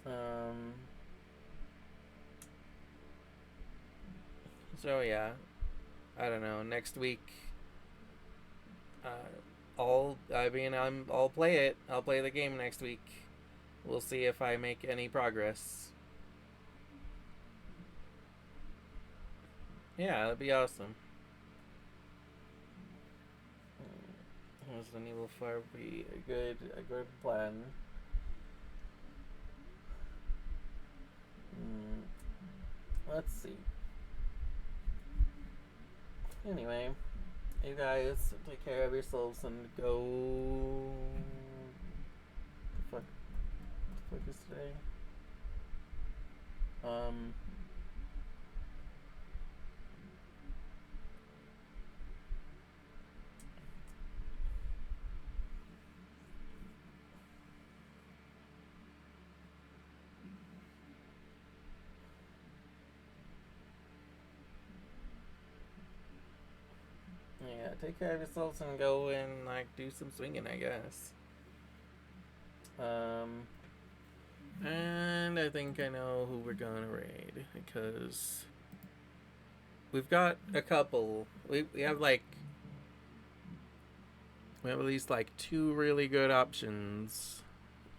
Um. So yeah, I don't know. Next week, I'll play it. I'll play the game next week. We'll see if I make any progress. Yeah, that'd be awesome. Resident Evil 4 would be a good plan. Let's see. Anyway, you guys take care of yourselves and go. The fuck is today? Um. Yeah, take care of yourselves and go and like do some swinging, I guess. Um. And I think I know who we're gonna raid because we've got a couple. We have like we have at least like 2 really good options.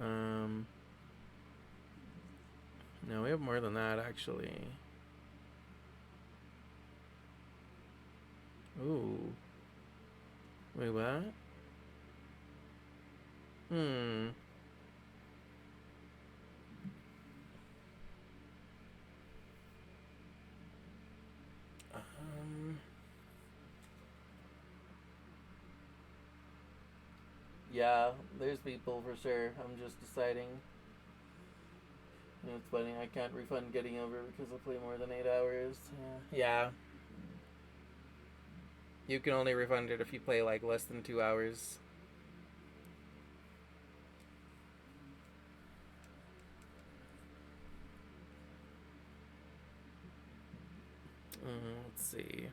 Um, no, we have more than that actually. Ooh, wait, what? Hmm. Um. Yeah, there's people for sure. I'm just deciding. It's funny. I can't refund getting over because I play more than 8 hours. Yeah. You can only refund it if you play like less than 2 hours. Let's see.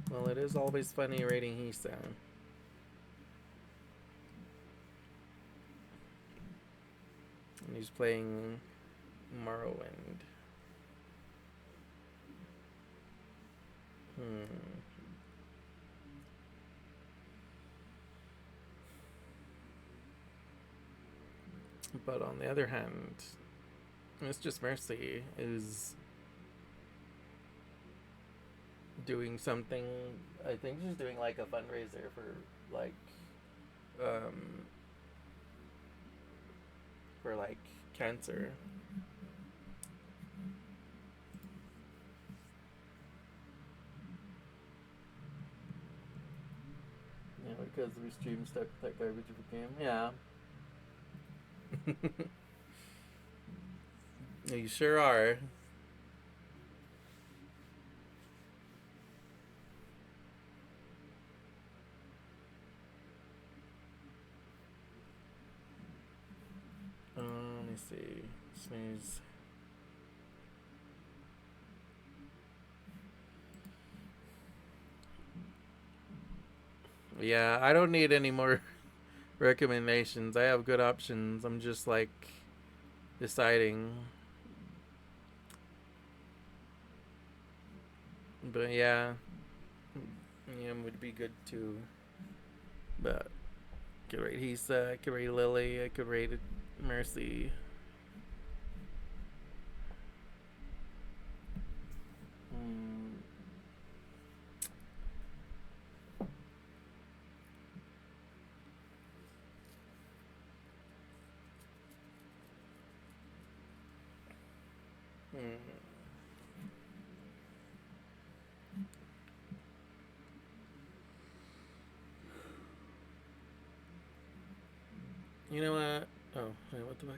Well, it is always funny rating Hisa. And he's playing Morrowind. But on the other hand, Mistress Mercy is doing something. I think she's doing like a fundraiser for like um for like cancer. Yeah, because we stream stuck with that garbage of a game. Yeah. You sure are. see. Sneeze. Yeah, I don't need any more recommendations. I have good options. I'm just like deciding. But yeah, would be good too. But I could rate Hisa, I could rate Lily, I could rate Mercy. Mm. Mm. You know what? Oh, wait, what the fuck?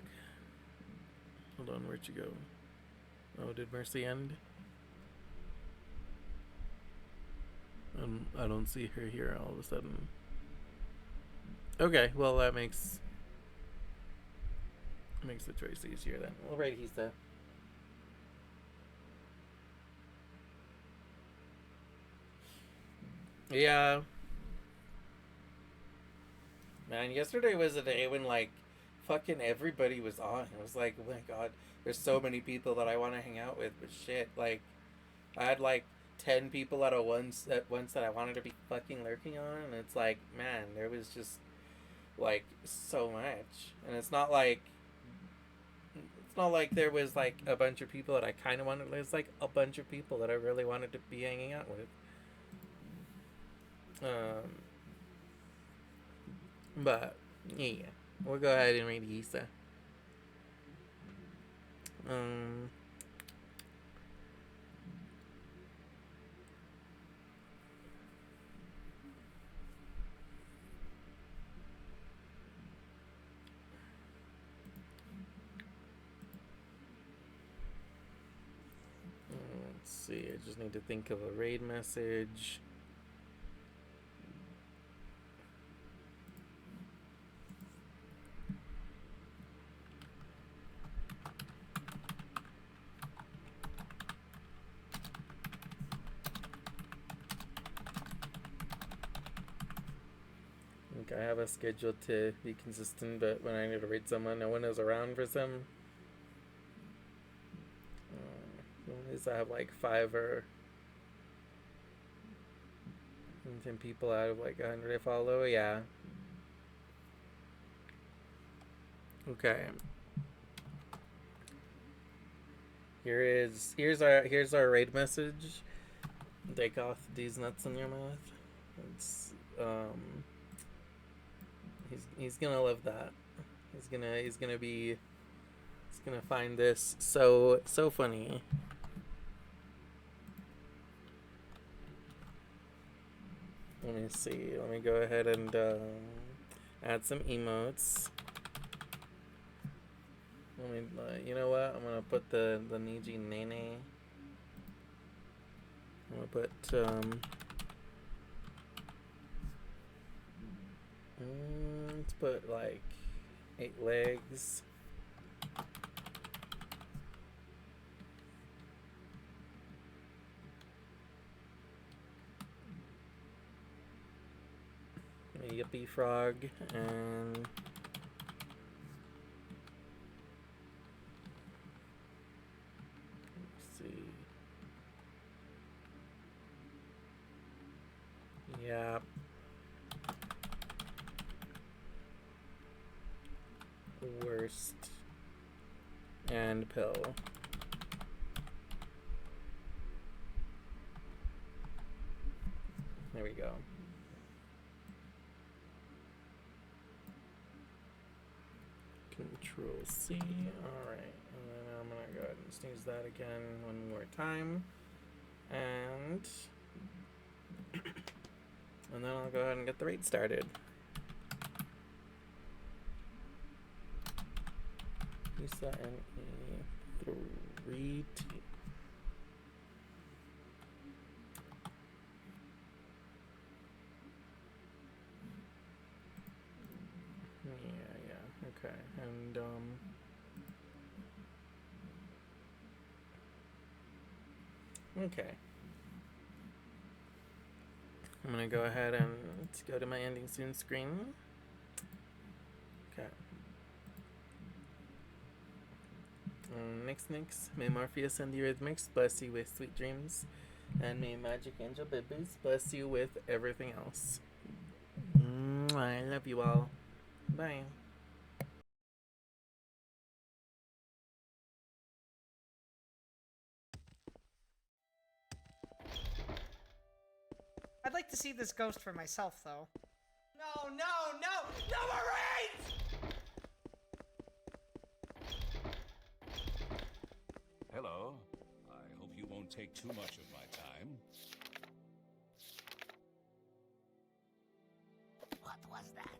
Hold on, where'd you go? Oh, did Mercy end? I don't see her here all of a sudden. Okay, well that makes the choice easier then. Well, right, Hisa. Yeah, man. Yesterday was a day when like fucking everybody was on. It was like, oh my god, there's so many people that I want to hang out with, but shit, like I had like 10 people at once that I wanted to be fucking lurking on, and it's like, man, there was just like so much, and it's not like there was like a bunch of people that I kind of wanted. There's like a bunch of people that I really wanted to be hanging out with. But yeah, we'll go ahead and read Isa. Um, let's see. I just need to think of a raid message. I have a schedule to be consistent, but when I need to raid someone, no one is around for some. At least I have like 10 people out of like 100 I follow. Yeah. Okay. Here's our raid message. Take off these nuts in your mouth. It's he's gonna love that. He's gonna find this so funny. Let me see. Let me go ahead and add some emotes. Let me. You know what? I'm gonna put the Niji Nene. I'm gonna put let's put like 8 legs. A yippee frog and let's see. Yeah. Worst and pill. There we go. Control C. Alright. And then I'm gonna go ahead and sneeze that again one more time. And and then I'll go ahead and get the raid started. Lisa and 3T. Yeah, okay. And Okay. I'm gonna go ahead and go to my ending soon screen. Okay. Nix, may Morpheus and the Eurythmics bless you with sweet dreams, and may Magic Angel Bibbies bless you with everything else. I love you all. Bye. I'd like to see this ghost for myself, though. No, no, no! No, Marines! Hello. I hope you won't take too much of my time. What was that?